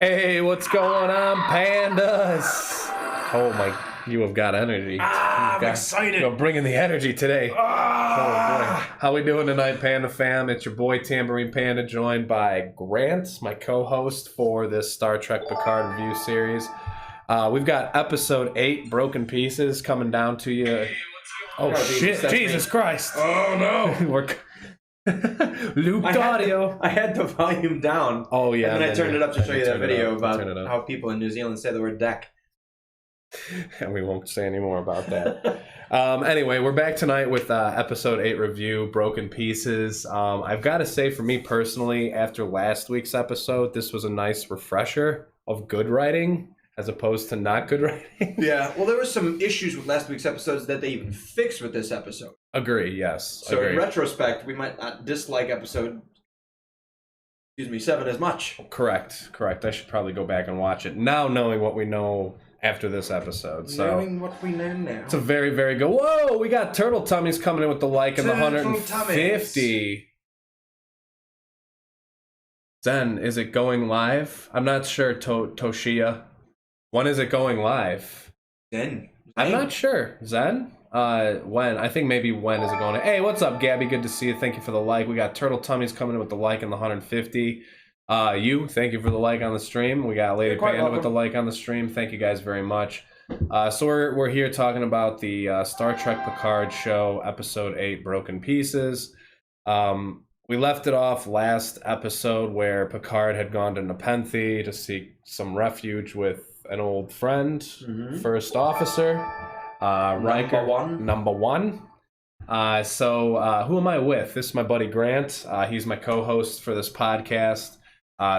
Hey, what's going on, pandas? Oh my, you have got energy. I'm excited. You're bringing the energy today. Oh boy. How we doing tonight, Panda fam? It's your boy Tambourine Panda, joined by Grant, my co-host for this Star Trek Picard review series. We've got episode 8, Broken Pieces, coming down to you. Oh shit, Jesus Christ. Oh no. We're looped audio. I had the volume down. Oh yeah. And then I turned it up to show you that video about how people in New Zealand say the word deck. And we won't say any more about that. Anyway, we're back tonight with episode 8 review, Broken Pieces. I've got to say, for me personally, after last week's episode, this was a nice refresher of good writing as opposed to not good writing. Yeah, well, there was some issues with last week's episodes that they even fixed with this episode. Agree, yes. So agree. In retrospect, we might not dislike episode 7 as much. Correct. I should probably go back and watch it now, knowing what we know after this episode. So knowing what we know now. It's a very, very good. Whoa, we got Turtle Tummies coming in with the like and the 150. Zen, is it going live? I'm not sure, Toshia. When is it going live? Zen. I'm not sure. Zen? When? I think maybe when is it going to... Hey, what's up, Gabby? Good to see you. Thank you for the like. We got Turtle Tummies coming in with the like and the 150. Thank you for the like on the stream. We got Lady Panda with the like on the stream. Thank you guys very much. So we're here talking about the Star Trek Picard show, episode 8, Broken Pieces. We left it off last episode where Picard had gone to Nepenthe to seek some refuge with an old friend, first officer, Riker, number one. So who am I with? This is my buddy Grant. He's my co-host for this podcast.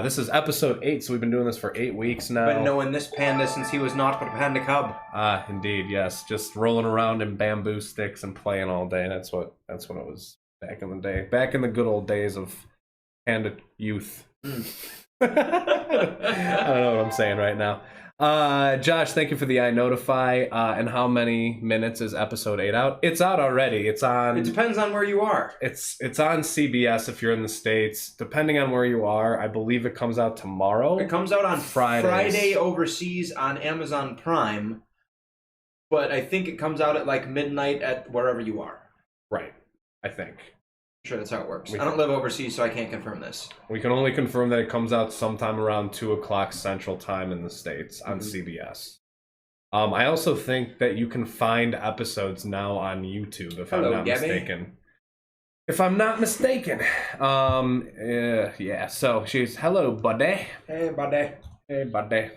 This is episode 8, so we've been doing this for 8 weeks now. Been knowing this panda since he was not but a panda cub. Indeed, yes. Just rolling around in bamboo sticks and playing all day. That's what it was back in the day. Back in the good old days of panda youth. I don't know what I'm saying right now. Josh, thank you for the iNotify. And how many minutes is episode 8 out? It's out already. It's on... It depends on where you are. It's on CBS if you're in the States. Depending on where you are, I believe it comes out tomorrow. It comes out on Friday overseas on Amazon Prime. But I think it comes out at like midnight at wherever you are. Right. I think. I'm sure that's how it works. I don't live overseas, so I can't confirm this. We can only confirm that it comes out sometime around 2 o'clock Central Time in the States on CBS. I also think that you can find episodes now on YouTube, if I'm not mistaken. If I'm not mistaken. Yeah, so she's, hello, buddy. Hey, buddy. Hey, buddy.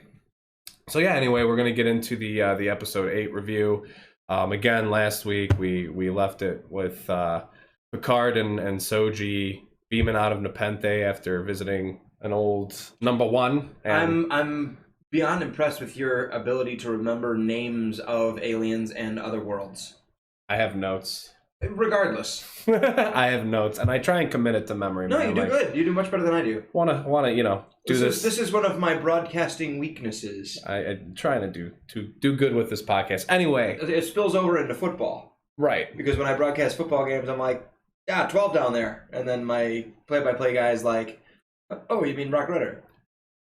So yeah, anyway, we're going to get into the episode 8 review. Again, last week we left it with... Picard and Soji beaming out of Nepenthe after visiting an old number one. And I'm beyond impressed with your ability to remember names of aliens and other worlds. I have notes. Regardless. I have notes, and I try and commit it to memory. No, you do good. You do much better than I do. Wanna do this. This is one of my broadcasting weaknesses. I'm trying to do good with this podcast. Anyway. It spills over into football. Right. Because when I broadcast football games, I'm like, yeah, 12 down there. And then my play-by-play guy is like, oh, you mean Rock Ritter?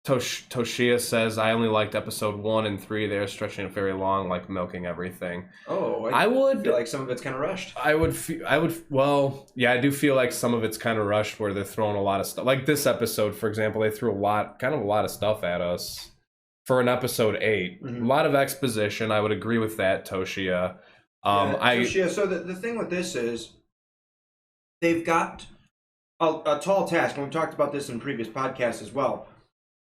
Toshia says, I only liked episode 1 and 3. They're stretching it very long, like milking everything. Oh, I would feel like some of it's kind of rushed. Well, yeah, I do feel like some of it's kind of rushed where they're throwing a lot of stuff. Like this episode, for example, they threw a lot of stuff at us for an episode 8. A lot of exposition. I would agree with that, Toshia. Toshia, so the thing with this is, they've got a tall task, and we've talked about this in previous podcasts as well.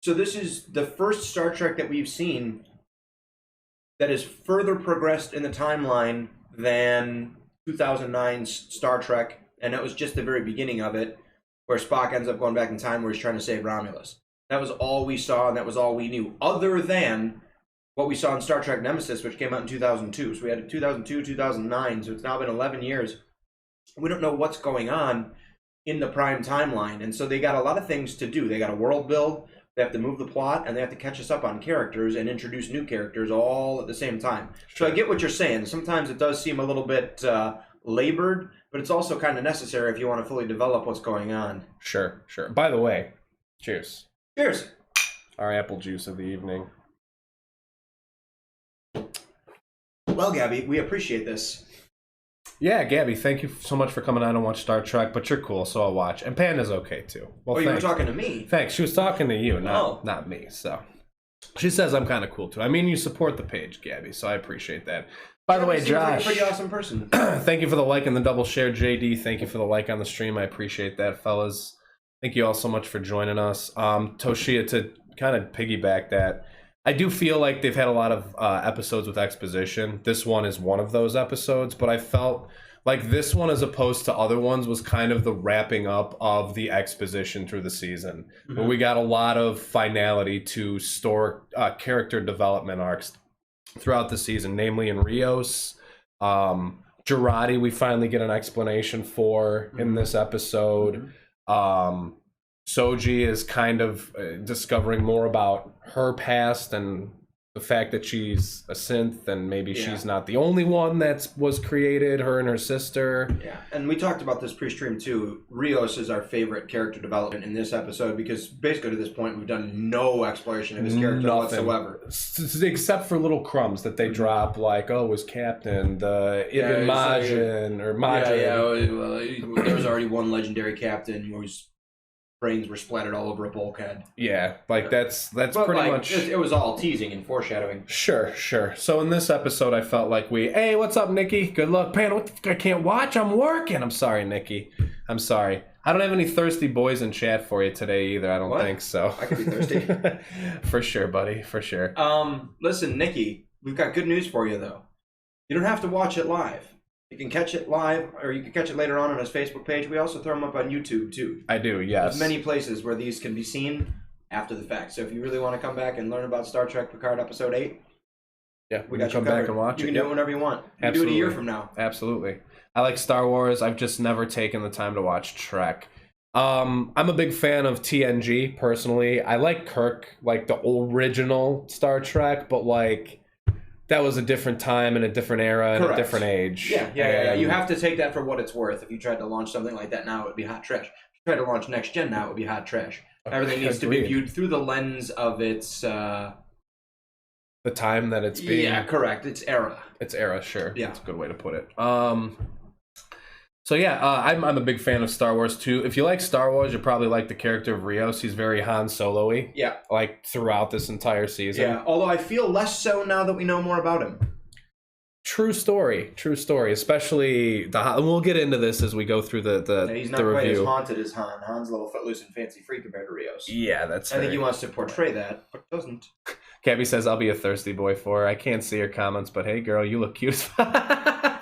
So this is the first Star Trek that we've seen that is further progressed in the timeline than 2009's Star Trek, and that was just the very beginning of it, where Spock ends up going back in time where he's trying to save Romulus. That was all we saw, and that was all we knew, other than what we saw in Star Trek Nemesis, which came out in 2002. So we had 2002, 2009, so it's now been 11 years. We don't know what's going on in the prime timeline, and so they got a lot of things to do. They got a world build, they have to move the plot, and they have to catch us up on characters and introduce new characters all at the same time. Sure. So I get what you're saying. Sometimes it does seem a little bit labored, but it's also kind of necessary if you want to fully develop what's going on. Sure. By the way, cheers. Cheers. our apple juice of the evening. Well, Gabby, we appreciate this. Yeah, Gabby, thank you so much for coming on and watch Star Trek, but you're cool, so I'll watch. And Panda's okay, too. Well, you were talking to me. Thanks. She was talking to you, not me, so. She says I'm kind of cool, too. I mean, you support the page, Gabby, so I appreciate that. By the way, Josh, like a pretty awesome person. Thank you for the like and the double share, JD. Thank you for the like on the stream. I appreciate that, fellas. Thank you all so much for joining us. Toshia, to kind of piggyback that, I do feel like they've had a lot of episodes with exposition. This one is one of those episodes, but I felt like this one, as opposed to other ones, was kind of the wrapping up of the exposition through the season, where we got a lot of finality to store character development arcs throughout the season, namely in Rios. Girardi, we finally get an explanation for in this episode. Soji is kind of discovering more about her past and the fact that she's a synth and maybe she's not the only one that was created, her and her sister. Yeah, and we talked about this pre-stream too. Rios is our favorite character development in this episode because basically to this point we've done no exploration of his character whatsoever. Except for little crumbs that they drop, like, oh, was Captain, Ibn Majin, or Majin. Well, there was already one legendary captain whose brains were splattered all over a bulkhead. Yeah, like that's pretty much. It was all teasing and foreshadowing. Sure. So in this episode, I felt like hey, what's up, Nikki? Good luck, Pan. What I can't watch. I'm working. I'm sorry, Nikki. I'm sorry. I don't have any thirsty boys in chat for you today either. I don't think so. I could be thirsty. For sure, buddy. For sure. Listen, Nikki, we've got good news for you though. You don't have to watch it live. You can catch it live, or you can catch it later on his Facebook page. We also throw them up on YouTube, too. I do, yes. There's many places where these can be seen after the fact. So if you really want to come back and learn about Star Trek Picard Episode 8, we got you come back and watch it. You can do it whenever you want. You can do it a year from now. Absolutely. I like Star Wars. I've just never taken the time to watch Trek. I'm a big fan of TNG, personally. I like Kirk, like the original Star Trek, but like... that was a different time and a different era and a different age. Yeah. You have to take that for what it's worth. If you tried to launch something like that now, it would be hot trash. If you tried to launch Next Gen now, it would be hot trash. Everything needs to be viewed through the lens of its... the time that it's being... Yeah, correct. Its era. Its era, sure. Yeah. That's a good way to put it. So yeah, I'm a big fan of Star Wars too. If you like Star Wars, you probably like the character of Rios. He's very Han Solo-y. Yeah. Like throughout this entire season. Yeah, although I feel less so now that we know more about him. True story. Especially we'll get into this as we go through the he's not the quite review. as haunted as Han. Han's a little footloose and fancy free compared to Rios. Yeah, that's. I think he wants to portray that, but doesn't. Gabby says, "I'll be a thirsty boy for her." I can't see her comments, but hey, girl, you look cute.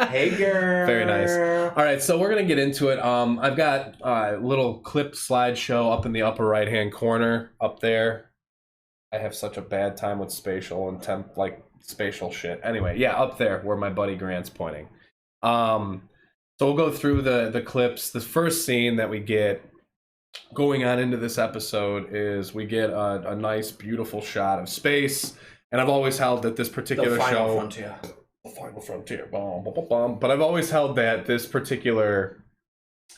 Hey, girl. Very nice. All right, so we're gonna get into it. I've got a little clip slideshow up in the upper right-hand corner up there. I have such a bad time with spatial and spatial shit. Anyway, yeah, up there where my buddy Grant's pointing. So we'll go through the clips. The first scene that we get going on into this episode is we get a nice, beautiful shot of space. And I've always held that this particular the final show... frontier. The final frontier. But I've always held that this particular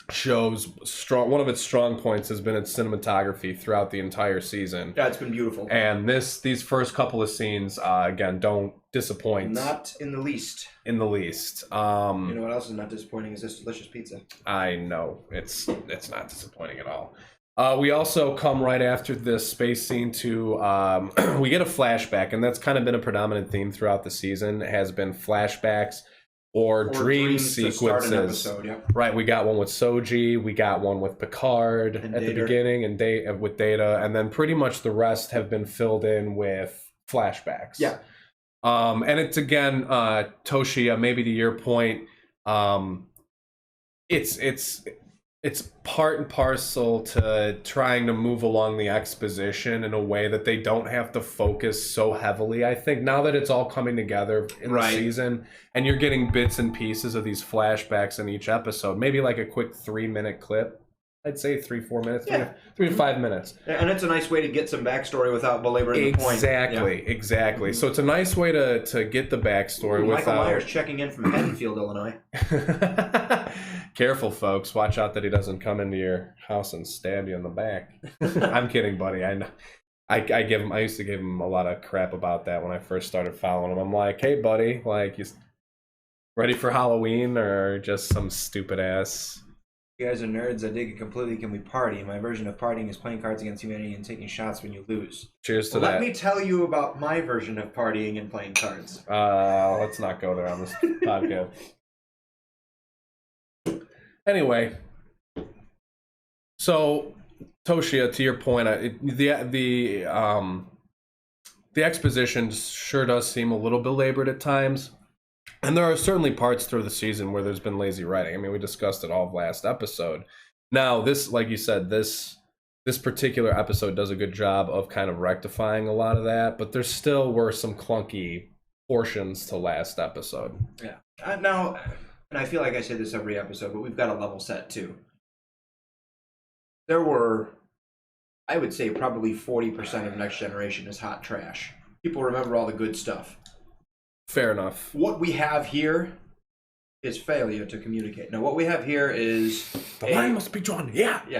show's one of its strong points has been its cinematography throughout the entire season. Yeah, it's been beautiful. And these first couple of scenes, again, don't disappoint. Not in the least. In the least. You know what else is not disappointing is this delicious pizza. I know. It's not disappointing at all. We also come right after this space scene to, we get a flashback, and that's kind of been a predominant theme throughout the season. It has been flashbacks or dream sequences. To start an episode, yep. Right, we got one with Soji, we got one with Picard at the beginning, and with Data, and then pretty much the rest have been filled in with flashbacks. Yeah. And it's again, Toshia, maybe to your point, it's part and parcel to trying to move along the exposition in a way that they don't have to focus so heavily. I think now that it's all coming together in the season and you're getting bits and pieces of these flashbacks in each episode, maybe like a quick 3-minute clip. I'd say 3-4 minutes, 3 to 5 minutes. And it's a nice way to get some backstory without belaboring the point. Exactly. Mm-hmm. So it's a nice way to get the backstory without... Michael Myers checking in from Haddonfield, Illinois. Careful, folks. Watch out that he doesn't come into your house and stab you in the back. I'm kidding, buddy. I know. I used to give him a lot of crap about that when I first started following him. I'm like, hey buddy, like, you ready for Halloween or just some stupid ass? You guys are nerds. I dig it completely. Can we party? My version of partying is playing Cards Against Humanity and taking shots when you lose. Cheers to Let that. me tell you about my version of partying and playing cards. Let's not go there on this podcast. Anyway, so Toshia, to your point, the exposition sure does seem a little belabored at times. And there are certainly parts through the season where there's been lazy writing. I mean, we discussed it all last episode. Now, this, like you said, this particular episode does a good job of kind of rectifying a lot of that, but there still were some clunky portions to last episode. Yeah. Now, and I feel like I say this every episode, but we've got a level set too. There were, I would say, probably 40% of Next Generation is hot trash. People remember all the good stuff. Fair enough. What we have here is failure to communicate. Now, what we have here is the line must be drawn. Yeah. We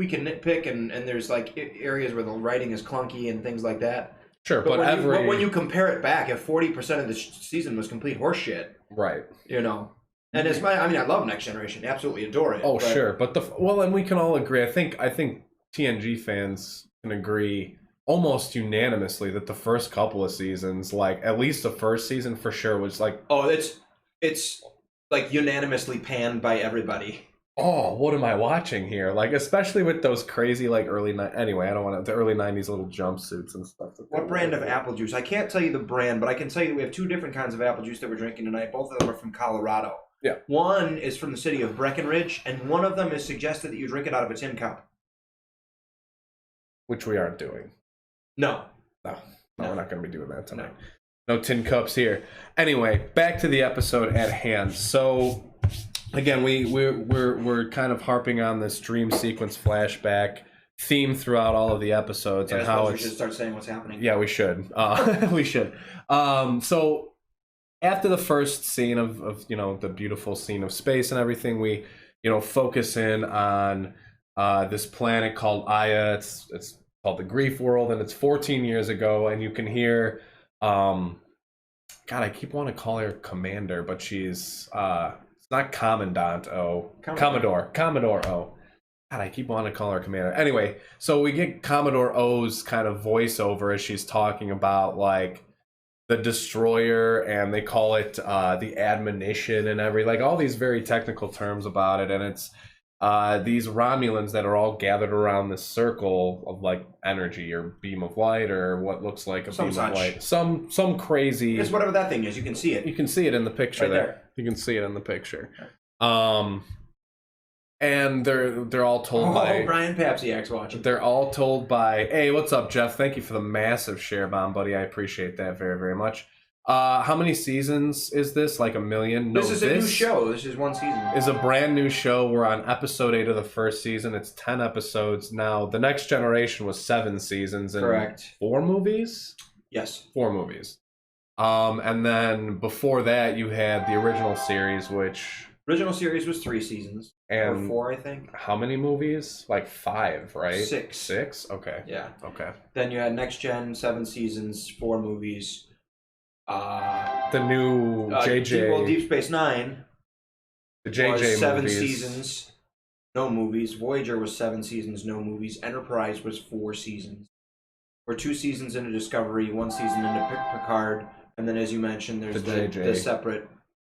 can nitpick and there's like areas where the writing is clunky and things like that. Sure, but when you compare it back, if 40% of the season was complete horseshit, right? You know, and it's I love Next Generation, absolutely adore it. Oh, sure, but and we can all agree. I think TNG fans can agree almost unanimously that the first couple of seasons, like at least the first season for sure, was like, oh, it's like unanimously panned by everybody. Oh, what am I watching here? Like, especially with those crazy, like, anyway, I don't want to, the early 90s little jumpsuits and stuff. What brand of apple juice? I can't tell you the brand, but I can tell you that we have two different kinds of apple juice that we're drinking tonight. Both of them are from Colorado. Yeah. One is from the city of Breckenridge, and one of them is suggested that you drink it out of a tin cup. Which we aren't doing. No, we're not going to be doing that tonight. No tin cups here. Anyway, back to the episode at hand. So, again, we're kind of harping on this dream sequence flashback theme throughout all of the episodes, and how we should start saying what's happening. Yeah, we should. We should. So after the first scene of the beautiful scene of space and everything, we focus in on this planet called Aya. It's called the Grief World, and it's 14 years ago, and you can hear God, I keep wanting to call her Commander, but she's it's not Commandant O. Commodore O. God, I keep wanting to call her Commander. Anyway, so we get Commodore O's kind of voiceover as she's talking about like the destroyer, and they call it the admonition and like all these very technical terms about it, and it's these Romulans that are all gathered around this circle of like energy or beam of light or what looks like a beam of light. Some crazy. It's whatever that thing is. You can see it. You can see it in the picture right there. You can see it in the picture. And they're all told by Brian Papsiak's watching. They're all told by, hey, what's up, Jeff? Thank you for the massive share bomb, buddy. I appreciate that very, very much. How many seasons is this? Like 1 million? No, this is a new show. This is one season. Is a brand new show. We're on episode 8 of the first season. It's 10 episodes now. The Next Generation was 7 seasons and correct. 4 movies. Yes, 4 movies. And then before that, you had the original series, which original series was 3 seasons and or 4, I think. How many movies? Like 5, right? 6. 6? Okay. Yeah. Okay. Then you had Next Gen, 7 seasons, 4 movies. The new JJ. Deep Space Nine. The JJ was 7 movies. seasons, no movies. Voyager was 7 seasons, no movies. Enterprise was 4 seasons. We're 2 seasons into Discovery, 1 season into Picard, and then as you mentioned, there's the separate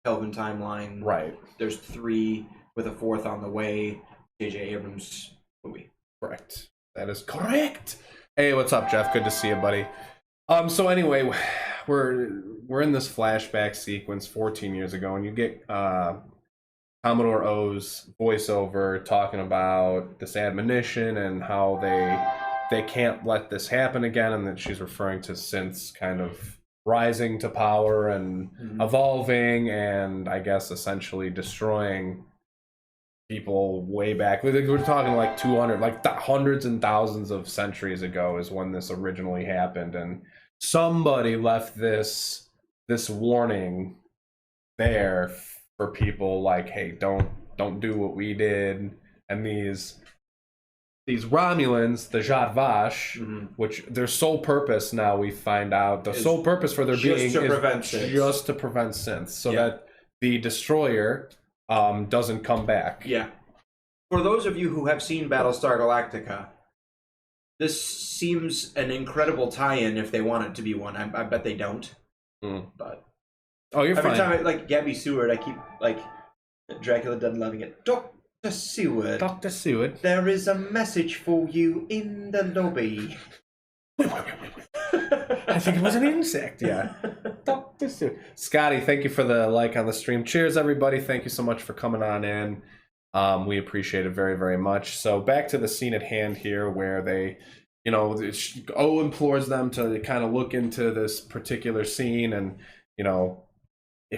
Kelvin timeline. Right. There's 3 with a 4th on the way. J.J. Abrams movie. Correct. That is correct. Hey, what's up, Jeff? Good to see you, buddy. So anyway, we're in this flashback sequence 14 years ago, and you get Commodore O's voiceover talking about this admonition and how they can't let this happen again, and that she's referring to synths kind of rising to power and evolving, and I guess essentially destroying people way back. We're talking like 200, like hundreds and thousands of centuries ago is when this originally happened, and somebody left this warning there for people like, hey, don't do what we did. and these Romulans, the Zhat Vash, which their sole purpose now we find out the sole purpose for their being is just to prevent synths, so that the destroyer doesn't come back. Yeah. For those of you who have seen Battlestar Galactica, this seems an incredible tie-in if they want it to be one. I bet they don't. But you're every fine. time I like Gabby Seward, I keep like Dracula done loving it. Dr. Seward. Dr. Seward. There is a message for you in the lobby. Wait. I think it was an insect. Yeah. Dr. Seward. Scotty, thank you for the like on the stream. Cheers, everybody. Thank you so much for coming on in. We appreciate it very, very much. So back to the scene at hand here where they, O implores them to kind of look into this particular scene and,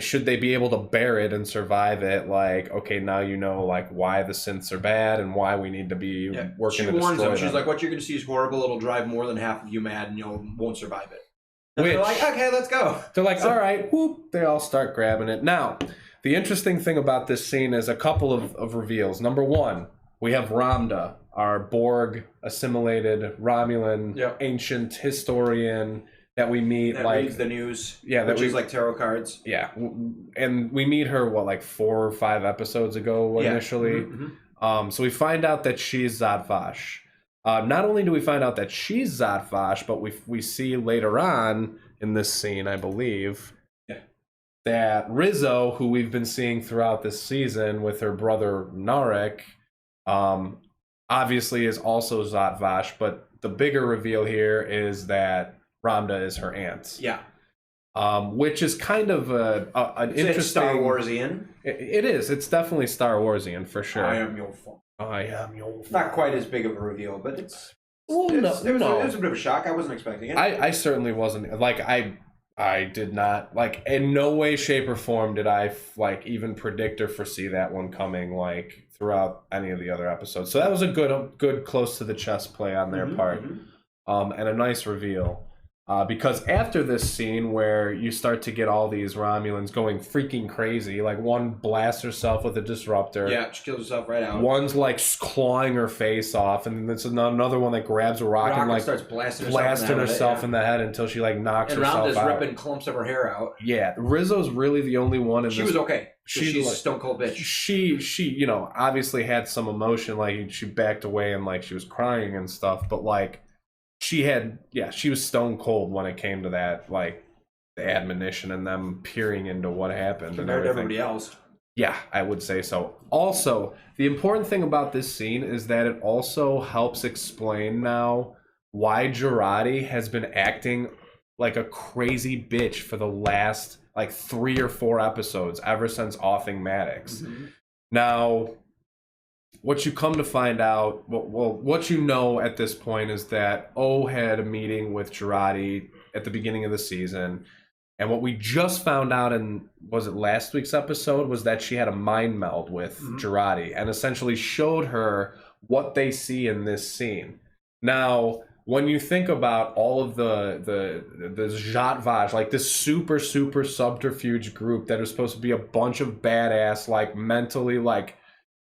should they be able to bear it and survive it? Like, okay, now like why the synths are bad and why we need to be working to destroy them. She warns them. She's like, what you're going to see is horrible. It'll drive more than half of you mad and you won't survive it. And they're like, okay, let's go. They're like, all right, whoop. They all start grabbing it. Now, the interesting thing about this scene is a couple of reveals. Number one, we have Ramda, our Borg assimilated Romulan ancient historian that we meet. That reads the news. Yeah, which is like tarot cards. Yeah, and we meet her like 4 or 5 episodes ago initially. So we find out that she's Zhat Vash. Not only do we find out that she's Zhat Vash, but we see later on in this scene, I believe, that Rizzo, who we've been seeing throughout this season with her brother Narek, obviously is also Zhat Vash, but the bigger reveal here is that Ramda is her aunt. Yeah. Which is kind of an interesting... Star Warsian? It is. It's definitely Star Warsian, for sure. I am your father. I am your father. Not quite as big of a reveal, but it's... Well, it was a bit of a shock. I wasn't expecting it. I certainly wasn't. Like, I did not, like, in no way, shape, or form did I, like, even predict or foresee that one coming, like, throughout any of the other episodes. So that was a good close to the chest play on their part, and a nice reveal. Because after this scene where you start to get all these Romulans going freaking crazy, like one blasts herself with a disruptor. Yeah, she kills herself right out. One's like clawing her face off, and then there's another one that grabs a rock and like starts blasting herself in the head until she like knocks herself out. And Ramda's ripping clumps of her hair out. Yeah, Rizzo's really the only one in this. She was okay. She's like, a stone cold bitch. She obviously had some emotion, like she backed away and like she was crying and stuff, but like she was stone cold when it came to that, like the admonition and them peering into what happened compared to everybody else. Yeah, I would say so. Also, the important thing about this scene is that it also helps explain now why Jurati has been acting like a crazy bitch for the last like 3 or 4 episodes ever since offing Maddox. Now, what you come to find out, what you know at this point is that O had a meeting with Jurati at the beginning of the season, and what we just found out in, was it last week's episode, was that she had a mind meld with Jurati and essentially showed her what they see in this scene. Now, when you think about all of the Zhat Vash, like this super subterfuge group that is supposed to be a bunch of badass, like mentally like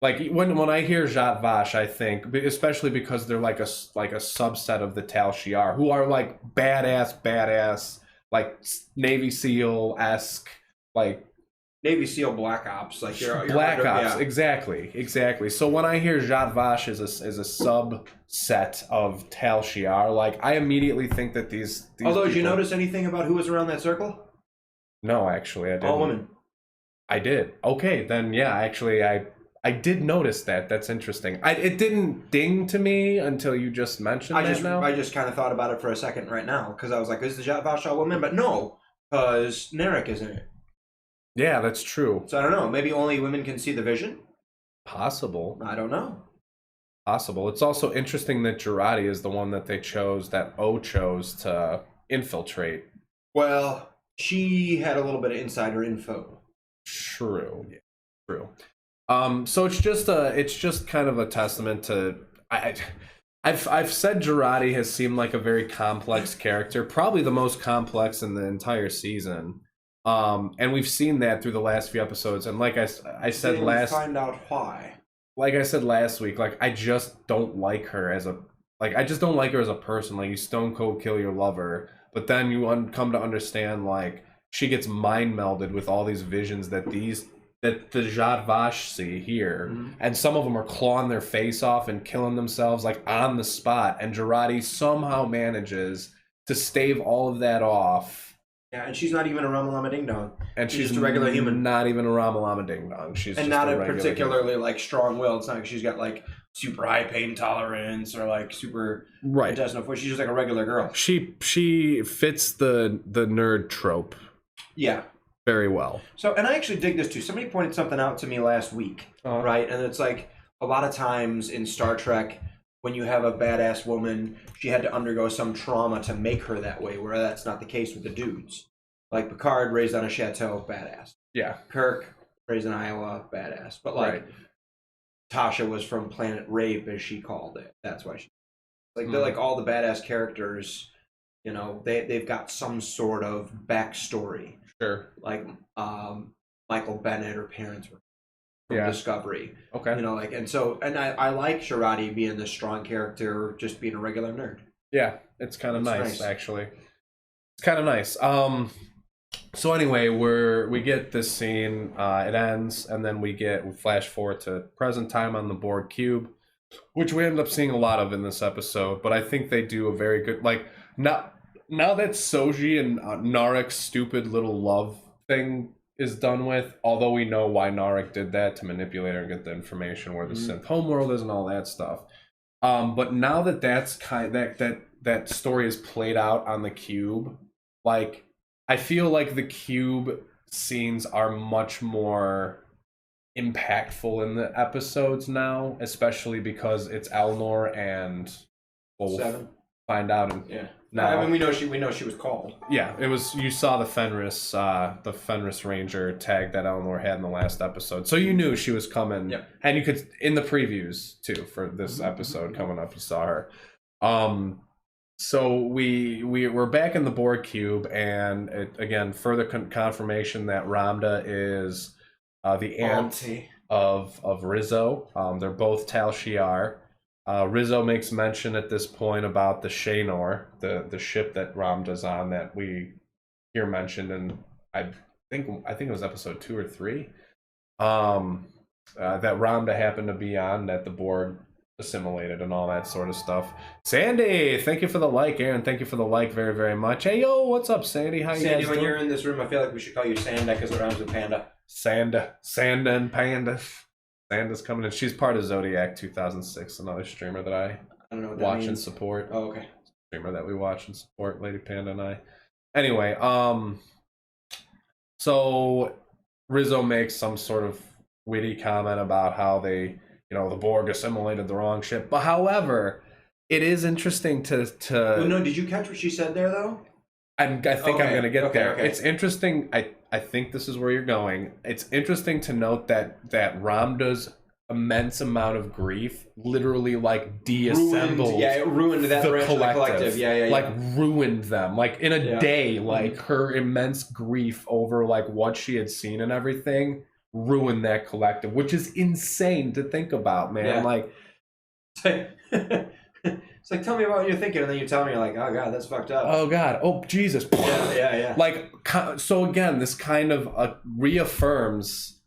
when I hear Zhat Vash, I think, especially because they're like a subset of the Tal Shiar, who are like badass, like Navy SEAL-esque, like Navy SEAL Black Ops, like you're Black Ops, exactly. So when I hear Zhat Vash is a subset of Tal Shiar, like I immediately think that these Although, did you notice anything about who was around that circle? No, actually, I didn't. All women. I did. Okay, then yeah, actually, I did notice that. That's interesting. It didn't ding to me until you just mentioned that now. I just kind of thought about it for a second right now, because I was like, is the Zhat Vash all women? But no, because Narek is in it. Yeah, that's true. So I don't know. Maybe only women can see the vision? Possible. I don't know. Possible. It's also interesting that Jurati is the one that they chose, that O chose to infiltrate. Well, she had a little bit of insider info. True. Yeah. True. So it's just kind of a testament to I've said Jurati has seemed like a very complex character, probably the most complex in the entire season. And we've seen that through the last few episodes. And like I said last, find out why. like I said last week, like I just don't like her as a I just don't like her as a person. Like you stone cold kill your lover, but then you come to understand like she gets mind melded with all these visions that the Zhat Vash see here, and some of them are clawing their face off and killing themselves like on the spot, and Girardi somehow manages to stave all of that off. Yeah, and she's not even a Ramalama Ding Dong. And she's just a regular human. Not even a Ramalama Ding Dong. She's and just not a particularly like strong willed. It's not like she's got like super high pain tolerance or like super intestinal force. She's just like a regular girl. She fits the nerd trope. Yeah. Very well. So, and I actually dig this too. Somebody pointed something out to me last week, right? And it's like a lot of times in Star Trek, when you have a badass woman, she had to undergo some trauma to make her that way, where that's not the case with the dudes. Like Picard, raised on a chateau, badass. Yeah. Kirk, raised in Iowa, badass. But like Tasha was from Planet Rape, as she called it. That's why she they're like all the badass characters, you know, they've got some sort of backstory. Sure. Like Michael Bennett, her parents were from Discovery. Okay. You know, like, and I like Girardi being this strong character, just being a regular nerd. Yeah, it's kind of nice, actually. It's kind of nice. So anyway, we get this scene, it ends, and then we flash forward to present time on the Borg cube, which we end up seeing a lot of in this episode, but I think they do a very good, like, now that Soji and Narek's stupid little love thing is done with, although we know why Narek did that, to manipulate her and get the information where the synth homeworld is and all that stuff. But now that that story is played out on the cube, like, I feel like the cube scenes are much more impactful in the episodes now, especially because it's Elnor and we'll find out. Now, I mean, we know she was called. Yeah, it was. You saw the Fenris Ranger tag that Elnor had in the last episode, so you knew she was coming. Yep. And you could in the previews too for this episode coming up. You saw her. So we're back in the Borg cube, and again further confirmation that Ramda is the aunt of Rizzo. They're both Tal Shiar. Rizzo makes mention at this point about the Shaynor, the ship that Ramda's on, that we hear mentioned, and I think it was episode 2 or 3. That Ramda happened to be on, that the Borg assimilated and all that sort of stuff. Sandy, thank you for the like. Aaron, thank you for the like very, very much. Hey, yo, what's up, Sandy? How you guys doing? Sandy, when you're in this room, I feel like we should call you Sanda because it rhymes with panda. Sanda and Panda. Sanda's coming in. She's part of Zodiac 2006, another streamer that I don't know what watch and support. Oh, okay. Streamer that we watch and support, Lady Panda and I. Anyway, so Rizzo makes some sort of witty comment about how they, the Borg assimilated the wrong ship. But however, it is interesting to Well, no, did you catch what she said there, though? I think I'm going to get there. Okay. It's interesting. I think this is where you're going. It's interesting to note that Ramda's immense amount of grief literally like deassembled. It ruined that branch of the collective. Yeah. Like ruined them. Like in a day, like her immense grief over like what she had seen and everything ruined that collective, which is insane to think about, man. Yeah. Like it's like, tell me about what you're thinking, and then you tell me, you're like, oh god, that's fucked up. Oh god, oh Jesus. Yeah. Like, so again, this kind of reaffirms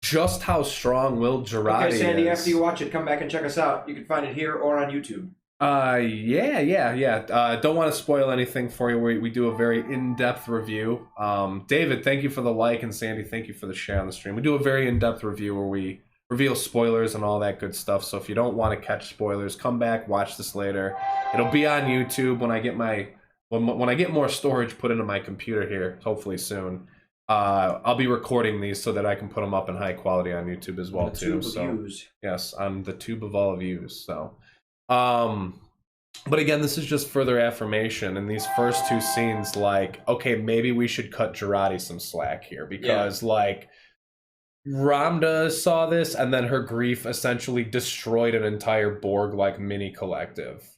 just how strong-willed Girardi is. Okay, Sandy, after you watch it, come back and check us out. You can find it here or on YouTube. Yeah. Don't want to spoil anything for you. We do a very in-depth review. David, thank you for the like, and Sandy, thank you for the share on the stream. We do a very in-depth review where we reveal spoilers and all that good stuff. So if you don't want to catch spoilers, come back, watch this later. It'll be on YouTube when I get when I get more storage put into my computer here, hopefully soon. I'll be recording these so that I can put them up in high quality on YouTube as well too. So yes, on the tube of all views. So, but again, this is just further affirmation in these first two scenes. Like, okay, maybe we should cut Girardi some slack here because like Ramda saw this, and then her grief essentially destroyed an entire Borg like mini collective.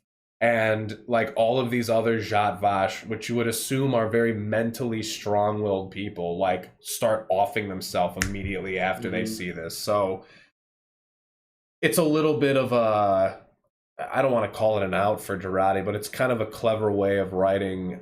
And like all of these other Zhat Vash, which you would assume are very mentally strong-willed people, like start offing themselves immediately after they see this. So it's a little bit of a, I don't want to call it an out for Girardi, but it's kind of a clever way of writing.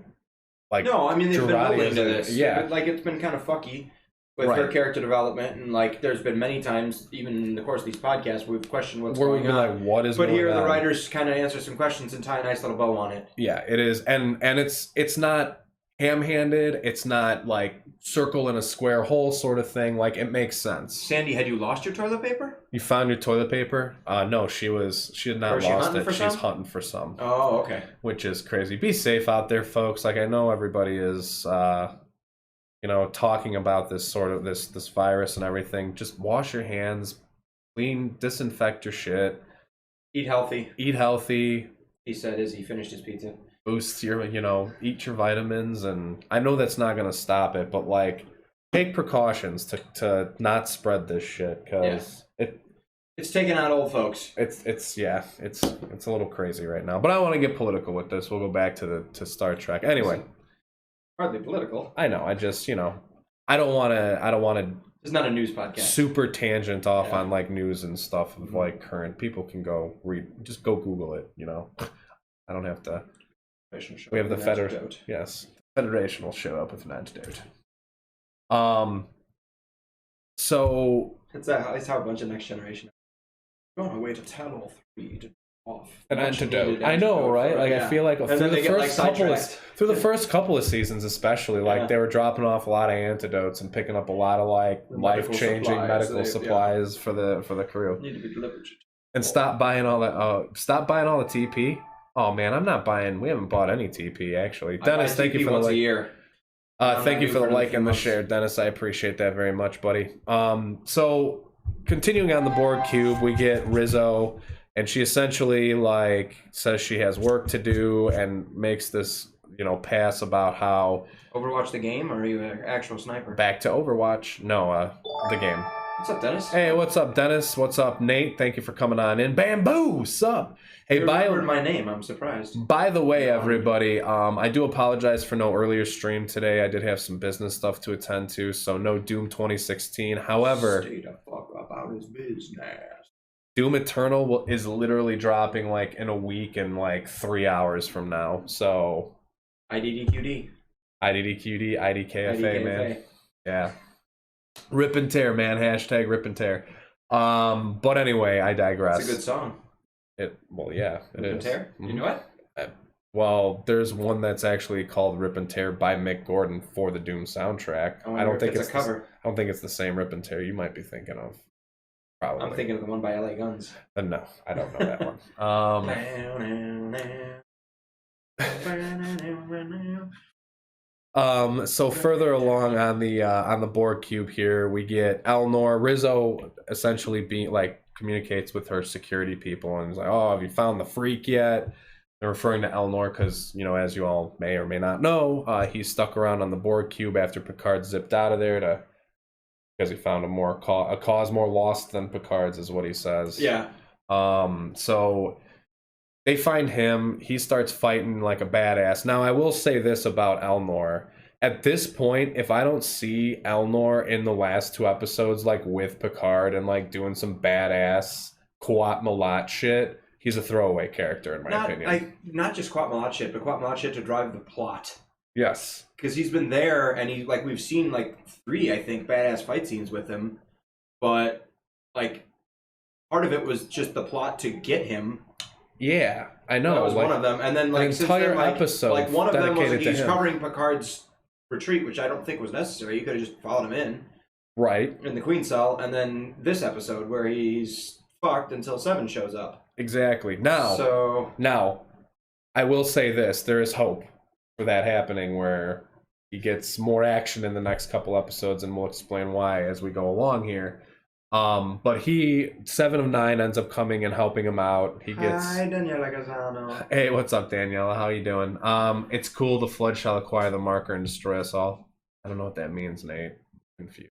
Like, no, I mean they've been Girardi building to this. Yeah, like it's been kind of fucky with her character development, and like there's been many times, even in the course of these podcasts, we've questioned what's going on. Like, what is? But here, the writers kind of answer some questions and tie a nice little bow on it. Yeah, it is, and it's not ham-handed. It's not like circle in a square hole sort of thing. Like, it makes sense. Sandy, had you lost your toilet paper? You found your toilet paper? No, she had not lost it. She's hunting for some. Oh, okay. Which is crazy. Be safe out there, folks. Like, I know everybody is, talking about this sort of this virus and everything. Just wash your hands, clean, disinfect your shit. Eat healthy. Eat healthy. He said as he finished his pizza. Boost your, eat your vitamins, and I know that's not going to stop it, but like, take precautions to not spread this shit, because it's taking out old folks. It's a little crazy right now. But I want to get political with this. We'll go back to Star Trek anyway. Hardly political. I know. I just I don't want to. It's not a news podcast. Super tangent off on like news and stuff of like current. People can go read. Just go Google it. I don't have to. We have the Federation. Yes, Federation will show up with an antidote. So it's how a bunch of Next Generation. We're on our way to Channel 3 to off an antidote. I know, right? Like, I feel like through the first couple of seasons, especially, like they were dropping off a lot of antidotes and picking up a lot of like life-changing medical supplies for the crew. Need to be delivered. And stop buying all the TP. Oh man, I'm not buying. We haven't bought any TP actually. Dennis, thank you for the like. A year. Thank you for the like and the share, Dennis. I appreciate that very much, buddy. So continuing on the Borg cube, we get Rizzo, and she essentially like says she has work to do and makes this pass about how Overwatch the game, or are you an actual sniper? Back to Overwatch. No, the game. What's up, Dennis? Hey, what's up, Dennis? What's up, Nate? Thank you for coming on in. Bamboo, sup? Hey, you remembered my name. I'm surprised. By the way, everybody, I do apologize for no earlier stream today. I did have some business stuff to attend to, so no Doom 2016. However, stay the fuck about his business. Doom Eternal is literally dropping like in a week and like 3 hours from now. So IDDQD, IDKFA, man. Yeah. Rip and tear, man. Hashtag rip and tear. But anyway, I digress. It's a good song. It is. Rip and tear? You know what? Well, there's one that's actually called Rip and Tear by Mick Gordon for the Doom soundtrack. I don't think it's a cover. I don't think it's the same Rip and Tear you might be thinking of. Probably. I'm thinking of the one by LA Guns. No, I don't know that one. So further along on the Borg cube here, we get Elnor. Rizzo essentially communicates with her security people and is like, "Oh, have you found the freak yet?" They're referring to Elnor because, as you all may or may not know, he's stuck around on the Borg cube after Picard zipped out of there because he found a cause more lost than Picard's, is what he says. Yeah. So they find him. He starts fighting like a badass. Now, I will say this about Elnor. At this point, if I don't see Elnor in the last 2 episodes, like with Picard and like doing some badass Quat Malat shit, he's a throwaway character in my opinion. Not just Quat Malat shit, but Quat Malat shit to drive the plot. Yes. Because he's been there, and we've seen 3, I think, badass fight scenes with him, but part of it was just the plot to get him. Yeah, I know. That was one of them, and then an entire episode. One of them was he's covering Picard's retreat, which I don't think was necessary. You could have just followed him in, right, in the Queen Cell, and then this episode where he's fucked until 7 shows up. Exactly. Now, I will say this: there is hope for that happening, where he gets more action in the next couple episodes, and we'll explain why as we go along here. But 7 of 9 ends up coming and helping him out. He gets. Hi, Daniela Gazzano. Hey, what's up, Daniela? How you doing? It's cool. The flood shall acquire the marker and destroy us all. I don't know what that means, Nate. I'm confused.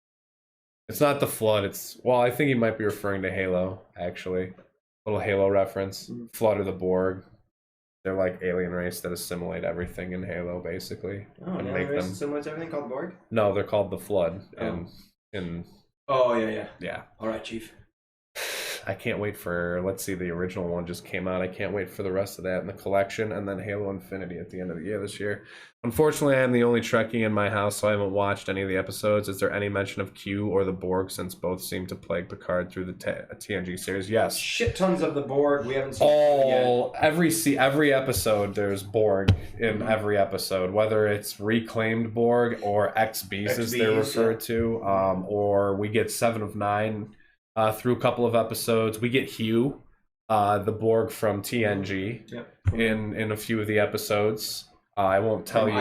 It's not the flood. I think he might be referring to Halo, actually. Little Halo reference. Flood or the Borg. They're like alien race that assimilate everything in Halo, basically. Oh, and make them assimilates everything called Borg? No, they're called the Flood. Oh, yeah. Yeah. All right, Chief. I can't wait for, let's see, the original one just came out. I can't wait for the rest of that in the collection, and then Halo Infinity at the end of the year this year. Unfortunately, I am the only Trekkie in my house, so I haven't watched any of the episodes. Is there any mention of Q or the Borg, since both seem to plague Picard through the TNG series? Yes. Shit tons of the Borg. We haven't seen it yet. Every episode there's Borg in every episode, whether it's reclaimed Borg or XBs as they're referred to, or we get 7 of 9 through a couple of episodes. We get Hugh, the Borg from TNG, in a few of the episodes. I won't tell you.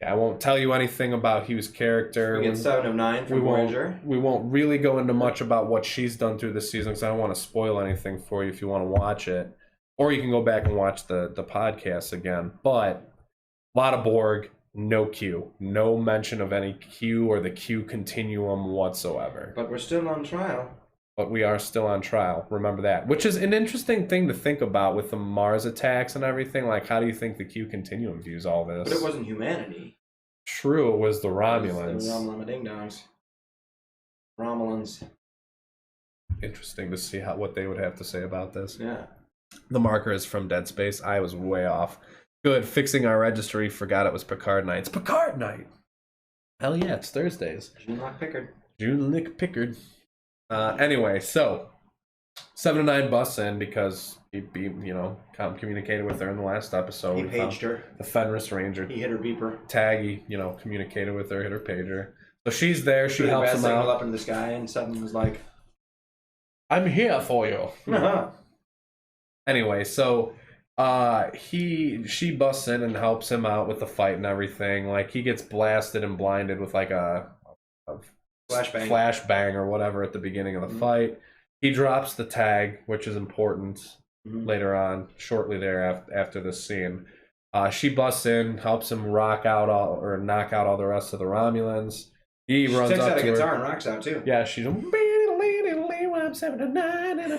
I won't tell you anything about Hugh's character. We get 7 of 9 from Voyager. We won't really go into much about what she's done through the season, because I don't want to spoil anything for you if you want to watch it. Or you can go back and watch the podcast again. But a lot of Borg, no Q. No mention of any Q or the Q continuum whatsoever. But we're still on trial. But we are still on trial. Remember that. Which is an interesting thing to think about with the Mars attacks and everything. Like, how do you think the Q continuum views all this? But it wasn't humanity. True, it was the Romulans. The Romulan ding-dongs. Romulans. Interesting to see what they would have to say about this. Yeah. The marker is from Dead Space. I was way off. Good. Fixing our registry. Forgot it was Picard night. It's Picard night! Hell yeah, it's Thursdays. Jean-Luc Picard. Jean-Luc Picard. Anyway, so 7 of 9 busts in because he communicated with her in the last episode. He paged her. The Fenris Ranger. He hit her beeper. Taggy, communicated with her, hit her pager. So she's there. She helps him out. Up into the sky, and 7 was like, "I'm here for you." Uh-huh. Anyway, so she busts in and helps him out with the fight and everything. Like, he gets blasted and blinded with like a flashbang or whatever at the beginning of the fight. He drops the tag, which is important later on, shortly there after this scene. She busts in, helps him knock out all the rest of the Romulans. He runs takes up out to a her. guitar and rocks out too. Yeah, she's I'm 7 to 9 and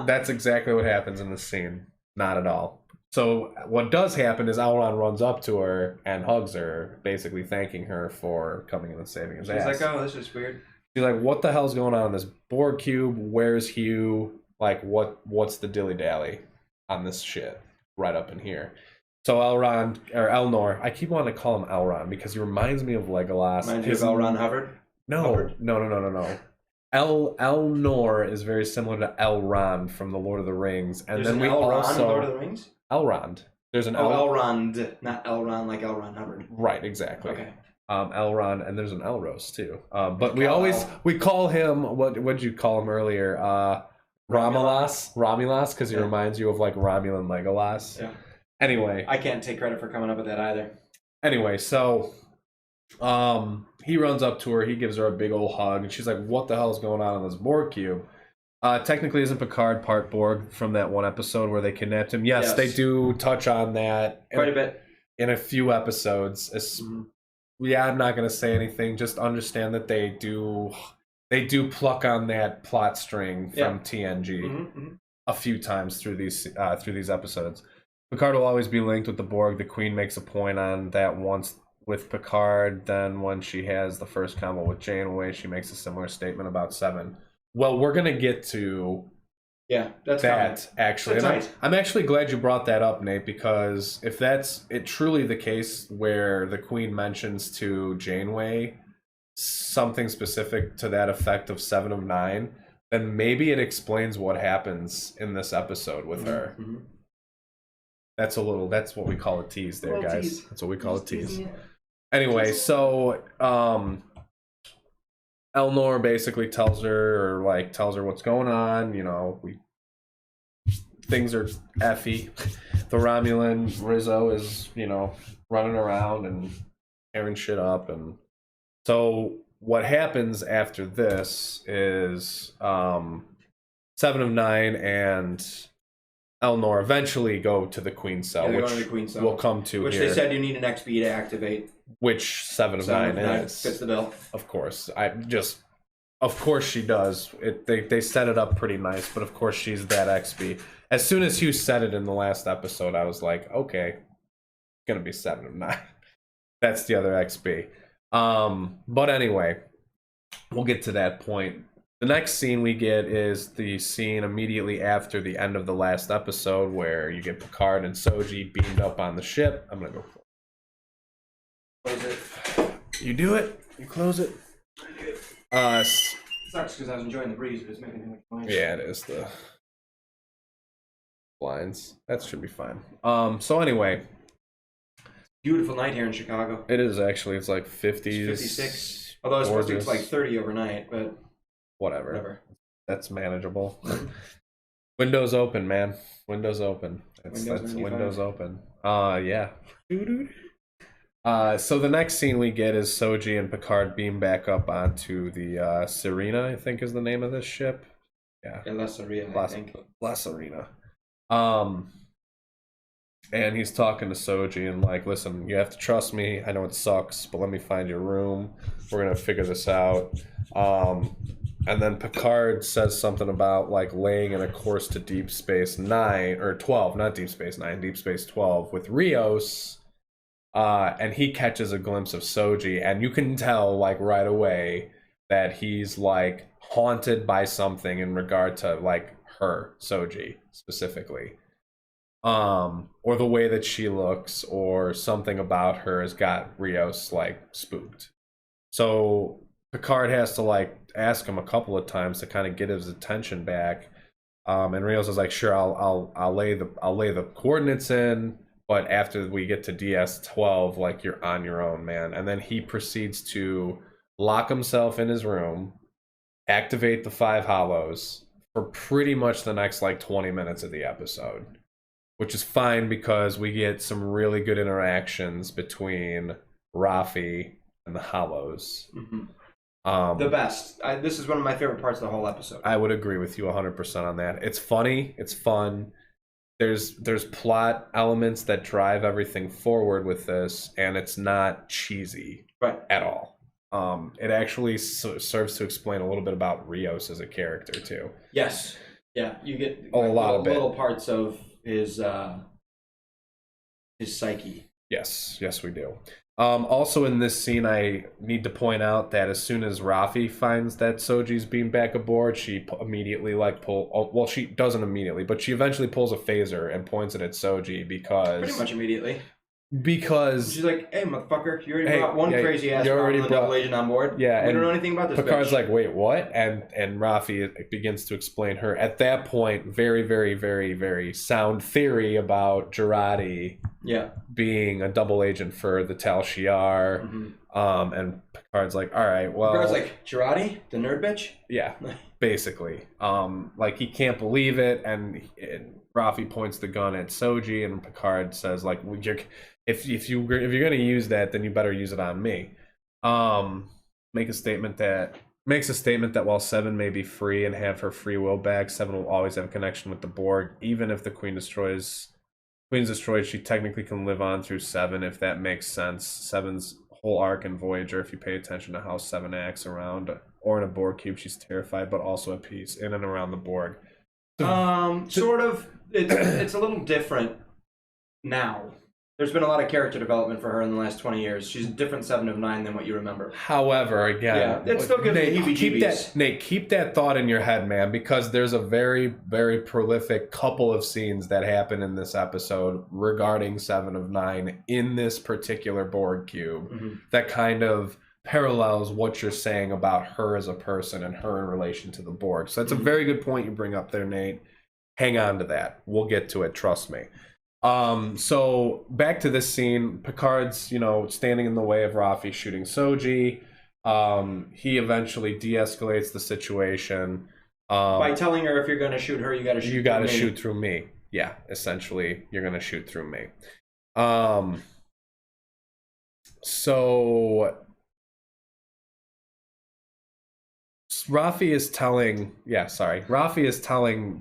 That's exactly what happens in this scene. Not at all. So what does happen is Elrond runs up to her and hugs her, basically thanking her for coming in and saving his ass. She's like, "Oh, this is weird." She's like, "What the hell's going on in this Borg cube? Where's Hugh? Like, what's the dilly-dally on this shit right up in here?" So Elnor, I keep wanting to call him Elrond because he reminds me of Legolas. Reminds you of L. Ron Hubbard? No. Elnor is very similar to Elrond from the Lord of the Rings. And There's then we Elrond also... in Lord of the Rings? Elrond. There's an Elrond, not Elrond like L. Ron Hubbard. Right, exactly. Okay. Elrond, and there's an Elros too. But we call him, what'd you call him earlier? Romulus, because he reminds you of like Romulan Legolas. Yeah. Anyway. I can't take credit for coming up with that either. Anyway, so he runs up to her, he gives her a big old hug, and she's like, "What the hell is going on in this Borg cube?" Technically, isn't Picard part Borg from that one episode where they kidnapped him? Yes, they do touch on that quite a bit in a few episodes. Yeah, I'm not going to say anything. Just understand that they do pluck on that plot string from TNG a few times through these episodes. Picard will always be linked with the Borg. The Queen makes a point on that once with Picard. Then when she has the first combo with Janeway, she makes a similar statement about 7. Well, we're going to get to that's that, actually. I'm actually glad you brought that up, Nate, because if that's truly the case where the Queen mentions to Janeway something specific to that effect of 7 of 9, then maybe it explains what happens in this episode with her. That's what we call a tease there, guys. Tease. That's what we call a tease. Anyway, so Elnor basically tells her what's going on. Things are effy. The Romulan Rizzo is, running around and tearing shit up. And so what happens after this is 7 of 9 and Elnor eventually go to the Queen cell, which we'll come to which here. They said you need an XP to activate. Which 7 of 9 is. Fits the bill. Of course. Of course she does. They set it up pretty nice, but of course she's that XP. As soon as Hugh said it in the last episode, I was like, okay, it's going to be 7 of 9. That's the other XP. But anyway, we'll get to that point The next scene we get is the scene immediately after the end of the last episode where you get Picard and Soji beamed up on the ship. I'm gonna go Close it. You do it. You close it. Sucks because I was enjoying the breeze, but it's making too much noise. Yeah, it is the blinds. That should be fine. So anyway, beautiful night here in Chicago. it is actually. It's like 50s. It's 56. Although it's supposed to be like 30 overnight, but whatever. That's manageable. Windows open, man. Windows open. That's Windows open. Yeah. So the next scene we get is Soji and Picard beam back up onto the Serena, I think is the name of this ship. Yeah. La Serena, I think. La Serena. And he's talking to Soji and like, listen, you have to trust me. I know it sucks, but let me find your room. We're gonna figure this out. And then Picard says something about like laying in a course to Deep Space 9 or 12, not Deep Space 9, Deep Space 12 with Rios. And he catches a glimpse of Soji, and you can tell like right away that he's like haunted by something in regard to like her, Soji specifically. Or the way that she looks, or something about her has got Rios like spooked. So Picard has to like ask him a couple of times to kind of get his attention back. And Rios is like, sure, I'll lay the coordinates in, but after we get to DS-12, like you're on your own, man. And then he proceeds to lock himself in his room, activate the 5 hollows for pretty much the next like 20 minutes of the episode. Which is fine because we get some really good interactions between Rafi and the Hollows. Mm-hmm. The best. This is one of my favorite parts of the whole episode. I would agree with you 100% on that. It's funny. It's fun. There's plot elements that drive everything forward with this, and it's not cheesy at all. It actually serves to explain a little bit about Rios as a character too. Yes. Yeah. You get a lot of little parts of his psyche. Yes, we do. Also in this scene, I need to point out that as soon as Rafi finds that Soji's beamed back aboard, she immediately she doesn't immediately, but she eventually pulls a phaser and points it at Soji because pretty much immediately. Because she's like, "Hey, motherfucker, you already brought one crazy ass double agent on board. Yeah, we don't know anything about this." Picard's bitch. Like, "Wait, what?" And Rafi begins to explain her. At that point, very, very, very, very sound theory about Jurati being a double agent for the Tal Shiar. Mm-hmm. And Picard's like, "All right, well." Picard's like, "Jurati, the nerd bitch." Yeah, basically. Like he can't believe it, and Rafi points the gun at Soji, and Picard says, "Like, well, if you're gonna use that, then you better use it on me." Makes a statement that while Seven may be free and have her free will back, Seven will always have a connection with the Borg, even if the Queen's destroyed. She technically can live on through Seven, if that makes sense. Seven's whole arc in Voyager, if you pay attention to how Seven acts around or in a Borg cube, she's terrified but also at peace in and around the Borg. Sort of. It's a little different now. There's been a lot of character development for her in the last 20 years. She's a different 7 of 9 than what you remember. However, again, it's still good. Nate, keep that thought in your head, man, because there's a very, very prolific couple of scenes that happen in this episode regarding 7 of 9 in this particular Borg cube that kind of parallels what you're saying about her as a person and her in relation to the Borg. So that's a very good point you bring up there, Nate. Hang on to that. We'll get to it. Trust me. So back to this scene, Picard's, standing in the way of Rafi shooting Soji. He eventually de-escalates the situation. By telling her if you're going to shoot her, you got to shoot through me. Shoot through me. Yeah, essentially, you're going to shoot through me. So Rafi is telling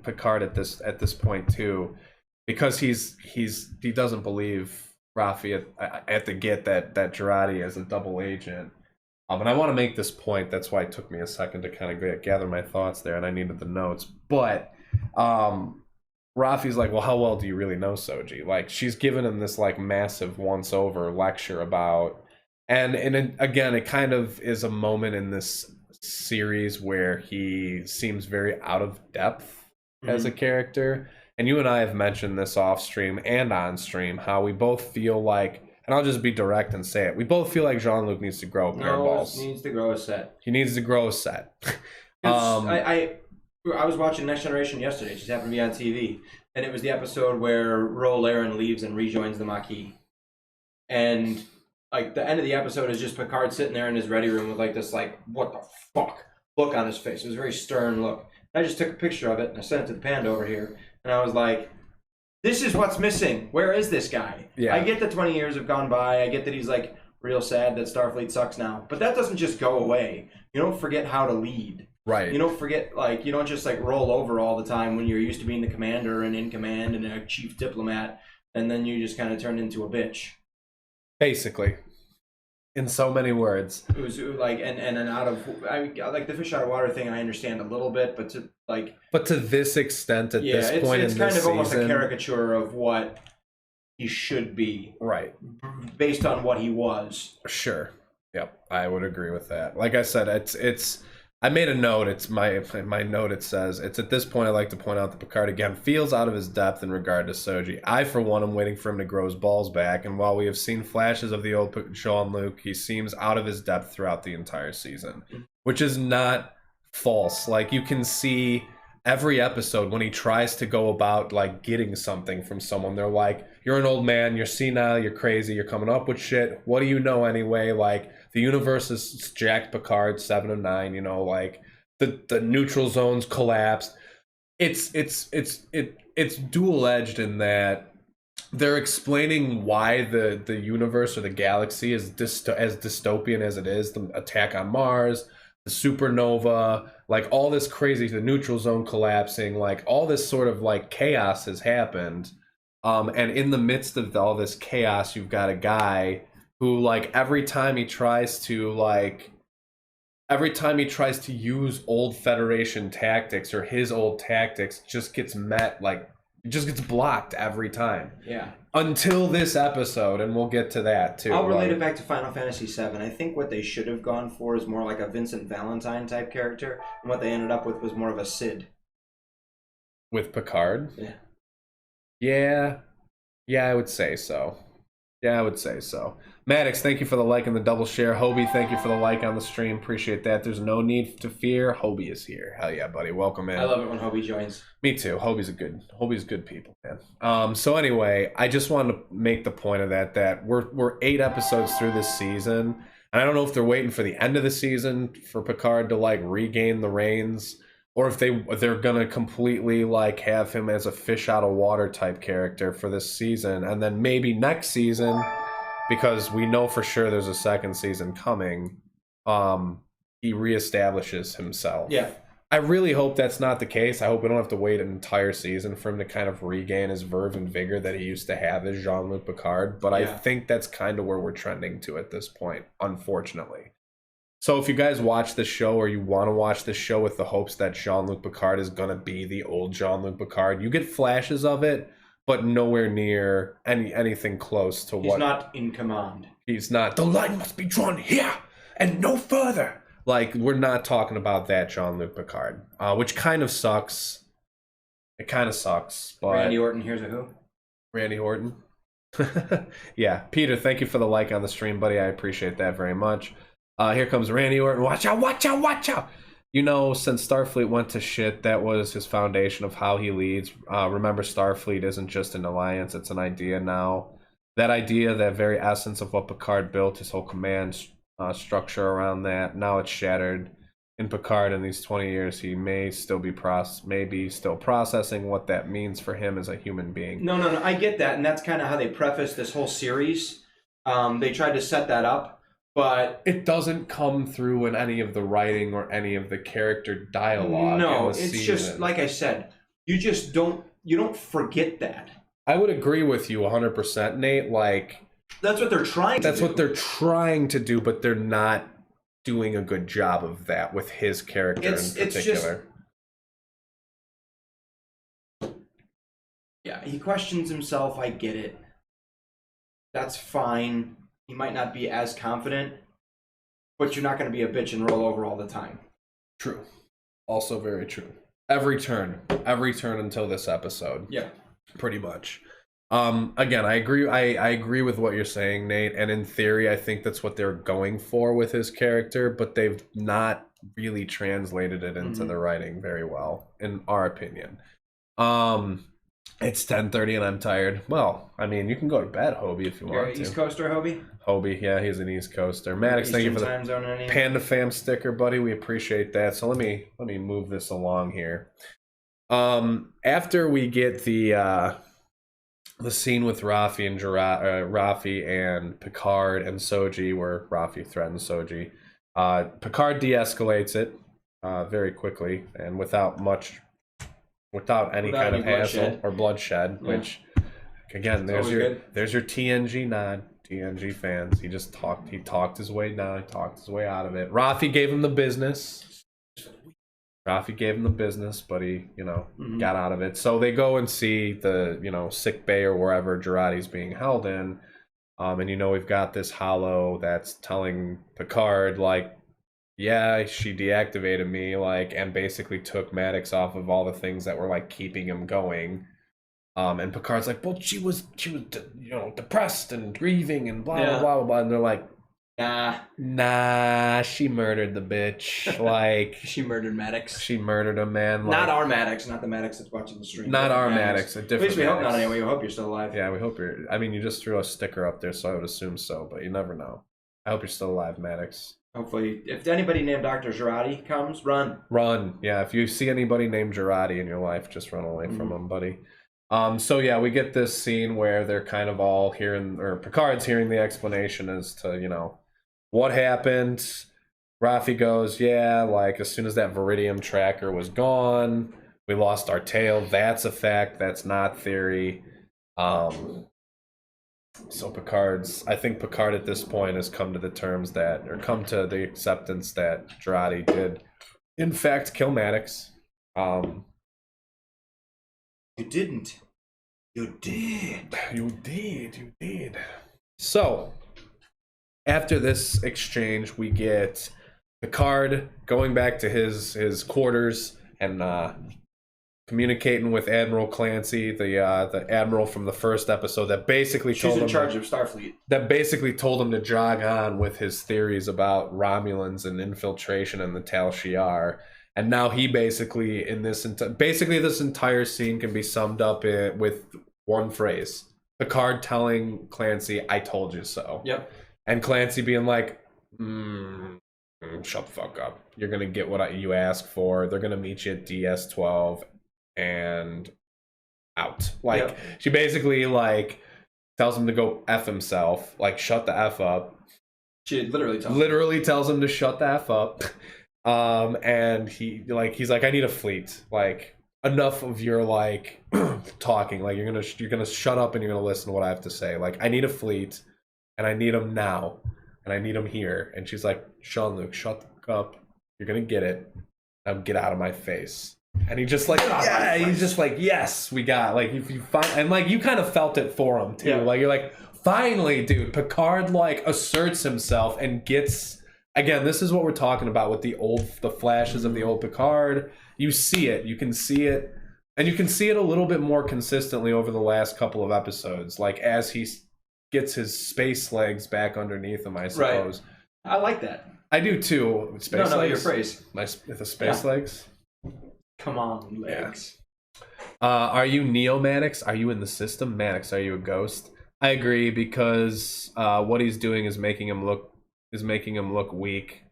Picard at this point too, because he doesn't believe Rafi at the get that Jurati is a double agent. And I want to make this point. That's why it took me a second to kind of gather my thoughts there, and I needed the notes. But Rafi's like, well, how well do you really know Soji? Like, she's given him this like massive once-over lecture about, and again, it kind of is a moment in this series where he seems very out of depth as a character. And you and I have mentioned this off stream and on stream, how we both feel like, and I'll just be direct and say it, we both feel like Jean-Luc needs to grow a pair of balls. He needs to grow a set. He needs to grow a set. I was watching Next Generation yesterday. It just happened to be on TV. And it was the episode where Ro Laren leaves and rejoins the Maquis. And like the end of the episode is just Picard sitting there in his ready room with like this like, what the fuck look on his face. It was a very stern look. I just took a picture of it and I sent it to the panda over here. And I was like, this is what's missing. Where is this guy? Yeah. I get that 20 years have gone by. I get that he's like real sad that Starfleet sucks now. But that doesn't just go away. You don't forget how to lead. Right. You don't forget, like, you don't just like roll over all the time when you're used to being the commander and in command and a chief diplomat, and then you just kind of turn into a bitch. Basically. In so many words. It was like, and out of, like the fish out of water thing, I understand a little bit, but to like. But to this extent, at this point in this season. It's kind of almost a caricature of what he should be. Right. Based on what he was. Sure. Yep. I would agree with that. Like I said, it's. I made a note. It's my note. It says, it's at this point I'd like to point out that Picard again feels out of his depth in regard to Soji. I, for one, am waiting for him to grow his balls back. And while we have seen flashes of the old Jean-Luc, he seems out of his depth throughout the entire season, which is not false. Like you can see every episode when he tries to go about like getting something from someone, they're like, "You're an old man. You're senile. You're crazy. You're coming up with shit. What do you know anyway?" Like. The universe is jacked Picard 7 of 9, you know, like the neutral zones collapsed. It's dual-edged in that they're explaining why the universe or the galaxy is as dystopian as it is. The attack on Mars, the supernova, like all this crazy, the neutral zone collapsing, like all this sort of like chaos has happened. And in the midst of all this chaos, you've got a guy who, like, every time he tries to use old Federation tactics or his old tactics, just gets met, like, it just gets blocked every time. Yeah. Until this episode, and we'll get to that, too. I'll relate it back to Final Fantasy VII. I think what they should have gone for is more like a Vincent Valentine type character, and what they ended up with was more of a Sid. With Picard? Yeah. Yeah, I would say so. Maddox, thank you for the like and the double share. Hobie, thank you for the like on the stream. Appreciate that. There's no need to fear. Hobie is here. Hell yeah, buddy. Welcome in. I love it when Hobie joins. Me too. Hobie's good people, man. So anyway, I just wanted to make the point of that we're 8 episodes through this season, and I don't know if they're waiting for the end of the season for Picard to like regain the reins, or if they're gonna completely like have him as a fish out of water type character for this season, and then maybe next season, because we know for sure there's a second season coming, he reestablishes himself. Yeah. I really hope that's not the case. I hope we don't have to wait an entire season for him to kind of regain his verve and vigor that he used to have as Jean-Luc Picard. But I think that's kind of where we're trending to at this point, unfortunately. So if you guys watch this show, or you want to watch this show with the hopes that Jean-Luc Picard is going to be the old Jean-Luc Picard, you get flashes of it, but nowhere near anything close to He's not in command. He's not. The line must be drawn here and no further. Like, we're not talking about that Jean-Luc Picard, which kind of sucks. It kind of sucks. But Randy Orton, here's a who? Randy Orton. Yeah. Peter, thank you for the like on the stream, buddy. I appreciate that very much. Here comes Randy Orton. Watch out, watch out, watch out. You know, since Starfleet went to shit, that was his foundation of how he leads. Remember, Starfleet isn't just an alliance, it's an idea now. That idea, that very essence of what Picard built, his whole command structure around that, now it's shattered. In Picard, in these 20 years, he may still be processing what that means for him as a human being. No, I get that, and that's kind of how they preface this whole series. They tried to set that up. But it doesn't come through in any of the writing or any of the character dialogue. No, it's season. Just like I said, you don't forget that. I would agree with you 100%, Nate. Like, that's what they're trying to do. That's what they're trying to do, but they're not doing a good job of that with his character in particular. Yeah, he questions himself. I get it. That's fine. He might not be as confident, but you're not going to be a bitch and roll over all the time. True. Also very true. Every turn until this episode. Yeah. Pretty much. Again, I agree with what you're saying, Nate, and in theory I think that's what they're going for with his character, but they've not really translated it into the writing very well, in our opinion. It's 10:30 and I'm tired. Well, I mean, you can go to bed, Hobie, if you want to. East Coaster, Hobie? Hobie, yeah, he's an East Coaster. Maddox, thank you for the Panda Fam sticker, buddy. We appreciate that. So let me move this along here. After we get the scene with Rafi and Picard and Soji, where Rafi threatens Soji, Picard de-escalates it very quickly and without any kind of hassle or bloodshed. Yeah. Which, again, there's your TNG nod. TNG fans. He talked his way down. He talked his way out of it. Rafi gave him the business. But he, got out of it. So they go and see the, sick bay or wherever Jurati's being held in. And, we've got this holo that's telling Picard, yeah, she deactivated me, and basically took Maddox off of all the things that were, keeping him going. And Picard's like, well, she was, depressed and grieving and blah, blah, blah, blah. And they're like, nah, she murdered the bitch. She murdered Maddox. She murdered him, man. Not our Maddox, not the Maddox that's watching the stream. Not our Maddox, a different At least we Maddox. hope not anyway. We hope you're still alive. Yeah, we hope you're... I mean, you just threw a sticker up there, so I would assume so, but you never know. I hope you're still alive, Maddox. Hopefully. If anybody named Dr. Jurati comes, run. Run. Yeah, if you see anybody named Jurati in your life, just run away from him, buddy. So yeah, we get this scene where they're kind of all hearing, or Picard's hearing the explanation as to, what happened. Rafi goes, yeah, as soon as that Viridium tracker was gone, we lost our tail. That's a fact. That's not theory. So I think Picard at this point has come to the acceptance that Jurati did, in fact, kill Maddox. You didn't. You did. You did. So, after this exchange, we get Picard going back to his quarters and communicating with Admiral Clancy, the admiral from the first episode that basically She's in charge of Starfleet. That basically told him to jog on with his theories about Romulans and infiltration and the Tal Shiar. And now he basically, this entire scene can be summed up with one phrase. Picard telling Clancy, I told you so. Yep. And Clancy being like, shut the fuck up. You're going to get what you asked for. They're going to meet you at DS-12 and out. She basically, tells him to go F himself. Shut the F up. She literally tells him to shut the F up. And he's like, I need a fleet. Enough of your talking. You're gonna shut up and you're gonna listen to what I have to say. I need a fleet, and I need them now, and I need them here. And she's like, Jean-Luc, shut the fuck up. You're gonna get it. Now get out of my face. And he's just he's just like, yes, we got. If you find, and you kind of felt it for him too. Yeah. You're like, finally, dude. Picard asserts himself and gets. Again, this is what we're talking about with the flashes of the old Picard. You see it, you can see it, and you can see it a little bit more consistently over the last couple of episodes. As he gets his space legs back underneath him, I suppose. Right. I like that. I do too. Space legs. Your phrase. The space legs. Come on, legs. Yeah. Are you Neo Maddox? Are you in the system? Maddox, are you a ghost? I agree, because what he's doing is making him look weak.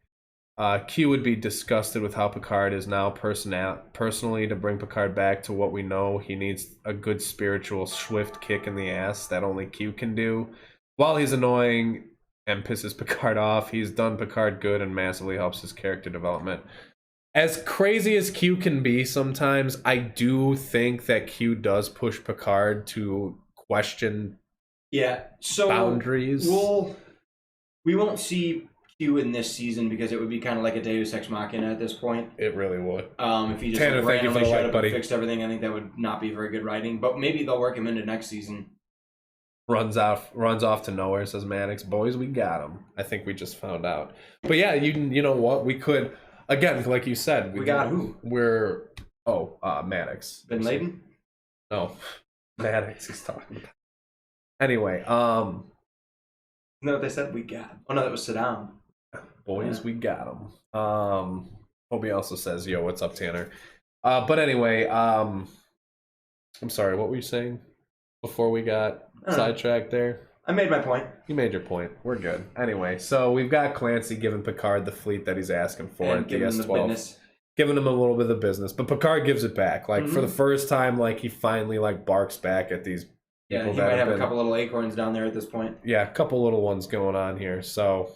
Q would be disgusted with how Picard is now personally. To bring Picard back to what we know, he needs a good spiritual swift kick in the ass that only Q can do. While he's annoying and pisses Picard off, he's done Picard good and massively helps his character development. As crazy as Q can be sometimes, I do think that Q does push Picard to question boundaries. We won't see Q in this season because it would be kind of like a Deus Ex Machina at this point. It really would. If he just Tanner, randomly showed up and fixed everything, I think that would not be very good writing. But maybe they'll work him into next season. Runs off to nowhere, says Maddox. Boys, we got him. I think we just found out. But yeah, you know what? We could. again, like you said, we got who? Maddox. Bin Laden? No, Maddox. He's talking about. Anyway, No, what they said we got him. Oh no, that was Saddam. Boys, we got him. Hobie also says, "Yo, what's up, Tanner?" But anyway, I'm sorry. What were you saying before we got sidetracked there? I made my point. You made your point. We're good. Anyway, so we've got Clancy giving Picard the fleet that he's asking for at DS-12. Giving him a little bit of business, but Picard gives it back. Like, for the first time, like, he finally, like, barks back at these people. Yeah, he might have a couple little acorns down there at this point. Yeah, a couple little ones going on here. So,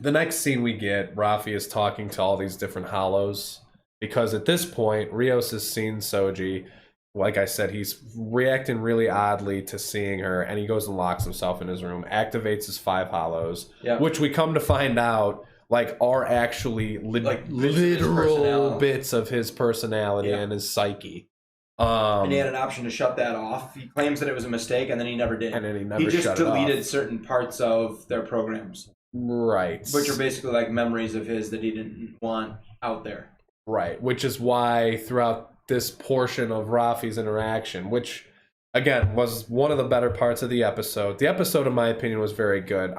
the next scene we get, Rafi is talking to all these different hollows. Because at this point, Rios has seen Soji. Like I said, he's reacting really oddly to seeing her, and he goes and locks himself in his room, activates his 5 hollows, which we come to find out like are actually literal bits of his personality and his psyche. And he had an option to shut that off. He claims that it was a mistake, and then he never did. And then he never He just shut it deleted off. certain parts of their programs. Right. Which are basically like memories of his that he didn't want out there. Right, which is why throughout this portion of Rafi's interaction, which again was one of the better parts of the episode. The episode, in my opinion, was very good.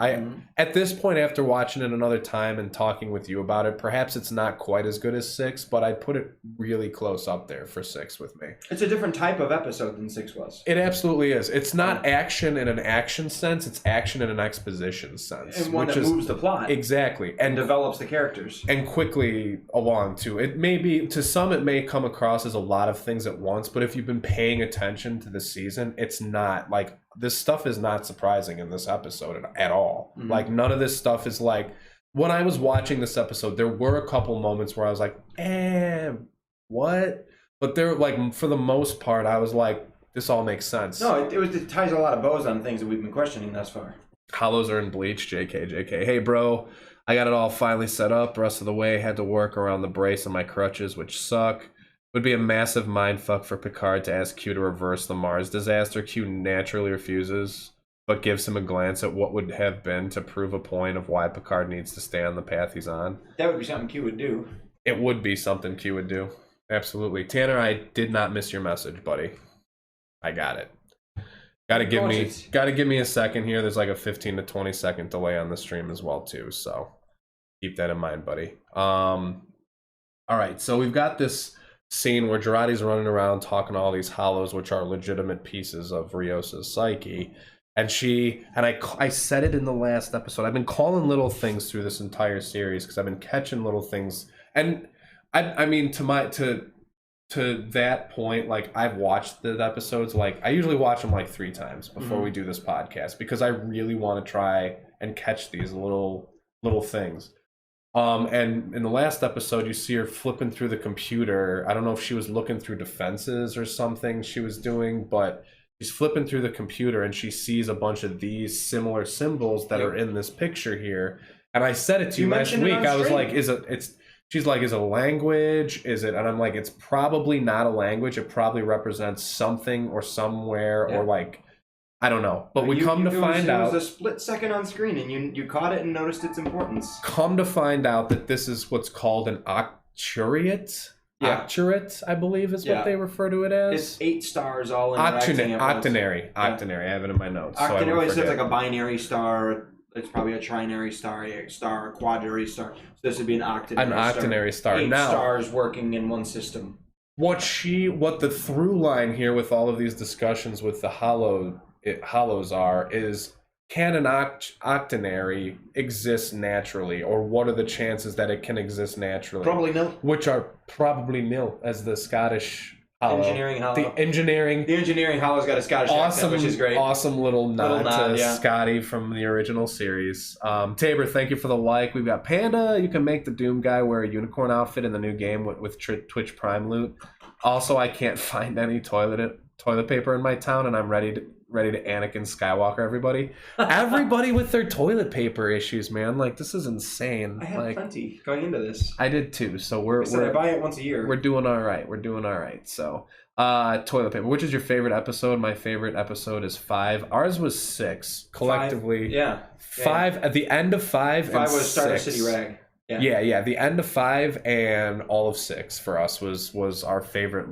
At this point, after watching it another time and talking with you about it, perhaps it's not quite as good as 6, but I'd put it really close up there for 6 with me. It's a different type of episode than 6 was. It absolutely is. It's not action in an action sense, it's action in an exposition sense. And one that moves the plot. Exactly. And develops the characters. And quickly along, too. It may be, to some, it may come across as a lot of things at once, but if you've been paying attention to the season, it's not, like, this stuff is not surprising in this episode at all. Like, none of this stuff is like, when I was watching this episode, there were a couple moments where I was like, what? But there, like, for the most part, I was like, this all makes sense. No, it ties a lot of bows on things that we've been questioning thus far. Hollows are in bleach, JK. Hey, bro, I got it all finally set up. The rest of the way, had to work around the brace on my crutches, which suck. Would be a massive mindfuck for Picard to ask Q to reverse the Mars disaster. Q naturally refuses, but gives him a glance at what would have been to prove a point of why Picard needs to stay on the path he's on. That would be something Q would do. It would be something Q would do. Absolutely. Tanner, I did not miss your message, buddy. I got it. Gotta give me a second here. There's like a 15 to 20 second delay on the stream as well, too. So keep that in mind, buddy. All right, so we've got this scene where Girardi's running around talking to all these hollows, which are legitimate pieces of Rios's psyche. And I said it in the last episode, I've been calling little things through this entire series because I've been catching little things. And I mean, to that point, like, I've watched the episodes, like, I usually watch them like 3 times before we do this podcast because I really want to try and catch these little things. And in the last episode, you see her flipping through the computer. I don't know if she was looking through defenses or something she was doing, but she's flipping through the computer and she sees a bunch of these similar symbols that are in this picture here. And I said it to you last week. I was like, she's like, is it a language? Is it? And I'm like, it's probably not a language. It probably represents something or somewhere or like, I don't know, but we come to find out... It was a split second on screen, and you caught it and noticed its importance. Come to find out that this is what's called an octuriate. Yeah. Octurate, I believe, is what they refer to it as. It's 8 stars all interacting at once. Octonary. Octonary. I have it in my notes. Octonary is like a binary star. It's probably a trinary star, a quadrinary star. So this would be an octonary star. An octonary star. 8 stars working in one system. What the through line here with all of these discussions with the hollows is, can an octonary exist naturally, or what are the chances that it can exist naturally? Probably nil. Which are probably nil, as the Scottish hollow. Engineering hollow. The engineering hollow's got a Scottish accent, which is great. Awesome little nod to Scotty from the original series. Tabor, thank you for the like. We've got Panda. You can make the Doom guy wear a unicorn outfit in the new game with Twitch Prime loot. Also, I can't find any toilet paper in my town, and I'm ready to Anakin Skywalker everybody. Everybody with their toilet paper issues, man. Like, this is insane. I had plenty going into this. I did too. So I buy it once a year. We're doing all right. So, toilet paper. Which is your favorite episode? My favorite episode is 5. Ours was 6 collectively. 5. 5 at the end of 5. 5 was Starter City Rag. Yeah. The end of 5 and all of 6 for us was our favorite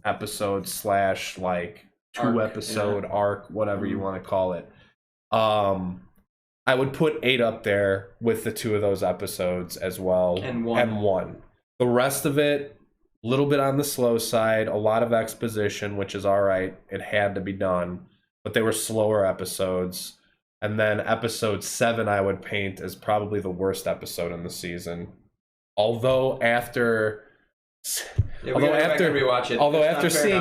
episode / like 2-episode arc, whatever you want to call it. I would put 8 up there with the 2 of those episodes as well. And 1. The rest of it, a little bit on the slow side, a lot of exposition, which is all right. It had to be done, but they were slower episodes. And then episode 7 I would paint as probably the worst episode in the season. Although after seeing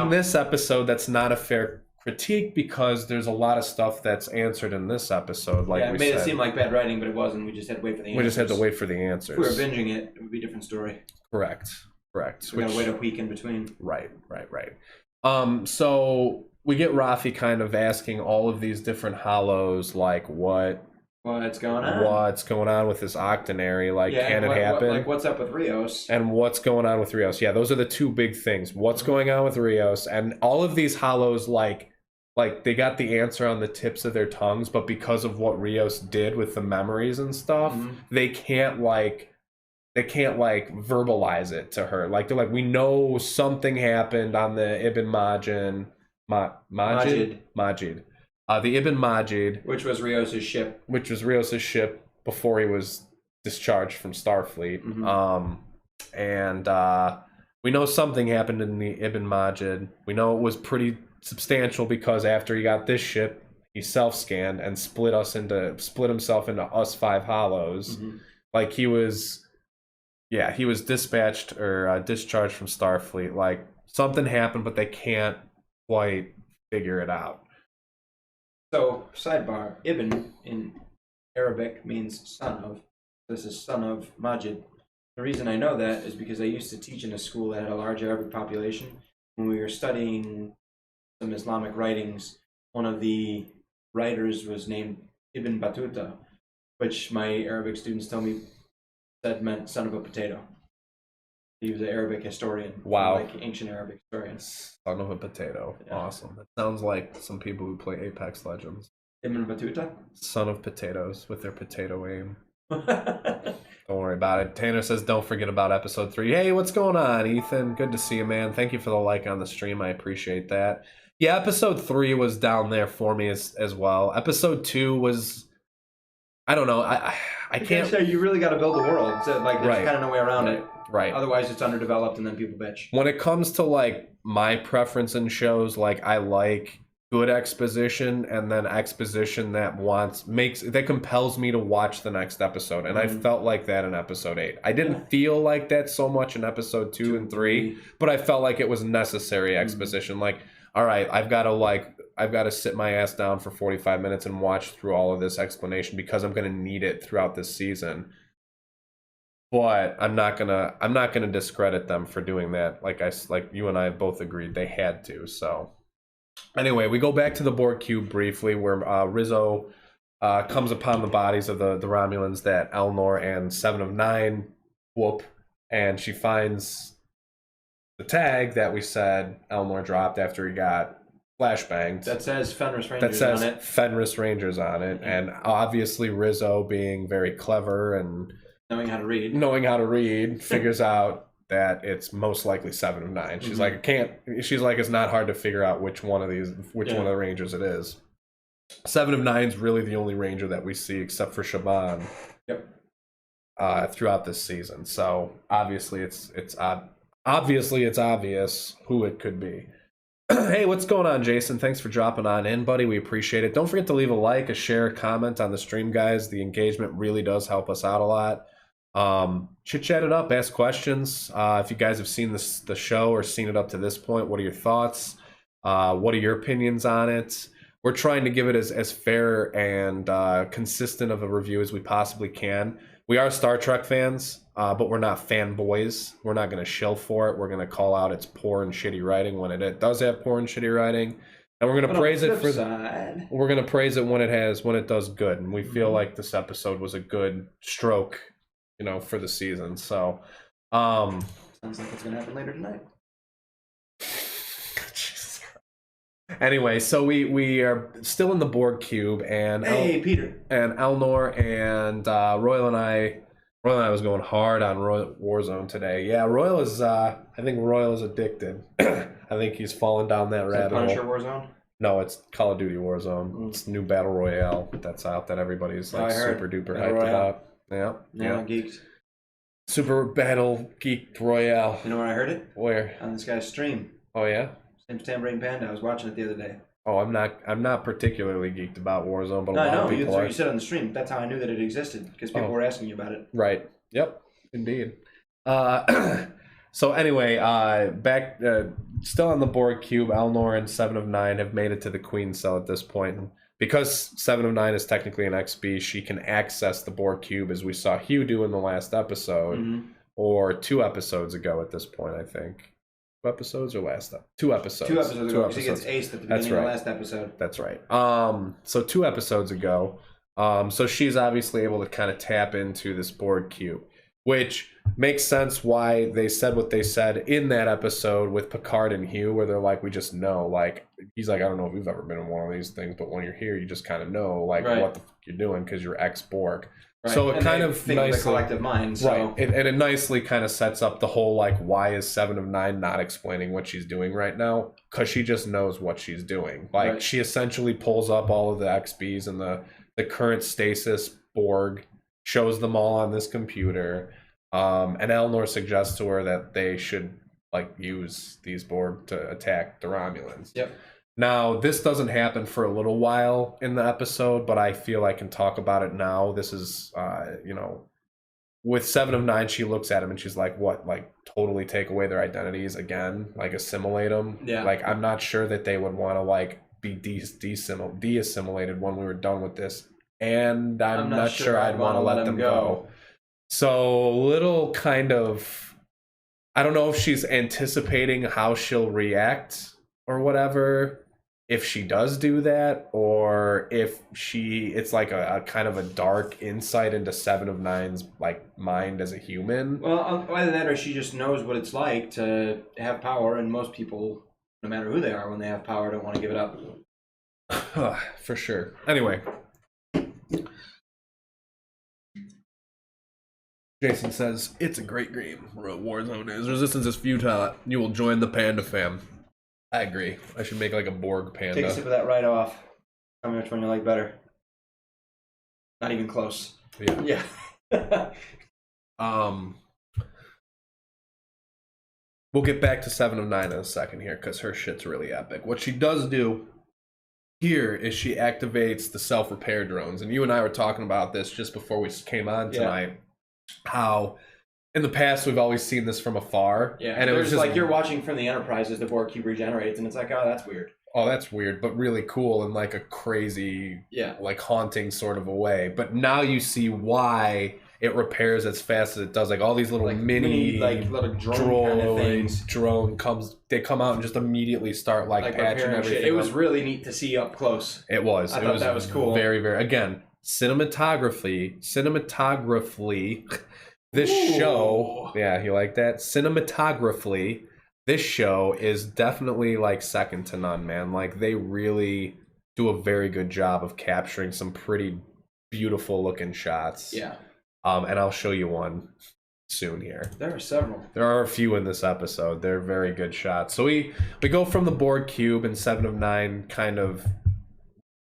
this episode, that's not a fair critique because there's a lot of stuff that's answered in this episode. Like it made it seem like bad writing, but it wasn't. We just had to wait for the answers. We just had to wait for the answers. If we were binging it, it would be a different story. Correct. We gotta wait a week in between. Right. So we get Rafi kind of asking all of these different hollows, like what's going on with this octonary, like can it happen? What's up with Rios? And what's going on with Rios? Yeah, those are the 2 big things. What's going on with Rios? And all of these hollows, like they got the answer on the tips of their tongues, but because of what Rios did with the memories and stuff, they can't verbalize it to her. Like they're like, we know something happened on the Ibn Majid. The Ibn Majid, which was Rios' ship before he was discharged from Starfleet. And we know something happened in the Ibn Majid. We know it was pretty substantial because after he got this ship, he self-scanned and split himself into us 5 hollows. Like he was dispatched or discharged from Starfleet. Like something happened, but they can't quite figure it out. So, sidebar, Ibn in Arabic means son of. This is son of Majid. The reason I know that is because I used to teach in a school that had a large Arabic population. When we were studying some Islamic writings, one of the writers was named Ibn Battuta, which my Arabic students tell me that meant son of a potato. He was an Arabic historian. Wow. Like ancient Arabic historian. Son of a potato. Yeah. Awesome. That sounds like some people who play Apex Legends. Ibn Battuta? Son of potatoes with their potato aim. Don't worry about it. Tanner says, don't forget about episode 3. Hey, what's going on, Ethan? Good to see you, man. Thank you for the like on the stream. I appreciate that. Yeah, episode 3 was down there for me as well. Episode 2 was... I don't know. I can't say you really got to build the world. So, like, there's kind of no way around it. Right. Otherwise, it's underdeveloped, and then people bitch. When it comes to like my preference in shows, like I like good exposition and then exposition that compels me to watch the next episode. And I felt like that in episode 8. I didn't feel like that so much in episode 2 and 3, but I felt like it was necessary exposition. Like, all right, I've got to sit my ass down for 45 minutes and watch through all of this explanation because I'm going to need it throughout this season. But I'm not gonna discredit them for doing that. Like you and I both agreed they had to. So anyway, we go back to the Borg cube briefly, where Rizzo comes upon the bodies of the Romulans that Elnor and 7 of 9 whoop, and she finds the tag that we said Elnor dropped after he got flashbanged. That says Fenris Rangers on it. That says Fenris Rangers on it, and obviously Rizzo, being very clever and knowing how to read, figures out that it's most likely 7 of 9. She's like, it's not hard to figure out which one of the Rangers it is. 7 of 9 is really the only Ranger that we see except for Shaban. Yep. Throughout this season. So obviously it's obvious who it could be. Hey, what's going on, Jason? Thanks for dropping on in, buddy. We appreciate it. Don't forget to leave a like, a share, a comment on the stream, guys. The engagement really does help us out a lot. Chit chat it up, ask questions. If you guys have seen the show or seen it up to this point, what are your thoughts? What are your opinions on it? We're trying to give it as fair and consistent of a review as we possibly can. We are Star Trek fans, but we're not fanboys. We're not going to shill for it. We're going to call out its poor and shitty writing when it does have poor and shitty writing, and we're going to praise it we're going to praise it when it does good. And we feel like this episode was a good stroke, for the season. So, sounds like it's going to happen later tonight. Anyway, so we are still in the Borg cube, and Peter and Elnor and Royal and I Royal and I was going hard on Warzone today. Yeah, Royal is. I think Royal is addicted. I think he's fallen down that rabbit hole. Punisher Warzone? No, it's Call of Duty Warzone. It's new battle royale that's out that everybody's like super duper hyped about. Yeah, yeah, geeked. Super battle geeked royale. You know where I heard it? Where? On this guy's stream. Oh yeah. Same Tambourine Panda. I was watching it the other day. Oh, I'm not particularly geeked about Warzone, but a lot of people you said on the stream. That's how I knew that it existed because people were asking you about it. Right. Yep. Indeed. So anyway, back still on the Borg cube, Elnor and 7 of 9 have made it to the Queen cell at this point. And because 7 of 9 is technically an XB, she can access the Borg cube as we saw Hugh do in the last episode, or 2 episodes ago at this point, I think. 2 episodes or last up? 2 episodes. 2 episodes ago, because he gets aced at the beginning of the last episode. That's right. So 2 episodes ago, so she's obviously able to kind of tap into this Borg cube, which makes sense why they said what they said in that episode with Picard and Hugh, where they're like, we just know, like, he's like, I don't know if you've ever been in one of these things, but when you're here, you just kind of know, like, what the fuck you're doing because you're ex-Borg. Right. So it kind of think nicely, the collective mind. So. Right, and it nicely kind of sets up the whole, like, why is 7 of 9 not explaining what she's doing right now? Because she just knows what she's doing. Like, she essentially pulls up all of the XBs and the current stasis Borg, shows them all on this computer. And Elnor suggests to her that they should like use these Borg to attack the Romulans. Yep. Now, this doesn't happen for a little while in the episode, but I feel I can talk about it now. This is, with 7 of 9, she looks at him and she's like, what, like, totally take away their identities again? Like, assimilate them? Yeah. Like, I'm not sure that they would want to, like, be de-assimilated when we were done with this. And I'm not sure I'd want to let them go. So, little kind of, I don't know if she's anticipating how she'll react or whatever, if she does do that, or if it's like a kind of a dark insight into 7 of 9's like mind as a human. Well, either that or she just knows what it's like to have power, and most people, no matter who they are, when they have power, don't want to give it up. For sure. Anyway. Jason says, it's a great game. Warzone is. Resistance is futile. You will join the Panda fam. I agree. I should make like a Borg Panda. Take a sip of that right off. Tell me which one you like better. Not even close. Yeah. We'll get back to 7 of 9 in a second here, because her shit's really epic. What she does do here is she activates the self-repair drones. And you and I were talking about this just before we came on tonight. Yeah. How in the past we've always seen this from afar, and it was just like you're watching from the Enterprise as the Borg cube regenerates, and it's like, oh, that's weird. Oh, that's weird, but really cool in like a crazy, like haunting sort of a way. But now you see why it repairs as fast as it does. Like all these little mini like little drone kind of things. They come out and just immediately start like patching everything. It was really neat to see up close. It was. I thought that was cool. Very, very. Again, cinematographically, this show, you like that? Cinematographically, this show is definitely like second to none, man. Like they really do a very good job of capturing some pretty beautiful looking shots. Yeah. And I'll show you one soon here. There are several. There are a few in this episode. They're very good shots. So we go from the Borg cube and 7 of 9 kind of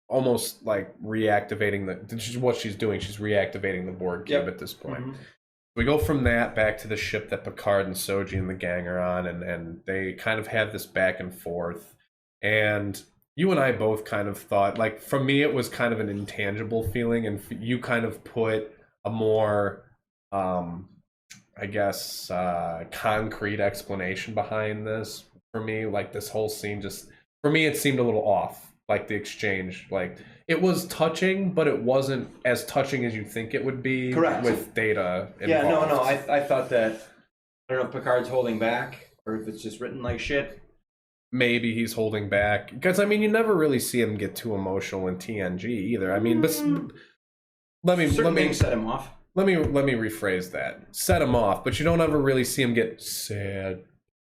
almost like reactivating this is what she's doing. She's reactivating the Borg cube at this point. Mm-hmm. We go from that back to the ship that Picard and Soji and the gang are on, and they kind of have this back and forth. And you and I both kind of thought, like, for me, it was kind of an intangible feeling, and you kind of put a more, I guess, concrete explanation behind this. For me, like, this whole scene for me, it seemed a little off. Like the exchange, like it was touching, but it wasn't as touching as you think it would be. Correct. With Data involved. Yeah, no. I thought that, I don't know if Picard's holding back or if it's just written like shit. Maybe he's holding back because I mean you never really see him get too emotional in TNG either. I mean, but let me set him off. Let me rephrase that. Set him off, but you don't ever really see him get sad.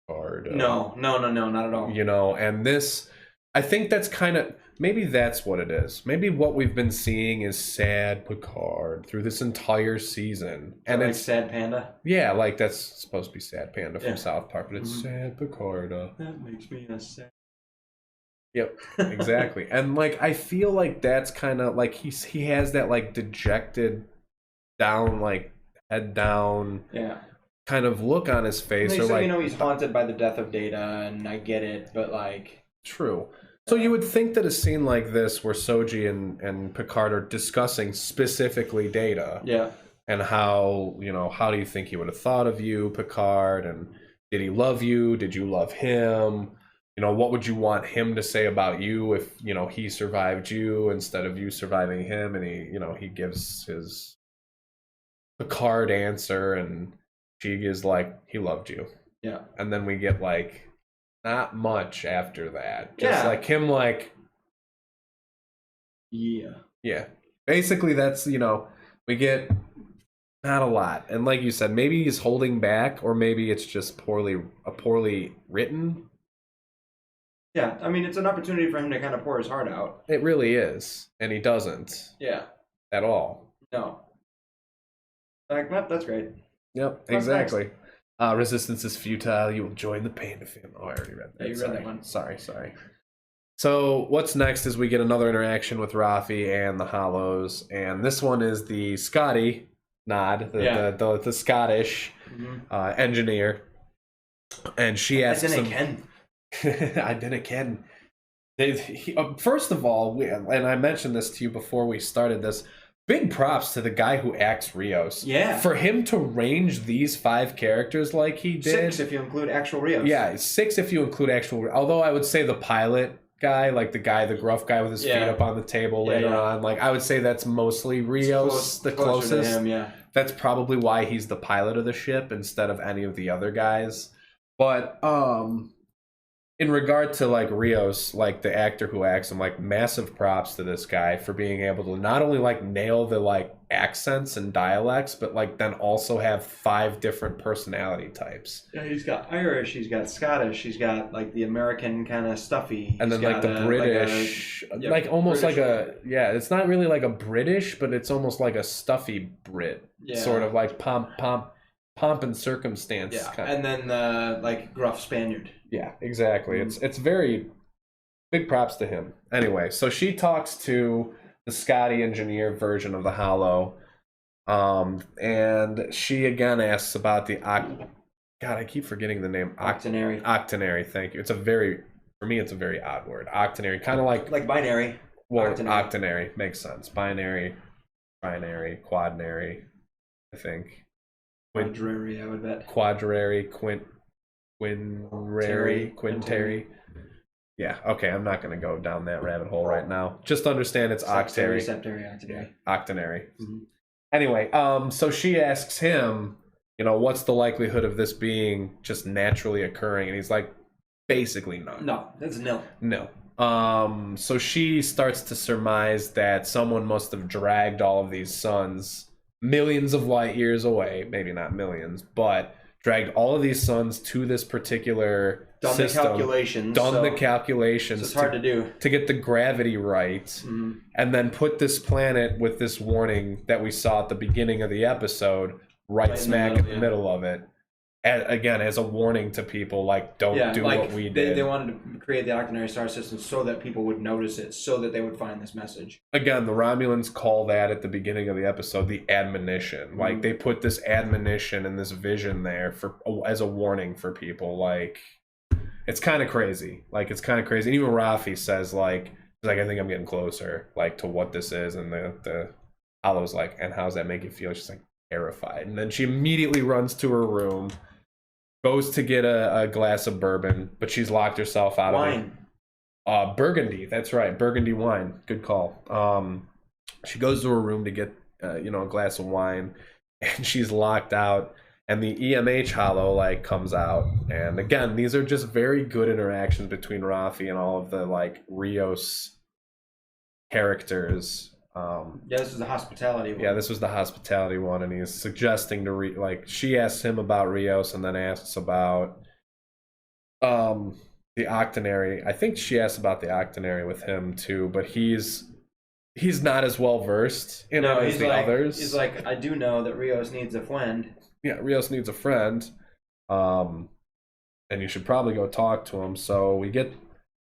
Hard. No, not at all. You know, and this. I think that's kind of maybe that's what it is. Maybe what we've been seeing is sad Picard through this entire season. And like Sad Panda? Yeah, like that's supposed to be Sad Panda from South Park, but it's sad Picard. That makes me a sad. Yep, exactly. And like I feel like that's kind of like he has that like dejected down, like head down kind of look on his face. So like, he's haunted by the death of Data, and I get it, but like true. So you would think that a scene like this where Soji and Picard are discussing specifically Data. Yeah. And how, how do you think he would have thought of you, Picard? And did he love you? Did you love him? What would you want him to say about you if, he survived you instead of you surviving him? And he gives his Picard answer, and she is like, he loved you. Yeah. And then we get like not much after that. Just like him like Yeah. Basically that's, we get not a lot. And like you said, maybe he's holding back, or maybe it's just poorly written. Yeah, I mean, it's an opportunity for him to kind of pour his heart out. It really is. And he doesn't. Yeah. At all. No. Like, well, that's great. Yep, exactly. Resistance is futile. You will join the Panda family. Oh, I already read that. Yeah, you read that one. Sorry. So what's next is we get another interaction with Rafi and the Hollows. And this one is the Scotty nod, the Scottish engineer. And she asks him... I didn't ken. First of all, and I mentioned this to you before we started this, big props to the guy who acts Rios. Yeah. For him to range these 5 characters like he did. 6 if you include actual Rios. Yeah, 6 if you include actual. Although I would say the pilot guy, like the gruff guy with his feet up on the table later on, like I would say that's mostly Rios, the closest. To him, yeah. That's probably why he's the pilot of the ship instead of any of the other guys. But in regard to like Rios, like the actor who acts him, like massive props to this guy for being able to not only like nail the like accents and dialects, but like then also have 5 different personality types. Yeah, he's got Irish, he's got Scottish, he's got like the American kind of stuffy, and then like the British, like almost British, like a it's not really like a British, but it's almost like a stuffy Brit, sort of like pomp and circumstance. Yeah, and then the like gruff Spaniard. Yeah, exactly. It's very big props to him. Anyway, so she talks to the Scotty engineer version of the Hollow, and she again asks about the God, I keep forgetting the name. Octonary. Octonary. Thank you. For me, it's a very odd word. Octonary, kind of like binary. Well, octonary makes sense. Binary, trinary, quadnary. I think. Quadrary, I would bet. Quadrary, quintary. Yeah, okay, I'm not going to go down that rabbit hole right now. Just understand it's octary. Septary, octonary. Mm-hmm. Anyway, so she asks him, what's the likelihood of this being just naturally occurring? And he's like, basically none. No, that's nil. No. So she starts to surmise that someone must have dragged all of these suns millions of light years away, maybe not millions, but dragged all of these suns to this particular system. Done the calculations. So it's hard to do. To get the gravity right, and then put this planet with this warning that we saw at the beginning of the episode right smack in the middle of it. Again, as a warning to people, like, don't do what we did. They wanted to create the octonary star system so that people would notice it, so that they would find this message. Again, the Romulans call that at the beginning of the episode the admonition. Like, they put this admonition and this vision there as a warning for people. Like, it's kind of crazy. And even Rafi says, I think I'm getting closer, to what this is. And the Hollow's like, and how's that make you feel? She's like, terrified. And then she immediately runs to her room, goes to get a glass of bourbon, but she's locked herself out of it. Burgundy, that's right, Burgundy wine. Good call. She goes to her room to get a glass of wine, and she's locked out. And the EMH Hollow comes out, and again, these are just very good interactions between Rafi and all of the Rios characters. This is the hospitality one. Yeah, this was the hospitality one, and he's suggesting to she asks him about Rios, and then asks about the Octonary. I think she asked about the Octonary with him too, but he's not as well versed in it as the others. He's like, I do know that Rios needs a friend. Yeah, Rios needs a friend. And you should probably go talk to him. So we get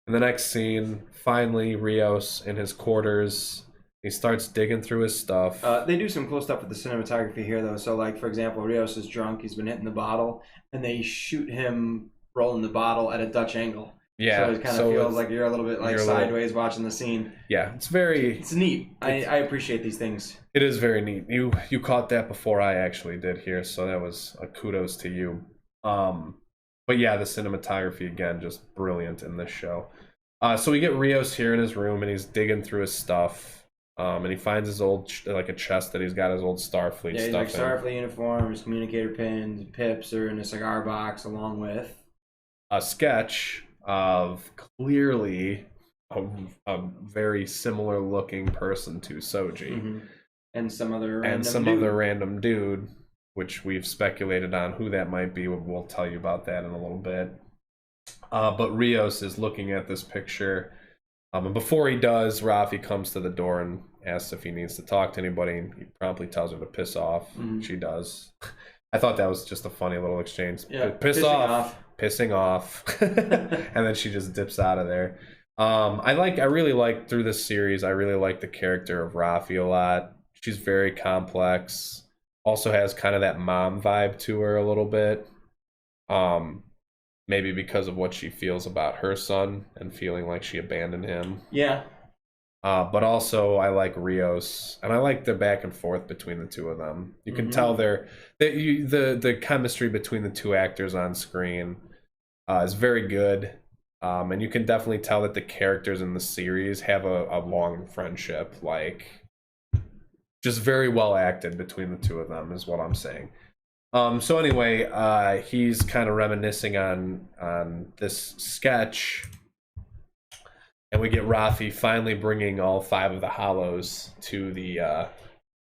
in the next scene, finally Rios in his quarters. He starts digging through his stuff. They do some cool stuff with the cinematography here, though. So, like, for example, Rios is drunk. He's been hitting the bottle, and they shoot him rolling the bottle at a Dutch angle. Yeah. So it kind of feels like you're a little bit like sideways watching the scene. Yeah, it's neat. I appreciate these things. It is very neat. You caught that before I actually did here, so that was a kudos to you. But yeah, the cinematography again, just brilliant in this show. So we get Rios here in his room, and he's digging through his stuff. And he finds his old, like a chest that he's got his old Starfleet stuff like Starfleet uniform, his communicator pins, pips are in a cigar box, along with a sketch of clearly a very similar looking person to Soji. Mm-hmm. And some other random dude, which we've speculated on who that might be. We'll tell you about that in a little bit. But Rios is looking at this picture. And before he does, Rafi comes to the door and asks if he needs to talk to anybody. And he promptly tells her to piss off. Mm-hmm. She does. I thought that was just a funny little exchange. Yeah, pissing off. And then she just dips out of there. I really like through this series, I really like the character of Rafi a lot. She's very complex. Also has kind of that mom vibe to her a little bit. Maybe because of what she feels about her son and feeling like she abandoned him. Yeah. But also I like Rios, and I like the back and forth between the two of them. You can tell the chemistry between the two actors on screen is very good. And you can definitely tell that the characters in the series have a long friendship. Like, just very well acted between the two of them is what I'm saying. So anyway, he's kind of reminiscing on this sketch, and we get Rafi finally bringing all 5 of the Hollows to the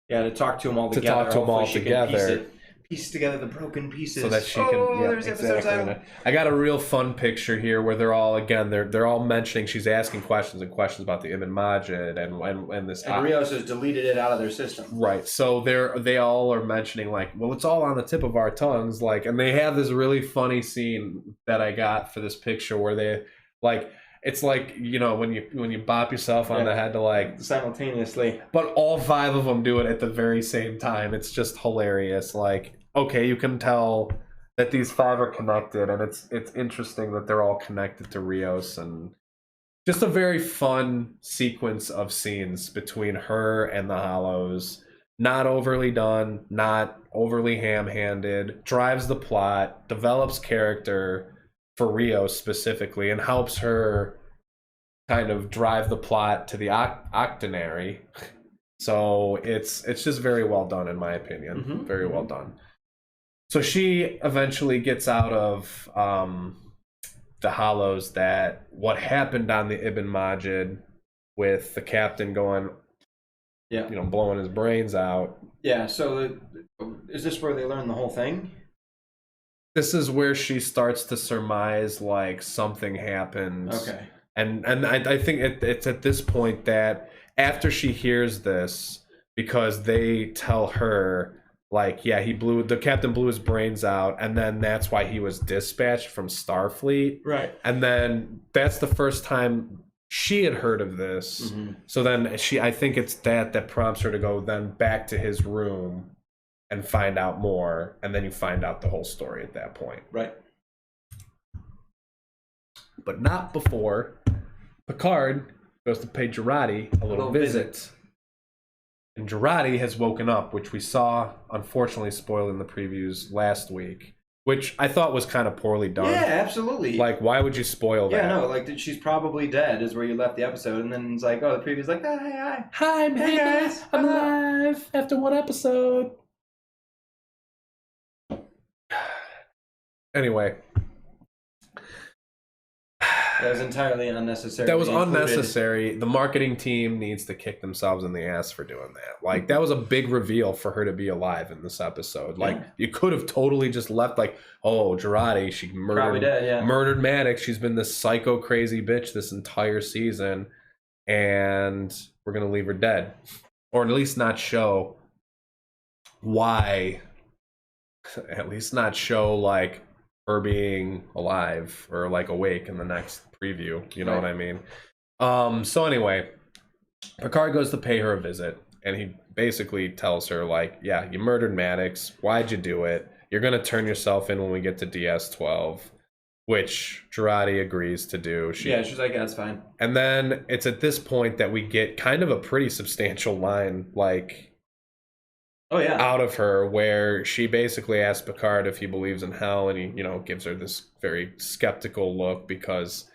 to talk to them all together. Piece together the broken pieces so that she can. Exactly. I got a real fun picture here where they're all they're all mentioning, she's asking questions about the Ibn Majid and this. And Rios has deleted it out of their system. Right. So they all are mentioning like, well, it's all on the tip of our tongues, like, and they have this really funny scene that I got for this picture where they like. It's like, you know, when you bop yourself on the head to like simultaneously, but all 5 of them do it at the very same time. It's just hilarious. Like, okay, you can tell that these 5 are connected, and it's interesting that they're all connected to Rios, and just a very fun sequence of scenes between her and the Hollows. Not overly done, not overly ham-handed, drives the plot, develops character for Rios specifically, and helps her kind of drive the plot to the Octonary. So it's just very well done, in my opinion. Mm-hmm. Very well done. So she eventually gets out of the Hollows that what happened on the Ibn Majid with the captain going, blowing his brains out. Yeah, so is this where they learn the whole thing? This is where she starts to surmise like something happened. Okay. And I think it's at this point that after she hears this, because they tell her like, yeah, the captain blew his brains out, and then that's why he was dispatched from Starfleet. Right. And then that's the first time she had heard of this. Mm-hmm. So then I think it's that prompts her to go then back to his room and find out more, and then you find out the whole story at that point. Right. But not before Picard goes to pay Jurati a little visit. And Jurati has woken up, which we saw, unfortunately, spoiled in the previews last week, which I thought was kind of poorly done. Yeah, absolutely. Like, why would you spoil that? Yeah, no, like, she's probably dead is where you left the episode, and then it's like, oh, the preview's like, oh, hi. Hi, man. Hey, guys. I'm alive after 1 episode. Anyway. That was entirely unnecessary. That was unnecessary. The marketing team needs to kick themselves in the ass for doing that. Like, that was a big reveal for her to be alive in this episode. Like, you could have totally just left, like, oh, Girardi, she murdered Maddox. She's been this psycho crazy bitch this entire season, and we're gonna leave her dead, or at least not show why. At least not show like her being alive or like awake in the next preview. You know what I mean? So anyway, Picard goes to pay her a visit, and he basically tells her, like, yeah, you murdered Maddox. Why'd you do it? You're going to turn yourself in when we get to DS-12, which Girardi agrees to do. She's like, that's fine. And then it's at this point that we get kind of a pretty substantial line, like, out of her, where she basically asks Picard if he believes in hell, and he, gives her this very skeptical look, because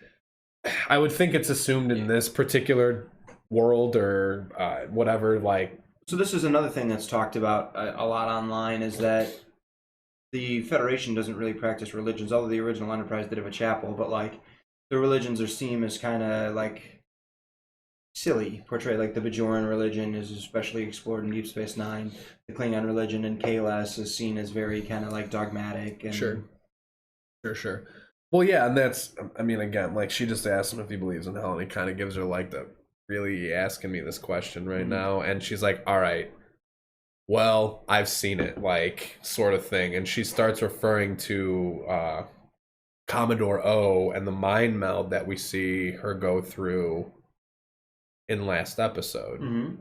I would think it's assumed in this particular world or whatever, like. So this is another thing that's talked about a lot online, is that the Federation doesn't really practice religions, although the original Enterprise did have a chapel, but like the religions are seen as kind of like silly, portrayed. Like the Bajoran religion is especially explored in Deep Space Nine. The Klingon religion in KLS is seen as very kind of like dogmatic. And Sure. Well, yeah, and that's, I mean, again, like, she just asked him if he believes in hell, and he kind of gives her like the, really asking me this question right now, and she's like, all right, well, I've seen it, like, sort of thing, and she starts referring to Commodore O and the mind meld that we see her go through in last episode.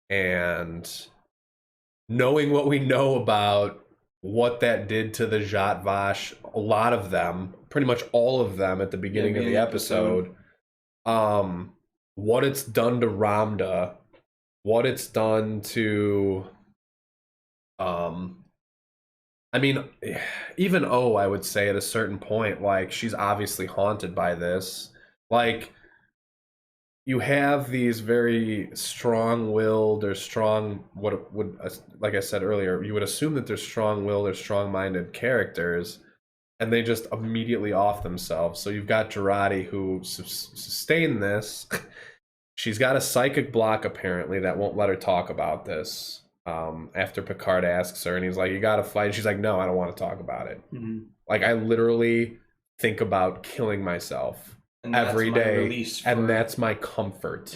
And knowing what we know about what that did to the Zhat Vash, a lot of them, pretty much all of them at the beginning of the episode, what it's done to Ramda, what it's done to, I mean, even I would say at a certain point, like, she's obviously haunted by this. Like, you have these very strong-willed or like I said earlier, you would assume that they're strong-willed or strong-minded characters, and they just immediately off themselves. So you've got Girardi, who sustained this. She's got a psychic block, apparently, that won't let her talk about this. After Picard asks her, and he's like, you gotta fight. And she's like, no, I don't want to talk about it. Like, I literally think about killing myself every day, and that's my comfort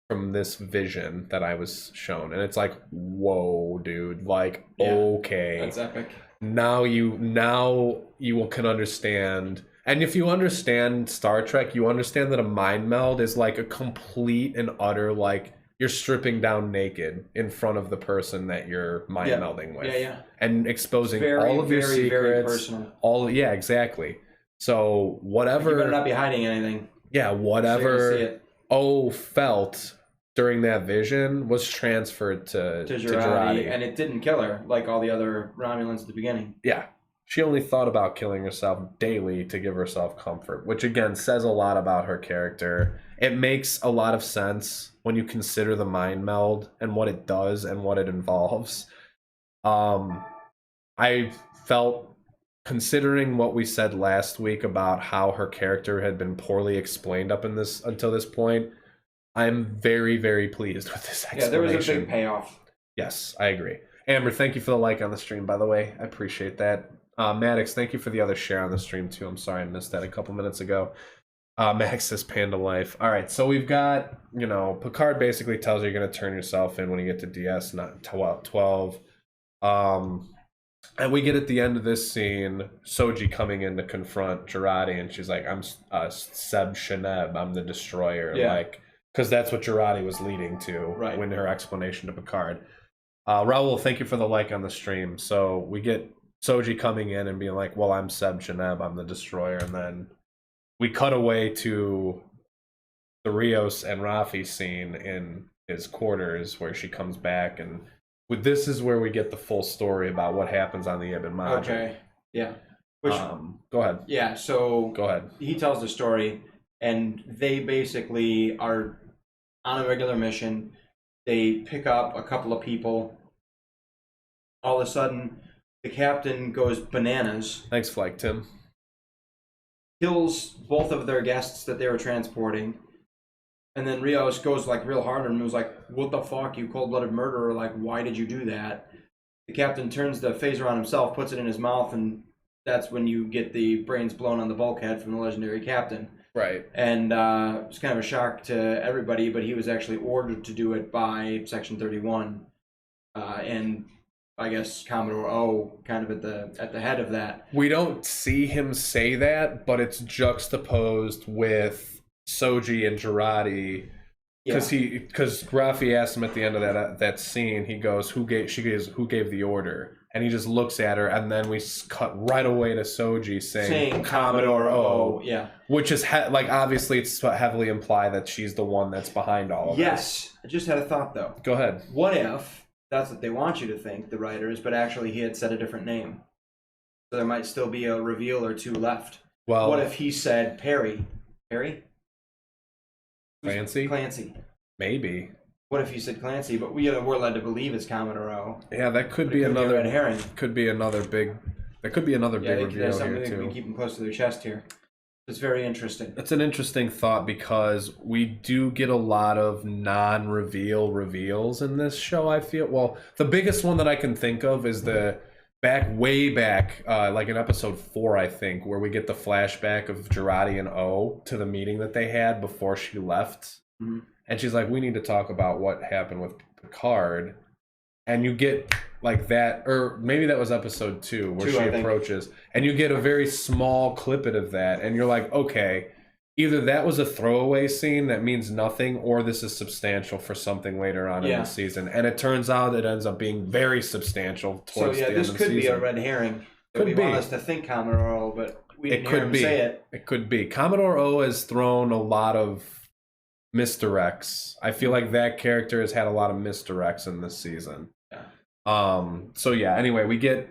from this vision that I was shown. And it's like, whoa, dude, like, okay, that's epic. Now you can understand. And if you understand Star Trek, you understand that a mind meld is like a complete and utter, like, you're stripping down naked in front of the person that you're mind melding with, and exposing all of your secrets, very personal. Exactly. So whatever, you better not be hiding anything. Yeah, whatever felt during that vision was transferred to Girardi, and it didn't kill her like all the other Romulans at the beginning. Yeah, she only thought about killing herself daily to give herself comfort, which again says a lot about her character. It makes a lot of sense when you consider the mind meld and what it does and what it involves. I felt, considering what we said last week about how her character had been poorly explained until this point, I'm very, very pleased with this explanation. Yeah, there was a big payoff. Yes, I agree. Amber, thank you for the like on the stream, by the way. I appreciate that. Maddox, thank you for the other share on the stream, too. I'm sorry I missed that a couple minutes ago. Max says Panda Life. All right, so we've got, Picard basically tells you you're going to turn yourself in when you get to DS, not 12. And we get at the end of this scene, Soji coming in to confront Girardi, and she's like, I'm Seb Sheneb, I'm the destroyer. Like, because that's what Girardi was leading to when her explanation to Picard. Raul, thank you for the like on the stream. So we get Soji coming in and being like, well, I'm Seb Sheneb, I'm the destroyer, and then we cut away to the Rios and Rafi scene in his quarters where she comes back, and this is where we get the full story about what happens on the Ibn Majid. Okay, yeah. Go ahead. Yeah, so go ahead. He tells the story, and they basically are on a regular mission. They pick up a couple of people. All of a sudden, the captain goes bananas. Thanks, Flag Tim. kills both of their guests that they were transporting. And then Rios goes like real hard on him and was like, "What the fuck, you cold-blooded murderer? Like, why did you do that?" The captain turns the phaser on himself, puts it in his mouth, and that's when you get the brains blown on the bulkhead from the legendary captain. Right. And it was kind of a shock to everybody, but he was actually ordered to do it by Section 31. And I guess Commodore O kind of at the head of that. We don't see him say that, but it's juxtaposed with Soji and Girardi, because Rafi asked him at the end of that scene. He goes, "Who gave the order?" And he just looks at her, and then we cut right away to Soji saying Commodore O. Yeah, which is like obviously it's heavily implied that she's the one that's behind all of this. Yes, I just had a thought though. Go ahead. What if that's what they want you to think, the writers, but actually he had said a different name, so there might still be a reveal or two left. Well, what if he said Perry? Clancy? Maybe. What if he said Clancy? But we're led to believe it's Commodore O. Yeah, that could be another red herring. Could be another big. That could be another big reveal here too. We keep them close to their chest here. It's very interesting. It's an interesting thought because we do get a lot of non-reveal reveals in this show. I feel the biggest one that I can think of is way back, like in episode 4, I think, where we get the flashback of Girardi and O to the meeting that they had before she left. Mm-hmm. And she's like, "We need to talk about what happened with Picard." And you get like that, or maybe that was episode 2 where she approaches, and you get a very small clippet of that, and you're like, okay, either that was a throwaway scene that means nothing, or this is substantial for something later on in the season. And it turns out it ends up being very substantial towards the end of the season. So this could be a red herring. We want us to think Commodore O, but we didn't hear him say it. It could be. Commodore O has thrown a lot of misdirects. I feel like that character has had a lot of misdirects in this season. Yeah. Anyway, we get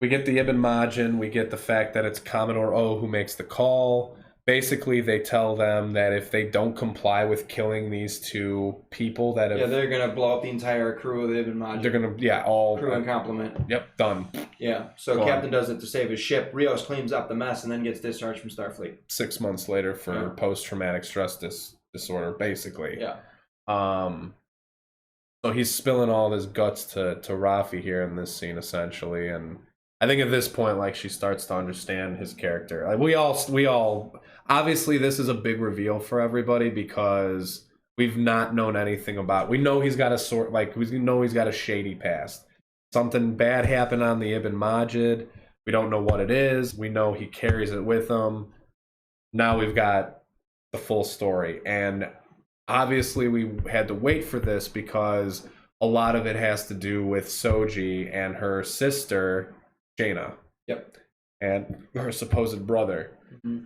the Ibn Majin, we get the fact that it's Commodore O who makes the call. Basically, they tell them that if they don't comply with killing these two people that have... Yeah, they're going to blow up the entire crew of the Ibn Majin. They're going to, all... Crew and complement. Yep, done. Yeah, so Captain does it to save his ship. Rios cleans up the mess and then gets discharged from Starfleet. 6 months later for post-traumatic stress disorder, basically. Yeah. So he's spilling all his guts to Rafi here in this scene, essentially, and I think at this point, like, she starts to understand his character. Like, we all obviously this is a big reveal for everybody because we've not known anything about. We know he's got a shady past. Something bad happened on the Ibn Majid. We don't know what it is. We know he carries it with him. Now we've got the full story, and obviously we had to wait for this because a lot of it has to do with Soji and her sister Jaina. Yep. And her supposed brother. Mm-hmm.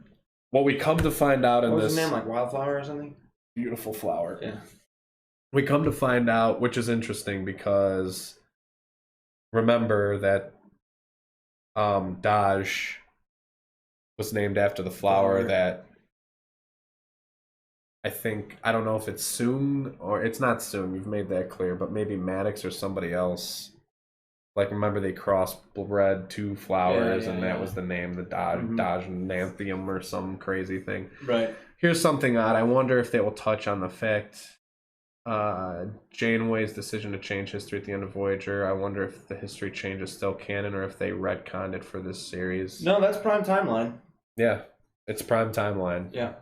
What we come to find out in this... What was his name, like Wildflower or something? Beautiful Flower. Yeah. We come to find out, which is interesting because remember that Daj was named after the flower that I don't know if it's Soon or it's not Soon. You've made that clear, but maybe Maddox or somebody else. Like, remember they crossbred 2 flowers, and that was the name, the Dajnanthium or some crazy thing. Right. Here's something odd. I wonder if they will touch on the fact Janeway's decision to change history at the end of Voyager. I wonder if the history change is still canon or if they retconned it for this series. No, that's prime timeline. Yeah, it's prime timeline. Yeah.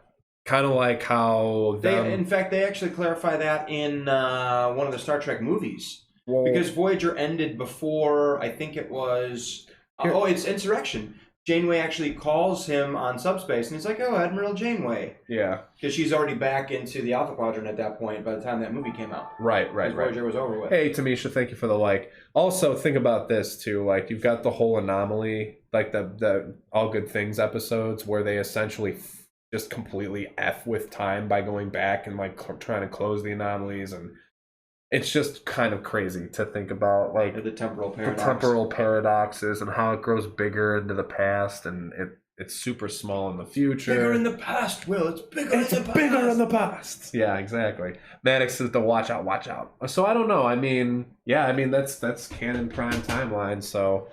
Kind of like how... In fact, they actually clarify that in one of the Star Trek movies. Well, because Voyager ended before, I think it was... it's Insurrection. Janeway actually calls him on subspace, and he's like, "Oh, Admiral Janeway." Yeah. Because she's already back into the Alpha Quadrant at that point by the time that movie came out. Right. Voyager was over with. Hey, Tamisha, thank you for the like. Also, think about this, too. Like, you've got the whole anomaly, like the All Good Things episodes, where they essentially just completely F with time by going back and, like, trying to close the anomalies, and it's just kind of crazy to think about, like, the temporal paradox. The temporal paradoxes and how it grows bigger into the past, and it's super small in the future. Bigger in the past, Will. It's bigger in the past. Bigger in the past. Yeah, exactly. Maddox says to watch out. So I don't know. I mean, that's canon prime timeline. So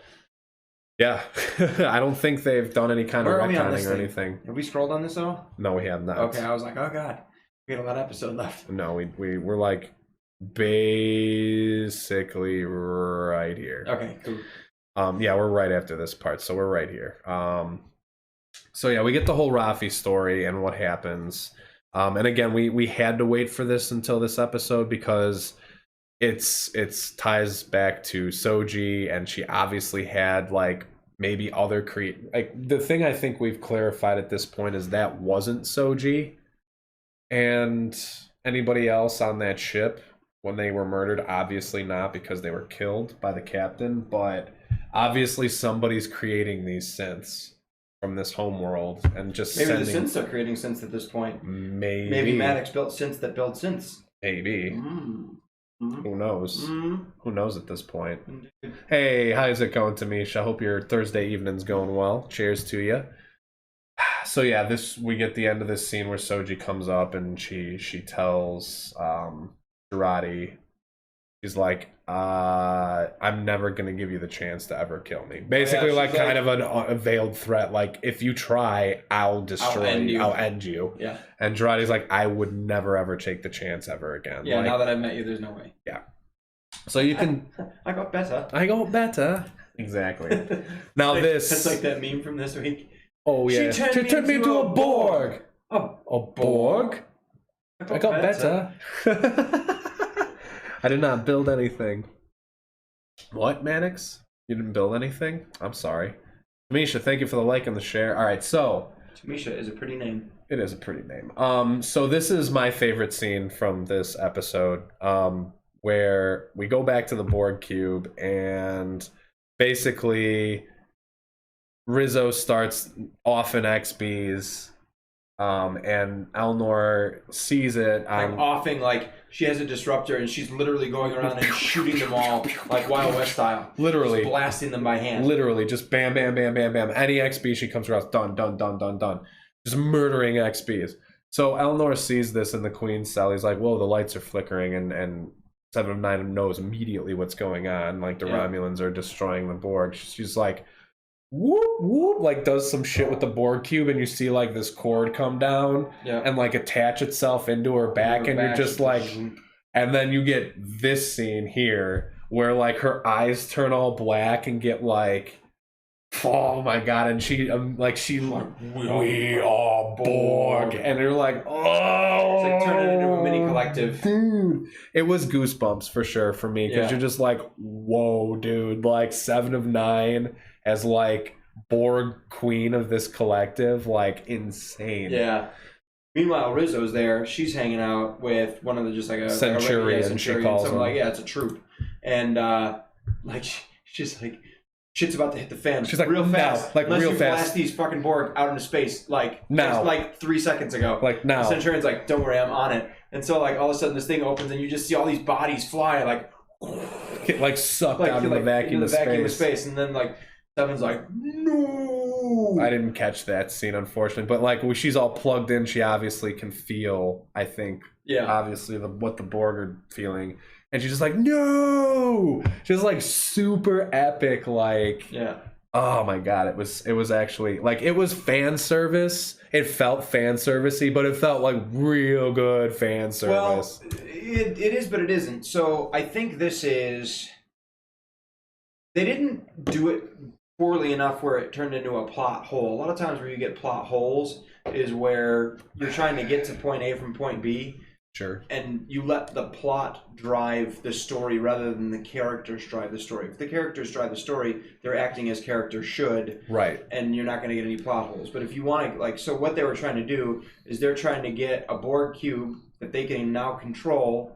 Yeah, I don't think they've done any kind Where of are we on retconning this or thing? anything. Have we scrolled on this at all? No, we have not. Okay, I was like, oh god, we got a lot of episode left. No, we're like basically right here. Okay, cool. Yeah, we're right after this part, so we're right here. So yeah, we get the whole Rafi story and what happens. And again, we had to wait for this until this episode because it's ties back to Soji, and she obviously had like maybe other like the thing I think we've clarified at this point is that wasn't Soji and anybody else on that ship when they were murdered. Obviously not, because they were killed by the captain, but obviously somebody's creating these synths from this home world and just maybe sending... the synths are creating synths at this point. Maybe Maddox built synths that build synths. Maybe. Mm-hmm. Who knows? Mm-hmm. Who knows at this point? Hey, how's it going, Tamisha? Hope your Thursday evening's going well. Cheers to you. So yeah, we get the end of this scene where Soji comes up and she tells Jurati, she's like, I'm never gonna give you the chance to ever kill me. Basically, like kind of a veiled threat. Like, if you try, I'll destroy you. I'll end you. Yeah. And Jurati's like, I would never ever take the chance ever again. Yeah. Like, now that I've met you, there's no way. Yeah. So you can. I got better. I got better. Exactly. Now That's like that meme from this week. Oh yeah. She turned me into a Borg. A Borg? I got better. I did not build anything. What, Maddox? You didn't build anything? I'm sorry. Tamisha, thank you for the like and the share. All right, so Tamisha is a pretty name. It is a pretty name. So this is my favorite scene from this episode, where we go back to the Borg cube and basically Rizzo starts off in XBs, and Elnor sees it. Like offing, like she has a disruptor and she's literally going around and shooting them all like Wild West style. Literally. Just blasting them by hand. Literally, just bam, bam, bam, bam, bam. Any XB she comes across, done, done, done, done, done. Just murdering XBs. So Elnor sees this in the Queen's cell. He's like, whoa, the lights are flickering, and 7 of 9 knows immediately what's going on. Like the Romulans are destroying the Borg. She's like, whoop whoop, like does some shit with the Borg cube, and you see like this cord come down and like attach itself into her back, and you're just like, and then you get this scene here where like her eyes turn all black and get like, oh my god, and she we are Borg, and they're like, oh, it's like turning into a mini collective, dude. It was goosebumps for sure for me, because you're just like, whoa, dude, like 7 of 9 as like Borg queen of this collective, like insane. Yeah. Meanwhile, Rizzo's there. She's hanging out with one of the just like a Centurion. Centurion. She calls him. Like, yeah, it's a troop, and like she's like, shit's about to hit the fan. She's like, real fast, like unless real you fast. blast these fucking Borg out into space, like now, just like 3 seconds ago. Like now. The Centurion's like, don't worry, I'm on it. And so like all of a sudden this thing opens and you just see all these bodies fly, get like sucked out in the vacuum of space, and then like Seven's like, no. I didn't catch that scene, unfortunately, but like when she's all plugged in, she obviously can feel, I think, obviously what the Borg are feeling, and she's just like, no. She's like super epic, like, oh my god, it was actually like, it was fan service. It felt fan servicey, but it felt like real good fan service. Well, it is, but it isn't. So I think this is, they didn't do it poorly enough where it turned into a plot hole. A lot of times where you get plot holes is where you're trying to get to point A from point B. Sure. And you let the plot drive the story rather than the characters drive the story. If the characters drive the story, they're acting as characters should. Right. And you're not going to get any plot holes. But if you want to, like, so what they were trying to do is they're trying to get a Borg cube that they can now control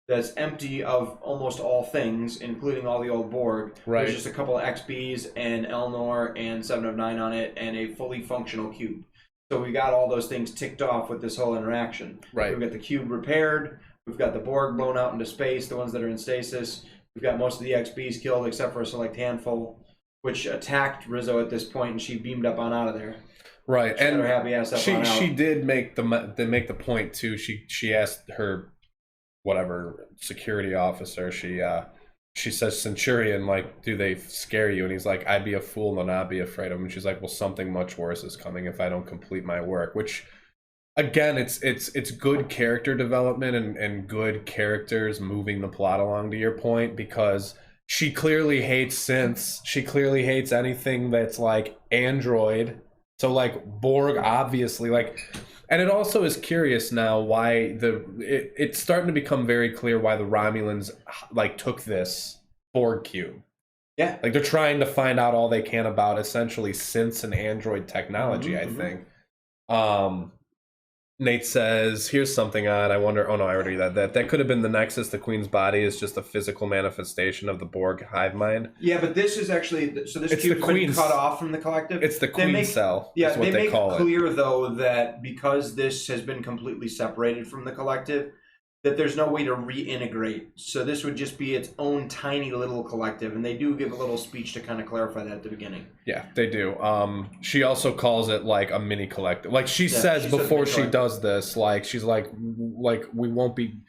that's empty of almost all things, including all the old Borg. Right. There's just a couple of XBs and Elnor and 7 of 9 on it and a fully functional cube. So we got all those things ticked off with this whole interaction. Right. We've got the cube repaired. We've got the Borg blown out into space, the ones that are in stasis. We've got most of the XBs killed except for a select handful, which attacked Rizzo at this point, and she beamed up on out of there. Right. She and her happy ass up on out. She did make the point too. She asked her whatever security officer, she she says, Centurion, like, do they scare you? And he's like, I'd be a fool to not be afraid of them. And she's like, well, something much worse is coming if I don't complete my work. Which, again, it's good character development and good characters moving the plot along, to your point, because she clearly hates synths. She clearly hates anything that's like android. So like Borg, obviously, like, and it also is curious now why it's starting to become very clear why the Romulans like took this Borg cube. Yeah, like they're trying to find out all they can about essentially synths and android technology. I think. Nate says, here's something odd. I wonder, oh no, I already read that. That could have been the Nexus. The Queen's body is just a physical manifestation of the Borg hive mind. Yeah, but this is actually, so this cube's been cut off from the collective. It's the Queen cell. Yeah, they make it clear, though, that because this has been completely separated from the collective, that there's no way to reintegrate. So this would just be its own tiny little collective, and they do give a little speech to kind of clarify that at the beginning. Yeah, they do. She also calls it like a mini collective. Like she says before she does this, like she's like we won't be.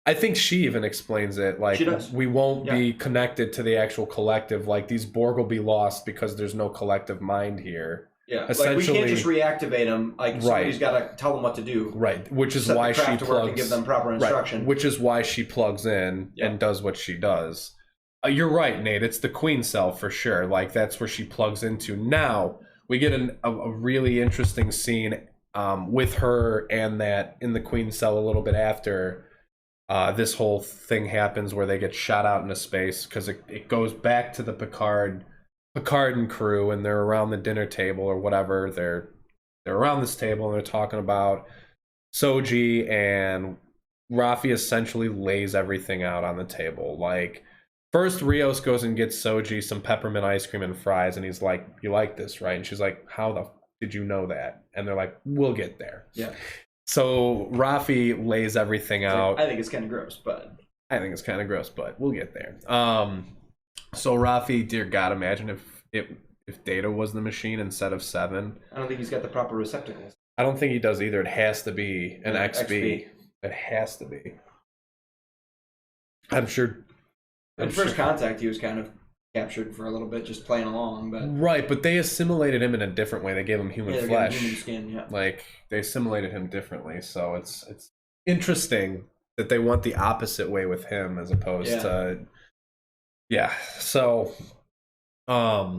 I think she even explains it like we won't be connected to the actual collective. Like these Borg will be lost because there's no collective mind here. Yeah, like we can't just reactivate them. Like somebody's got to tell them what to do. Right, which is why she plugs and give them proper instruction. Right. Which is why she plugs in and does what she does. You're right, Nate. It's the Queen cell for sure. Like that's where she plugs into. Now we get a really interesting scene with her and that in the Queen cell a little bit after this whole thing happens where they get shot out into space because it goes back to the Picard and crew, and they're around the dinner table or whatever. They're around this table and they're talking about Soji, and Rafi essentially lays everything out on the table. Like first Rios goes and gets Soji some peppermint ice cream and fries, and he's like, "You like this, right?" And she's like, "How the did you know that?" And they're like, "We'll get there." Yeah. So Rafi lays everything out. I think it's kind of gross, but we'll get there. So Rafi, dear God, imagine if Data was the machine instead of 7. I don't think he's got the proper receptacles. I don't think he does either. It has to be an XB. It has to be. I'm sure. In First Contact, he was kind of captured for a little bit, just playing along. But right, but they assimilated him in a different way. They gave him human flesh, human skin. Yeah, like they assimilated him differently. So it's interesting that they went the opposite way with him as opposed to. Yeah, so they're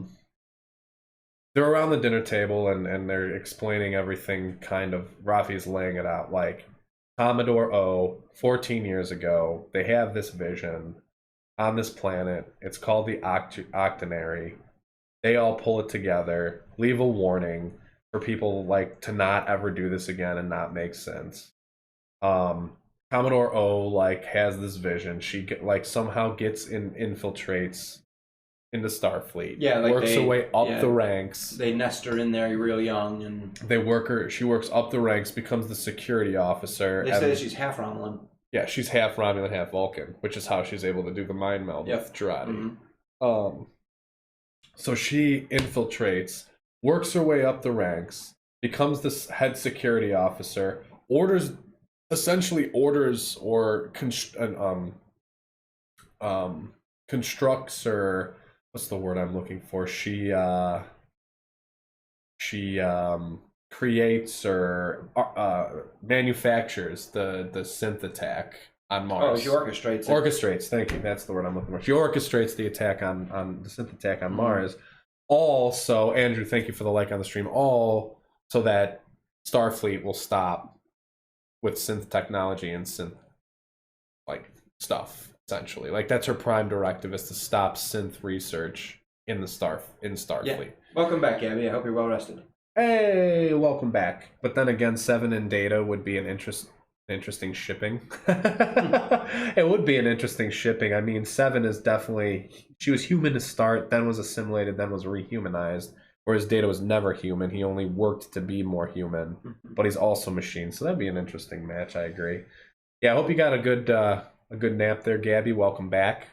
around the dinner table and they're explaining everything. Kind of Rafi's laying it out like Commodore O 14 years ago, they have this vision on this planet. It's called the Octonary. They all pull it together, leave a warning for people like to not ever do this again and not make sense. Commodore O like has this vision. She somehow infiltrates into Starfleet. Yeah, like works her way up the ranks. They nest her in there real young, and she works up the ranks, becomes the security officer. They say she's half Romulan. Yeah, she's half Romulan, half Vulcan, which is how she's able to do the mind meld with Jurati. Mm-hmm. So she infiltrates, works her way up the ranks, becomes the head security officer, essentially orders or constructs, or what's the word I'm looking for? She creates or manufactures the synth attack on Mars. Oh, she orchestrates it. Orchestrates, thank you. That's the word I'm looking for. She orchestrates the attack on the synth attack on Mars. All so, Andrew, thank you for the like on the stream. All so that Starfleet will stop with synth technology and synth stuff, essentially. Like that's her prime directive, is to stop synth research in Starfleet. Yeah. Welcome back, Gabby. I hope you're well rested. Hey, welcome back. But then again, 7 and Data would be an interesting shipping. It would be an interesting shipping. I mean, 7 is definitely, she was human to start, then was assimilated, then was rehumanized. Whereas Data was never human. He only worked to be more human, but he's also machine. So that'd be an interesting match. I agree. Yeah, I hope you got a good nap there, Gabby. Welcome back.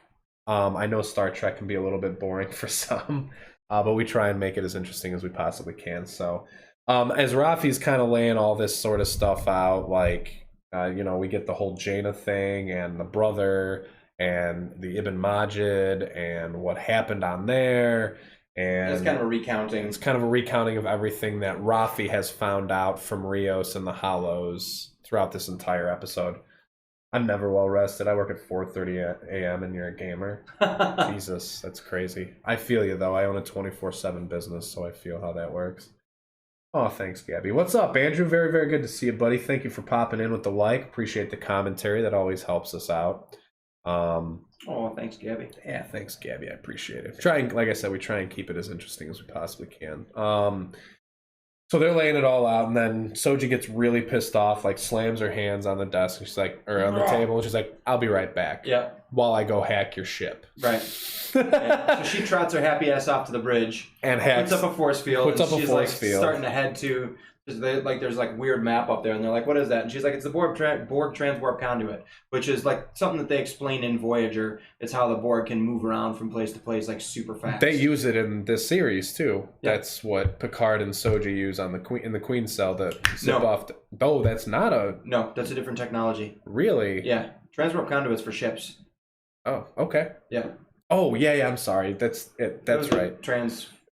I know Star Trek can be a little bit boring for some, but we try and make it as interesting as we possibly can. So as Rafi's kind of laying all this sort of stuff out, like, we get the whole Jaina thing and the brother and the Ibn Majid and what happened on there. And it's kind of a recounting. It's kind of a recounting of everything that Rafi has found out from Rios and the Hollows throughout this entire episode. I'm never well rested. I work at 4:30 a.m. and you're a gamer. Jesus, that's crazy. I feel you though. I own a 24/7 business, so I feel how that works. Oh, thanks, Gabby. What's up, Andrew? Very, very good to see you, buddy. Thank you for popping in with the like. Appreciate the commentary. That always helps us out. Oh, thanks, Gabby. Yeah, thanks, Gabby. I appreciate it. Like I said, we try and keep it as interesting as we possibly can. So they're laying it all out, and then Soji gets really pissed off, like slams her hands on the desk, and she's like, or on the table, and she's like, "I'll be right back." Yeah. While I go hack your ship. Right. Yeah. So she trots her happy ass off to the bridge and hacks, puts up a force field. Puts up a force field. Starting to head to. There's like weird map up there, and they're like, "What is that?" And she's like, "It's the Borg transwarp conduit," which is like something that they explain in Voyager. It's how the Borg can move around from place to place like super fast. They use it in this series too. Yeah. That's what Picard and Soji use on the Queen cell to zip off. That's not a. No, that's a different technology. Really? Yeah, transwarp conduits for ships. Oh, okay. Yeah. Oh, yeah. I'm sorry. That's it. That's right.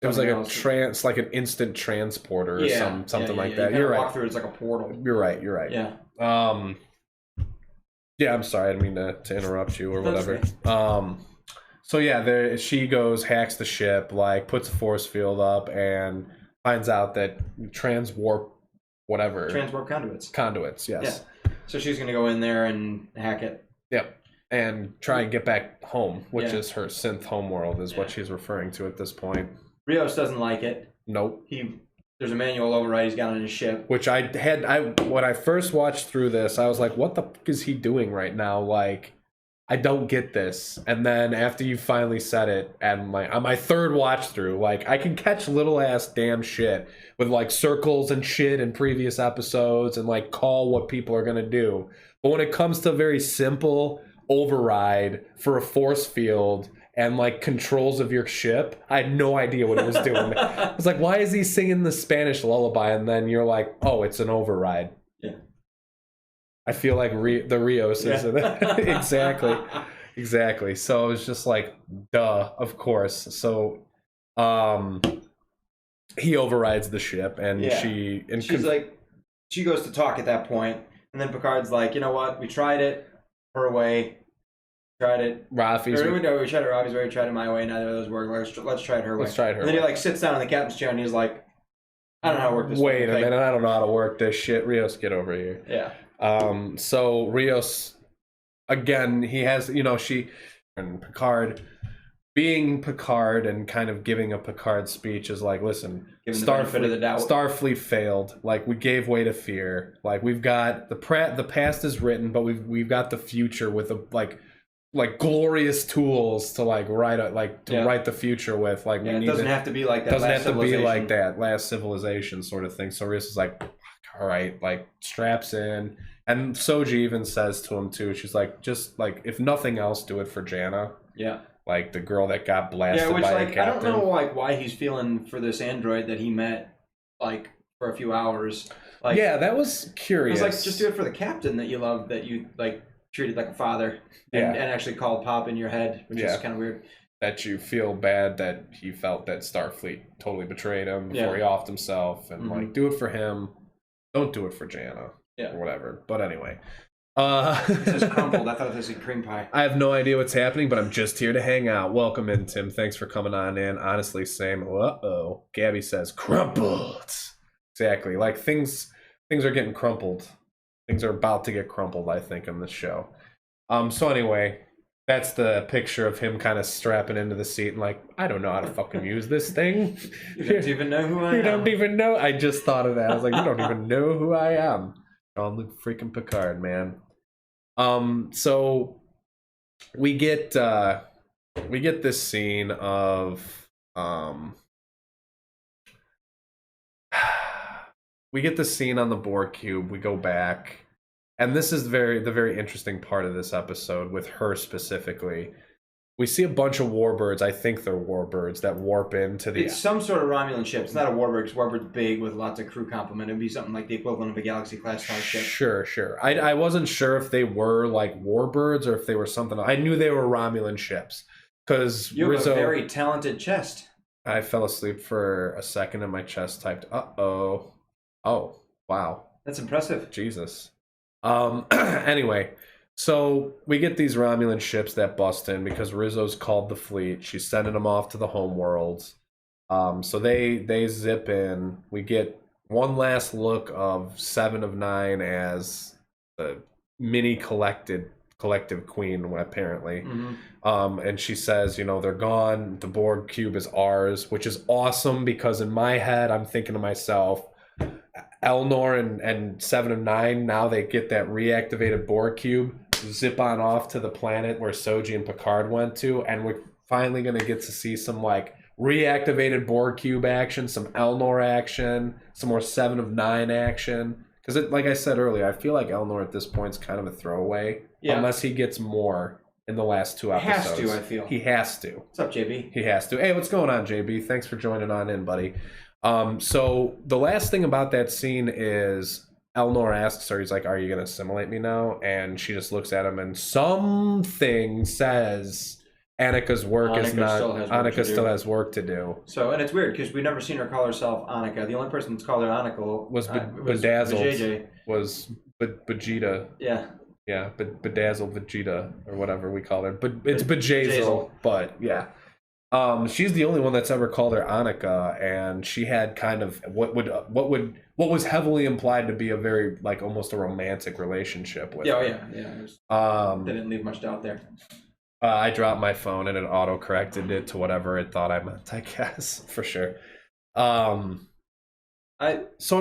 It was like like an instant transporter or something like that. You're right. Walk through it's like a portal. You're right. Yeah. Yeah, I'm sorry. I didn't mean to interrupt you or whatever. So yeah, she goes, hacks the ship, like puts a force field up, and finds out that transwarp conduits. Yes. Yeah. So she's gonna go in there and hack it. Yep. And try and get back home, which is her synth homeworld, is what she's referring to at this point. Rios doesn't like it. Nope. There's a manual override he's got on his ship. Which when I first watched through this, I was like, what the fuck is he doing right now? Like, I don't get this. And then after you finally said it, and like on my third watch through, like I can catch little ass damn shit with like circles and shit in previous episodes and like call what people are gonna do. But when it comes to very simple override for a force field and like controls of your ship, I had no idea what it was doing. I was like, why is he singing the Spanish lullaby? And then you're like, oh, it's an override. Yeah. I feel like the Rios is in it. Exactly. So it was just like, duh, of course. So he overrides the ship, and she goes to talk at that point, and then Picard's like, you know what? We tried it her way. Tried it. Rafi's. We tried it Rafi's way. We tried it my way. Neither of those work. Let's try it her way. And then he like sits down in the captain's chair and he's like, I don't know how to work this. Wait a minute. I don't know how to work this shit. Rios, get over here. Yeah. So Rios, again, he has, and Picard, being Picard and kind of giving a Picard speech is like, listen, Starfleet failed. Like, we gave way to fear. Like, we've got the past is written, but we've got the future with like glorious tools to write the future with. Like, it doesn't have to be like that. Doesn't have to be like that last civilization sort of thing. So Rios is like, all right, like straps in, and Soji even says to him too. She's like, just like if nothing else, do it for Jana. Yeah. Like the girl that got blasted by a captain. I don't know why he's feeling for this android that he met for a few hours. Like, yeah, that was curious. I was like, just do it for the captain that you love, that you treated like a father, and actually called Pop in your head, which is kind of weird. That you feel bad that he felt that Starfleet totally betrayed him before he offed himself, and do it for him. Don't do it for Jana or whatever. But anyway. This is crumpled. I thought this was cream pie. I have no idea what's happening, but I'm just here to hang out. Welcome in, Tim. Thanks for coming on in. Honestly, same. Uh-oh. Gabby says, crumpled. Exactly. Like things are getting crumpled. Things are about to get crumpled, I think, in this show. So anyway, that's the picture of him kind of strapping into the seat and like, I don't know how to fucking use this thing. You don't even know who I am. You don't even know. I just thought of that. I was like, you don't even know who I am. Jean-Luc freaking Picard, man. So we get this scene of we get the scene on the Borg cube. We go back, and this is the very interesting part of this episode with her specifically. we see a bunch of warbirds. I think they're warbirds that warp into the. It's some sort of Romulan ship. It's not a warbird. Because Warbird's big with lots of crew complement. It'd be something like the equivalent of a Galaxy class starship. Sure. I wasn't sure if they were like warbirds or if they were something. I knew they were Romulan ships because You have a very talented chest. I fell asleep for a second and my chest typed, uh-oh. Oh, wow. That's impressive. Jesus. Anyway, so we get these Romulan ships that bust in because Rizzo's called the fleet. She's sending them off to the home worlds. So they zip in. We get one last look of 7 of 9 as the mini collective queen, apparently. And she says, they're gone. The Borg cube is ours, which is awesome because in my head, I'm thinking to myself, Elnor and 7 of 9, now they get that reactivated Borg cube, zip on off to the planet where Soji and Picard went to, and we're finally going to get to see some like reactivated Borg cube action, some Elnor action, some more 7 of 9 action. Because, like I said earlier, I feel like Elnor at this point is kind of a throwaway. Yeah. Unless he gets more in the last 2 episodes. He has to, I feel. He has to. What's up, JB? He has to. Hey, what's going on, JB? Thanks for joining on in, buddy. So the last thing about that scene is Elnor asks her, he's like, are you going to assimilate me now? And she just looks at him and something says Annika's work is not... Annika still has work to do. So, and it's weird because we've never seen her call herself Annika. The only person that's called her Annika was Bedazzled. Was Vegeta. Yeah. Yeah, Bedazzled Vegeta or whatever we call her. But it's Bejazel. But yeah. She's the only one that's ever called her Annika, and she had kind of what was heavily implied to be a very like almost a romantic relationship with her. Yeah. They didn't leave much doubt there. I dropped my phone and it auto corrected it to whatever it thought I meant, I guess, for sure. I'm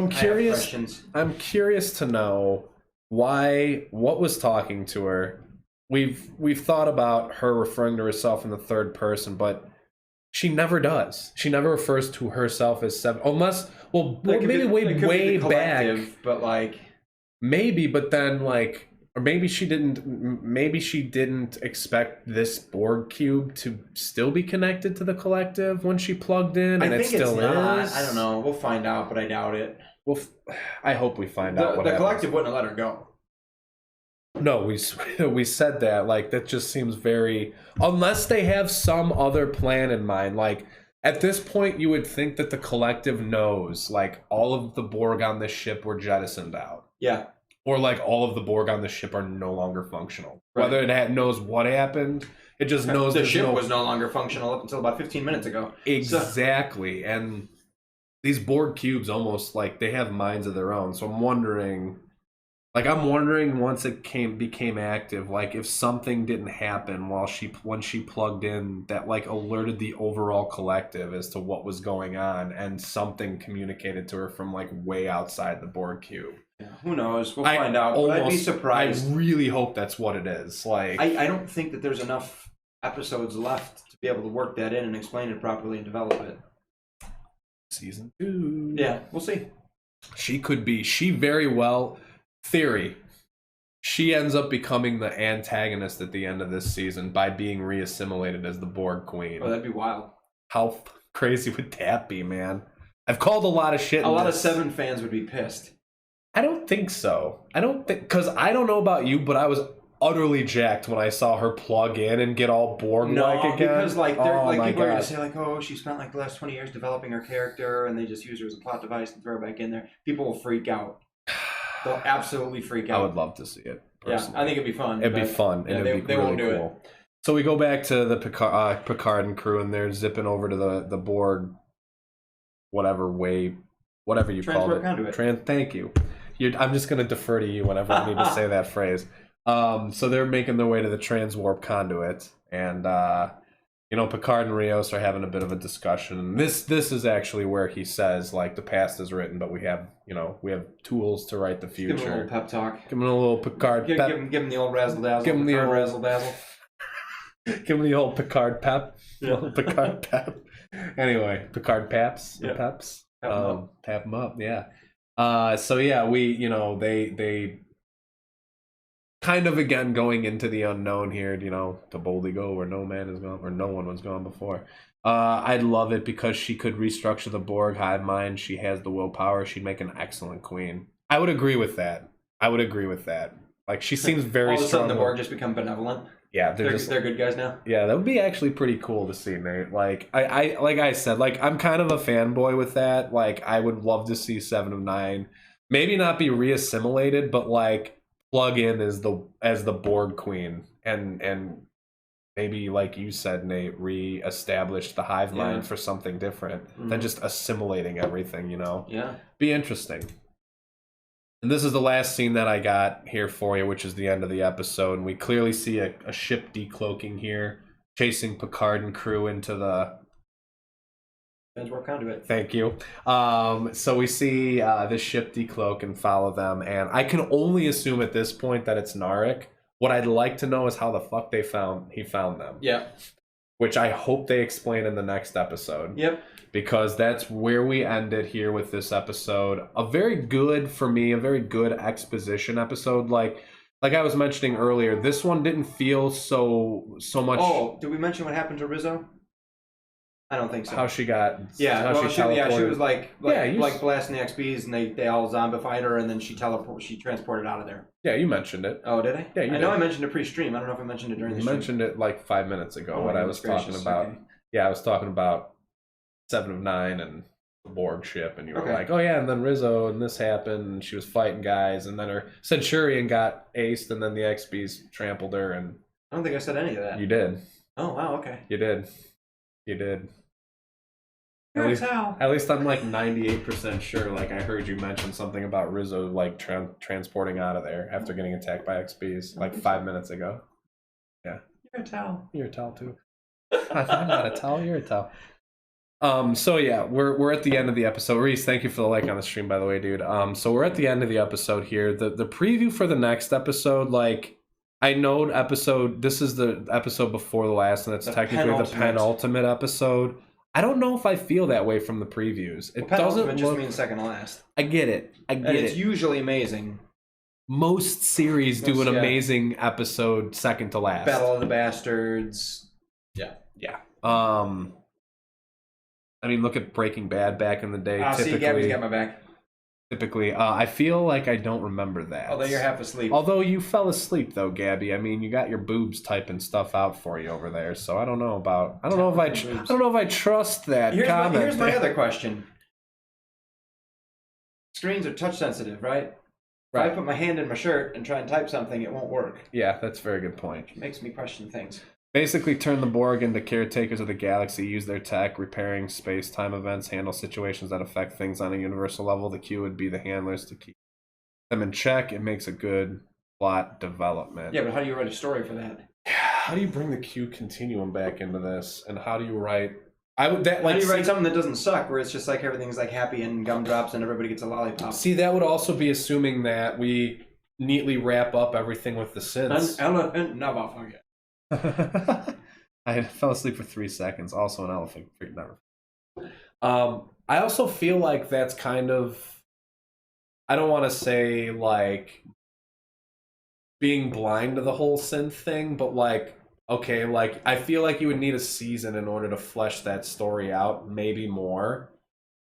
curious. I'm curious to know what was talking to her. We've thought about her referring to herself in the third person, but she never does. She never refers to herself as 7, unless maybe way back. But like maybe, but then like. Or maybe she didn't expect this Borg cube to still be connected to the collective when she plugged in, and it still is. I don't know. We'll find out, but I doubt it. Well, I hope we find out what the happens. collective wouldn't have let her go. No, we said that. Like, that just seems very... Unless they have some other plan in mind. Like, at this point, you would think that the collective knows, like, all of the Borg on this ship were jettisoned out. Yeah. Or like all of the Borg on the ship are no longer functional. Right. Whether it knows what happened, it just knows the ship was no longer functional up until about 15 minutes ago. Exactly. And these Borg cubes almost like they have minds of their own. So I'm wondering once it became active, like if something didn't happen when she plugged in that like alerted the overall collective as to what was going on, and something communicated to her from like way outside the Borg cube. Yeah, who knows? We'll find out. I'd be surprised. I really hope that's what it is. Like, I don't think that there's enough episodes left to be able to work that in and explain it properly and develop it. Season 2. Yeah, we'll see. She very well, theory, she ends up becoming the antagonist at the end of this season by being reassimilated as the Borg Queen. Oh, that'd be wild. How crazy would that be, man? I've called a lot of shit. A lot of 7 fans would be pissed. I don't think so. Because I don't know about you, but I was utterly jacked when I saw her plug in and get all Borg-like again. Because people are going to say like, oh, she spent like the last 20 years developing her character, and they just use her as a plot device and throw her back in there. People will freak out. They'll absolutely freak out. I would love to see it. Personally. Yeah, I think it'd be fun. It'd be fun. Yeah, and it'd be really cool. So we go back to the Picard and crew, and they're zipping over to the Borg, whatever you call it. Conduit. Thank you. I'm just going to defer to you whenever I need to say that phrase. So they're making their way to the transwarp conduit, and Picard and Rios are having a bit of a discussion. This is actually where he says like the past is written, but we have tools to write the future. Give him a little pep talk. Give him a little Picard pep. Give him the old razzle dazzle. Give him the old razzle dazzle. Give him the old Picard pep. Yeah. Picard pep. Anyway, Picard peps. Yeah. Peps. Tap him up. Yeah. So yeah, they kind of again going into the unknown here, you know, to boldly go where no man is gone or no one was gone before. I'd love it because she could restructure the Borg hive mind. She has the willpower. She'd make an excellent queen. I would agree with that. Like she seems very all of a strong. sudden the Borg just become benevolent. Yeah, they're good guys now. Yeah, that would be actually pretty cool to see, Nate. Like I said, like I'm kind of a fanboy with that. Like I would love to see 7 of 9, maybe not be reassimilated, but like plug in as the Borg queen and maybe like you said, Nate, re-establish the hive mind for something different than just assimilating everything. You know? Yeah, be interesting. And this is the last scene that I got here for you, which is the end of the episode. And we clearly see a ship decloaking here, chasing Picard and crew into the... Transwarp conduit. Thank you. So we see this ship decloak and follow them. And I can only assume at this point that it's Narek. What I'd like to know is how the fuck he found them. Yeah. Which I hope they explain in the next episode. Yep. Because that's where we ended here with this episode. A very good exposition episode. Like I was mentioning earlier, this one didn't feel so much. Oh, did we mention what happened to Rizzo? I don't think so. How she got? Yeah, she was like blasting the XBs, and they all zombified her, and then she transported out of there. Yeah, you mentioned it. Oh, did I? Yeah, you I know I mentioned it pre-stream. I don't know if I mentioned it during the stream. You mentioned it like 5 minutes ago. What I was talking about. Okay. Yeah, I was talking about 7 of 9 and the Borg ship, and you were like, oh yeah, and then Rizzo and this happened, and she was fighting guys, and then her Centurion got aced, and then the XBs trampled her, and I don't think I said any of that. You did. Oh wow, okay. You did. At least I'm like 98% sure. Like I heard you mention something about Rizzo like transporting out of there after getting attacked by XBs like 5 minutes ago. Yeah. You're a towel. You're a towel too. I'm not a towel. You're a towel. So yeah, we're at the end of the episode. Reese, thank you for the like on the stream, by the way, dude. So we're at the end of the episode here. The preview for the next episode, like I know this is the episode before the last, and it's technically the penultimate episode. I don't know if I feel that way from the previews. It doesn't just mean second to last. I get it. It's usually amazing. Most series do an amazing episode second to last. Battle of the Bastards. Yeah. I mean, look at Breaking Bad back in the day. See, Gabby's got my back. Typically, I feel like I don't remember that. Although you're half asleep. Although you fell asleep, though, Gabby. I mean, you got your boobs typing stuff out for you over there, so I don't know if I trust that comment. Here's my other question. Screens are touch sensitive, right? If I put my hand in my shirt and try and type something, it won't work. Yeah, that's a very good point. It makes me question things. Basically, turn the Borg into caretakers of the galaxy, use their tech, repairing space-time events, handle situations that affect things on a universal level. The Q would be the handlers to keep them in check. It makes a good plot development. Yeah, but how do you write a story for that? How do you bring the Q continuum back into this? And how do you write... how do you write something that doesn't suck, where it's just like everything's like happy and gumdrops and everybody gets a lollipop? See, that would also be assuming that we neatly wrap up everything with the synths. An elephant never forget. I fell asleep for 3 seconds. Also an elephant. I also feel like that's kind of... I don't want to say, like, being blind to the whole synth thing, but, like, okay, like, I feel like you would need a season in order to flesh that story out, maybe more.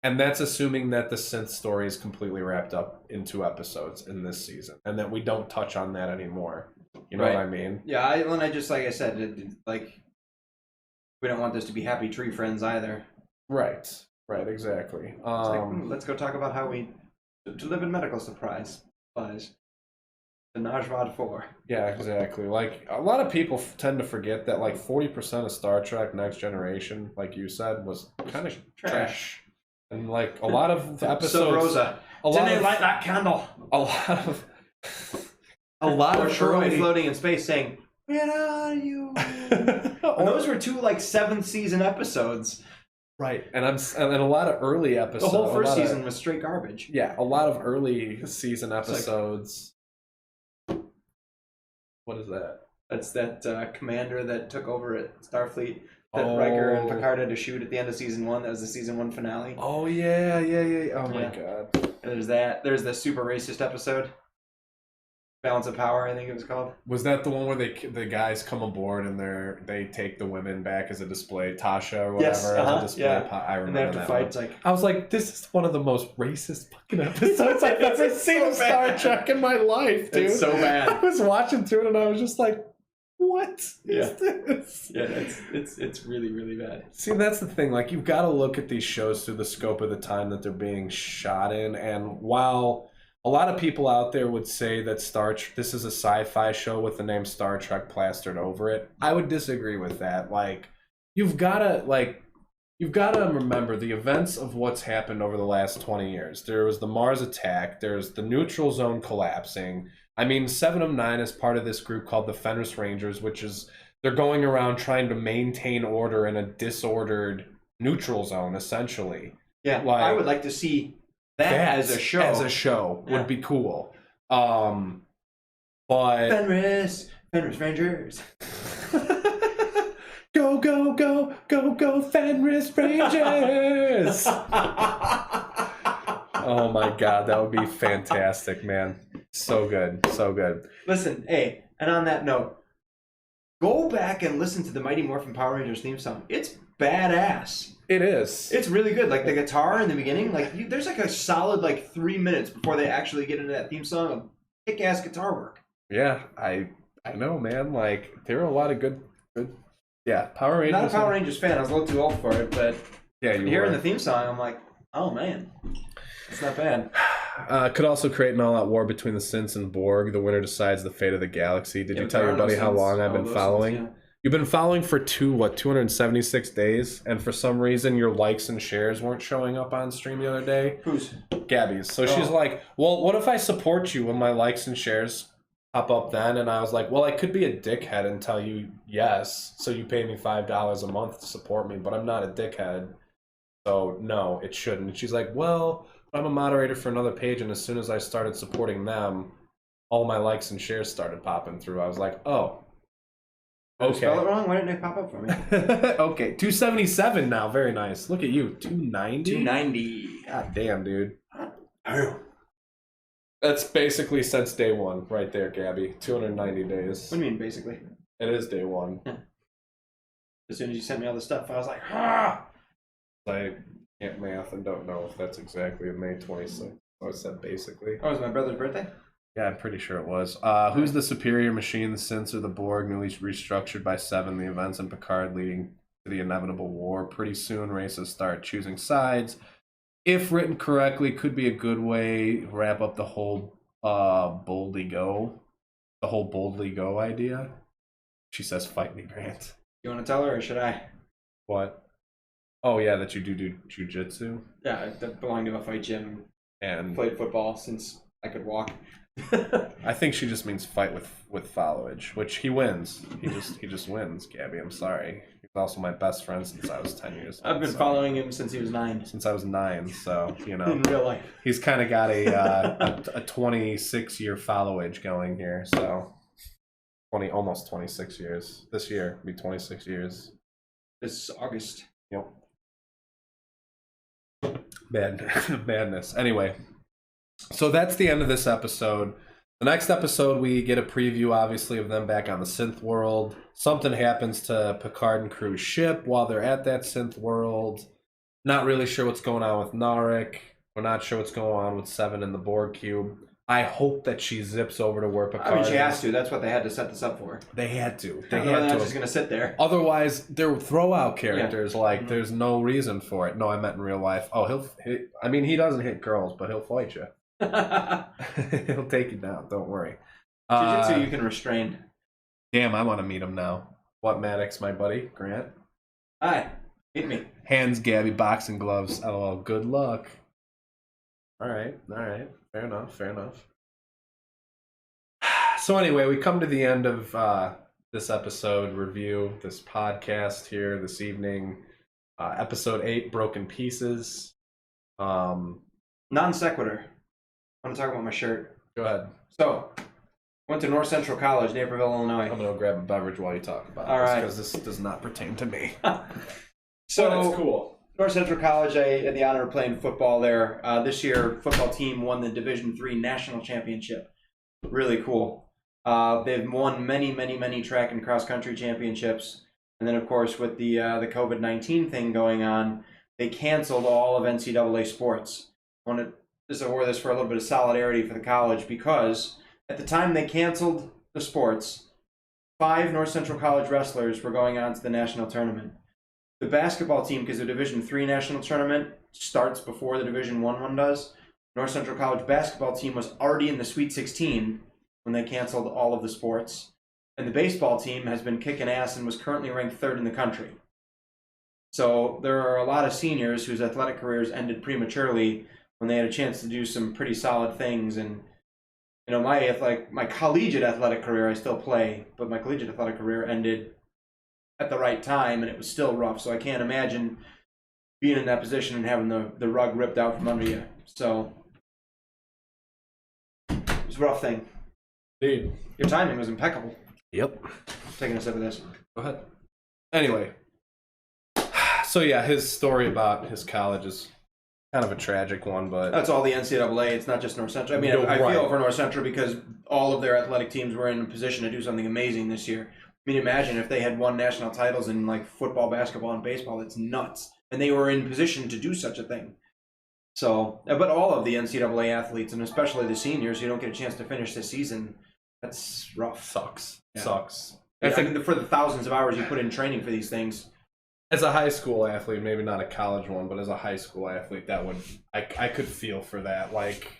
And that's assuming that the synth story is completely wrapped up in 2 episodes in this season, and that we don't touch on that anymore. You know what I mean? Yeah, I just, like I said, like, we don't want this to be happy tree friends either. Right, exactly. Let's go talk about how we to live in medical supplies. The Najvad 4. Yeah, exactly. Like, a lot of people tend to forget that, like, 40% of Star Trek Next Generation, like you said, was kind of trash. And, like, a lot of episodes... So, Rosa, didn't light that candle? A lot of Troy floating in space saying, "Where are you?" And those were 2 like 7th season episodes. Right, and a lot of early episodes. The whole first season was straight garbage. Yeah, a lot of early season episodes. What is that? That's that commander that took over at Starfleet that Riker and Picard had to shoot at the end of season 1. That was the season 1 finale. Oh yeah. Oh my god. And there's that. There's the super racist episode. Balance of Power, I think it was called. Was that the one where the guys come aboard and they take the women back as a display, Tasha or whatever, Yes, as a display? yeah. I remember And they have to that fight. one. It's like, I was like, this is one of the most racist fucking episodes I've ever seen of Star Trek in my life, dude. it's so bad. I was watching through it and I was just like, what is this? Yeah, it's really, really bad. See, that's the thing. Like, you've got to look at these shows through the scope of the time that they're being shot in. And while a lot of people out there would say that this is a sci-fi show with the name Star Trek plastered over it, I would disagree with that. Like, you've got to remember the events of what's happened over the last 20 years. There was the Mars attack. There's the neutral zone collapsing. I mean, 7 of 9 is part of this group called the Fenris Rangers, which is they're going around trying to maintain order in a disordered neutral zone, essentially. Yeah, like, I would like to see that as a show. As a show would be cool. But Fenris Rangers. Go, go, go, go, go, Fenris Rangers! Oh my god, that would be fantastic, man. So good, so good. Listen, hey, and on that note, go back and listen to the Mighty Morphin Power Rangers theme song. It's badass. It is. It's really good. Like the guitar in the beginning, like there's like a solid like 3 minutes before they actually get into that theme song of kick-ass guitar work. Yeah, I know, man. Like there are a lot of good. Yeah, Power Rangers. Not a Power Rangers fan. I was a little too old for it, but yeah, hearing the theme song, I'm like, oh man, it's not bad. Could also create an all-out war between the Synths and Borg. The winner decides the fate of the galaxy. Did you tell your buddy how long I've been following? Yeah. You've been following for 276 days, and for some reason your likes and shares weren't showing up on stream the other day. Who's? Gabby's. So she's like, well, what if I support you when my likes and shares pop up then? And I was like, well, I could be a dickhead and tell you yes, so you pay me $5 a month to support me, but I'm not a dickhead, so no, it shouldn't. And she's like, well, I'm a moderator for another page, and as soon as I started supporting them, all my likes and shares started popping through. I was like, oh, okay. Spell it wrong? Why didn't they pop up for me? Okay, 277 now. Very nice. Look at you. 290? 290. God damn, dude. Oh. That's basically since day one right there, Gabby. 290 days. What do you mean, basically? It is day one. As soon as you sent me all the stuff, I was like, ah! I can't math and don't know if that's exactly May 26th. Oh, it said basically. Oh, it was my brother's birthday? Yeah, I'm pretty sure it was. Who's the superior machine, the Synths or the Borg, newly restructured by 7, the events in Picard leading to the inevitable war? Pretty soon, races start choosing sides. If written correctly, could be a good way to wrap up the whole boldly go idea. She says, fight me, Grant. You want to tell her, or should I? What? Oh, yeah, that you do jujitsu? Yeah, I belong to a fight gym and played football since I could walk. I think she just means fight with followage, which he wins. He just wins, Gabby. I'm sorry. He's also my best friend since I was 10 years old. I've been following him since he was 9. Since I was 9, so, you know. In real life. He's kind of got a 26-year followage going here, so almost 26 years. This year will be 26 years. This August. Yep. Madness. Anyway, so that's the end of this episode. The next episode, we get a preview, obviously, of them back on the synth world. Something happens to Picard and crew's ship while they're at that synth world. Not really sure what's going on with Narek. We're not sure what's going on with 7 in the Borg cube. I hope that she zips over to where Picard. I mean, she has to. That's what they had to set this up for. They had to. They're not just going to sit there. Otherwise, they're throw-out characters. Yeah. Like, there's no reason for it. No, I meant in real life. Oh, he doesn't hit girls, but he'll fight you. He'll take you down. Don't worry. Jiu-jitsu you can restrain. Damn, I want to meet him now. What, Maddox, my buddy? Grant? Hi. Hit me. Hands, Gabby, boxing gloves. LOL. Good luck. All right. Fair enough. So anyway, we come to the end of this episode review, this podcast here this evening. Episode 8, Broken Pieces. Non sequitur. I want to talk about my shirt. Go ahead. So, went to North Central College, Naperville, Illinois. I'm going to grab a beverage while you talk about All this, right. because this does not pertain to me. So, that's cool. North Central College, I had the honor of playing football there. This year, football team won the Division III National Championship. Really cool. They've won many track and cross country championships, and then of course with the COVID-19 thing going on, they canceled all of NCAA sports. I want to award this for a little bit of solidarity for the college because at the time they canceled the sports, 5 North Central College wrestlers were going on to the national tournament. The basketball team, because the Division III national tournament starts before the Division I one does, North Central College basketball team was already in the Sweet 16 when they canceled all of the sports. And the baseball team has been kicking ass and was currently ranked 3rd in the country. So there are a lot of seniors whose athletic careers ended prematurely when they had a chance to do some pretty solid things. And you know, my collegiate athletic career, I still play, but my collegiate athletic career ended at the right time, and it was still rough. So I can't imagine being in that position and having the rug ripped out from under you. So it was a rough thing. Indeed. Your timing was impeccable. Yep. Taking a sip of this. Go ahead. Anyway, so yeah, his story about his college is kind of a tragic one, but that's all the NCAA. It's not just North Central. I mean, I feel for North Central because all of their athletic teams were in a position to do something amazing this year. I mean, imagine if they had won national titles in like football, basketball, and baseball. It's nuts, and they were in position to do such a thing. So, but all of the NCAA athletes, and especially the seniors who don't get a chance to finish this season, that's rough. Sucks. Yeah. Sucks. I think for the thousands of hours you put in training for these things. As a high school athlete, maybe not a college one, but as a high school athlete, that would I could feel for that. Like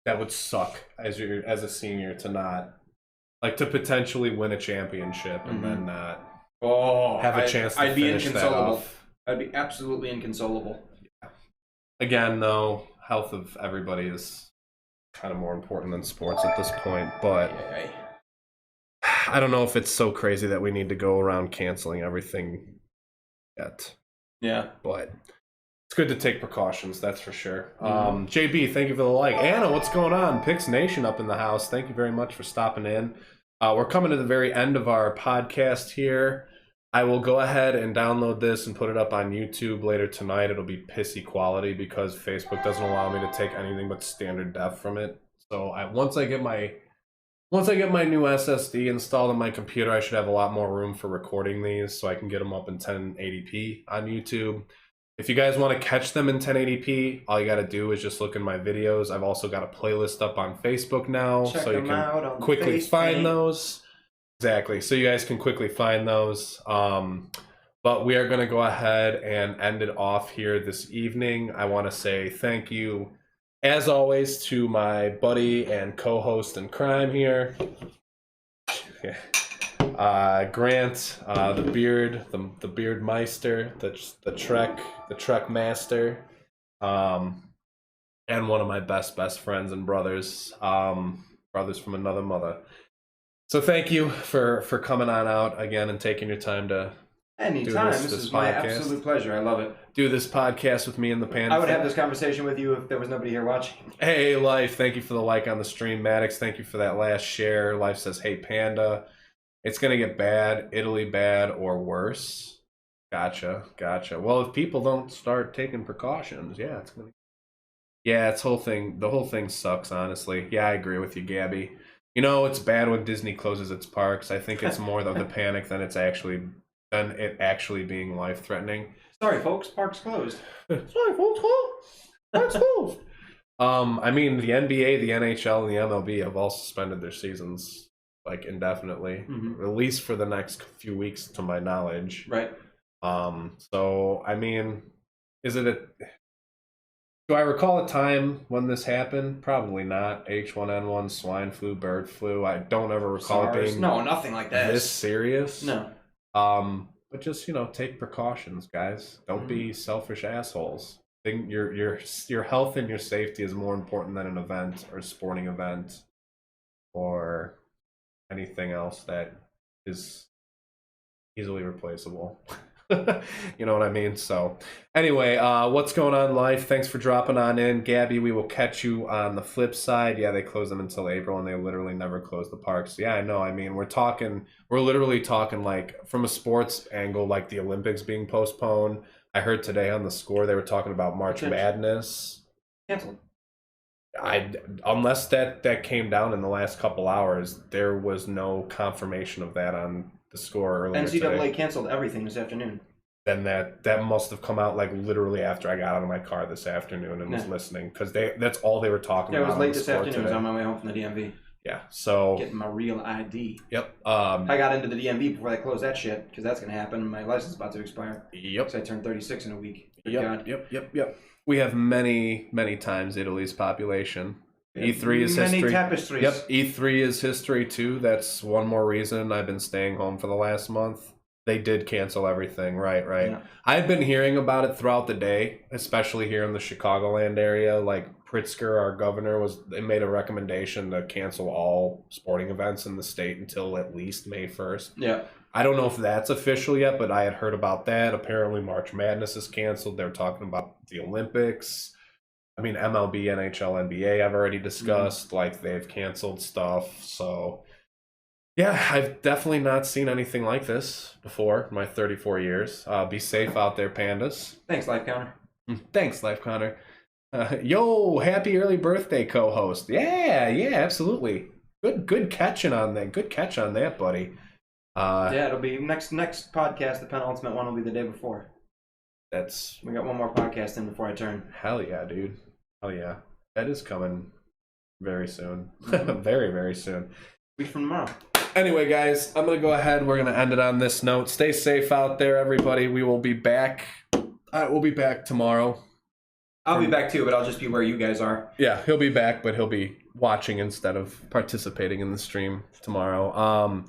that would suck as a senior to not to potentially win a championship and then not have a chance to finish that off. I'd be absolutely inconsolable. Yeah. Again, though, health of everybody is kind of more important than sports at this point, but I don't know if it's so crazy that we need to go around canceling everything yet. Yeah. But it's good to take precautions, that's for sure. JB, thank you for the like. Anna, what's going on? Pix Nation up in the house. Thank you very much for stopping in. We're coming to the very end of our podcast here. I will go ahead and download this and put it up on YouTube later tonight. It'll be pissy quality because Facebook doesn't allow me to take anything but standard def from it. So once I get my new SSD installed on my computer, I should have a lot more room for recording these so I can get them up in 1080p on YouTube. If you guys want to catch them in 1080p, all you got to do is just look in my videos. I've also got a playlist up on Facebook now, so you can quickly find those. Exactly, so you guys can quickly find those. But we are going to go ahead and end it off here this evening. I want to say thank you, as always, to my buddy and co-host in crime here, Grant, the beard meister, the Trek master, and one of my best friends and brothers from another mother. So thank you for coming on out again and taking your time to anytime. This is my absolute pleasure. I love it. Do this podcast with me in the pan. I would have this conversation with you if there was nobody here watching. Hey, Life, thank you for the like on the stream. Maddox, thank you for that last share. Life says, hey, Panda. It's going to get bad, Italy bad, or worse. Gotcha. Well, if people don't start taking precautions, yeah, it's going to. Yeah, the whole thing sucks, honestly. Yeah, I agree with you, Gabby. You know, it's bad when Disney closes its parks. I think it's more of the panic than it actually being life-threatening. Sorry, folks, park's closed. Sorry, folks, park's closed. I mean, the NBA, the NHL, and the MLB have all suspended their seasons indefinitely, at least for the next few weeks, to my knowledge. Right. So I mean, do I recall a time when this happened? Probably not. H1N1, swine flu, bird flu. I don't ever recall it being nothing like that. This serious? No. But just take precautions, guys. Don't be selfish assholes. Think your health and your safety is more important than an event or a sporting event or anything else that is easily replaceable. You know what I mean? So anyway, what's going on, Life? Thanks for dropping on in. Gabby, we will catch you on the flip side. Yeah, they close them until April, and they literally never close the parks. Yeah, I know. I mean, we're literally talking from a sports angle, like the Olympics being postponed. I heard today on the Score they were talking about March Madness. Canceled. Unless that came down in the last couple hours, there was no confirmation of that on the score earlier NCAA today. canceled everything this afternoon. Then that must have come out like literally after I got out of my car this afternoon and was listening, because that's all they were talking about. Yeah, it was late this afternoon. I was on my way home from the DMV. Yeah, so getting my real ID. Yep. I got into the DMV before they closed that shit, because that's gonna happen. My license is about to expire. Yep. Because I turned 36 in a week. Yep. We have many times Italy's population. E3 is many history. Tapestries. Yep. E3 is history too. That's one more reason I've been staying home for the last month. They did cancel everything. Right. Yeah. I've been hearing about it throughout the day, especially here in the Chicagoland area. Like Pritzker, our governor, they made a recommendation to cancel all sporting events in the state until at least May 1st. Yeah. I don't know if that's official yet, but I had heard about that. Apparently March Madness is canceled. They're talking about the Olympics. I mean, MLB, NHL, NBA I've already discussed. Like, they've canceled stuff. So, yeah, I've definitely not seen anything like this before in my 34 years. Be safe out there, pandas. Thanks, Life Counter. Thanks, Life Counter. Yo, happy early birthday, co-host. Yeah, absolutely. Good catching on that. Good catch on that, buddy. Yeah, it'll be next podcast. The penultimate one will be the day before. We got one more podcast in before I turn. Hell yeah, dude. Hell yeah. That is coming very soon. Very, very soon. Week from tomorrow. Anyway, guys, I'm going to go ahead. We're going to end it on this note. Stay safe out there, everybody. We will be back. We'll be back tomorrow. I'll be back too, but I'll just be where you guys are. Yeah, he'll be back, but he'll be watching instead of participating in the stream tomorrow.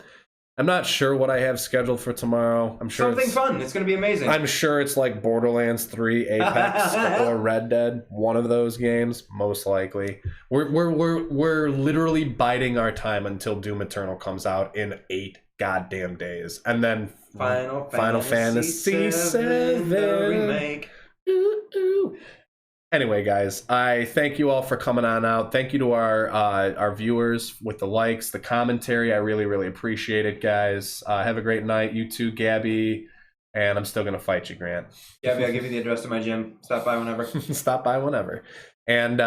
I'm not sure what I have scheduled for tomorrow. I'm sure something fun. It's going to be amazing. I'm sure it's like Borderlands 3, Apex, or Red Dead. One of those games, most likely. We're literally biding our time until Doom Eternal comes out in 8 goddamn days, and then Final Fantasy 7 remake. Ooh. Anyway, guys, I thank you all for coming on out. Thank you to our viewers with the likes, the commentary. I really, really appreciate it, guys. Have a great night. You too, Gabby. And I'm still going to fight you, Grant. Gabby, I'll give you the address to my gym. Stop by whenever. Stop by whenever. And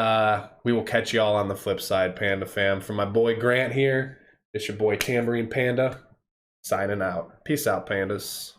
we will catch you all on the flip side, Panda fam. From my boy Grant here, it's your boy Tambourine Panda, signing out. Peace out, pandas.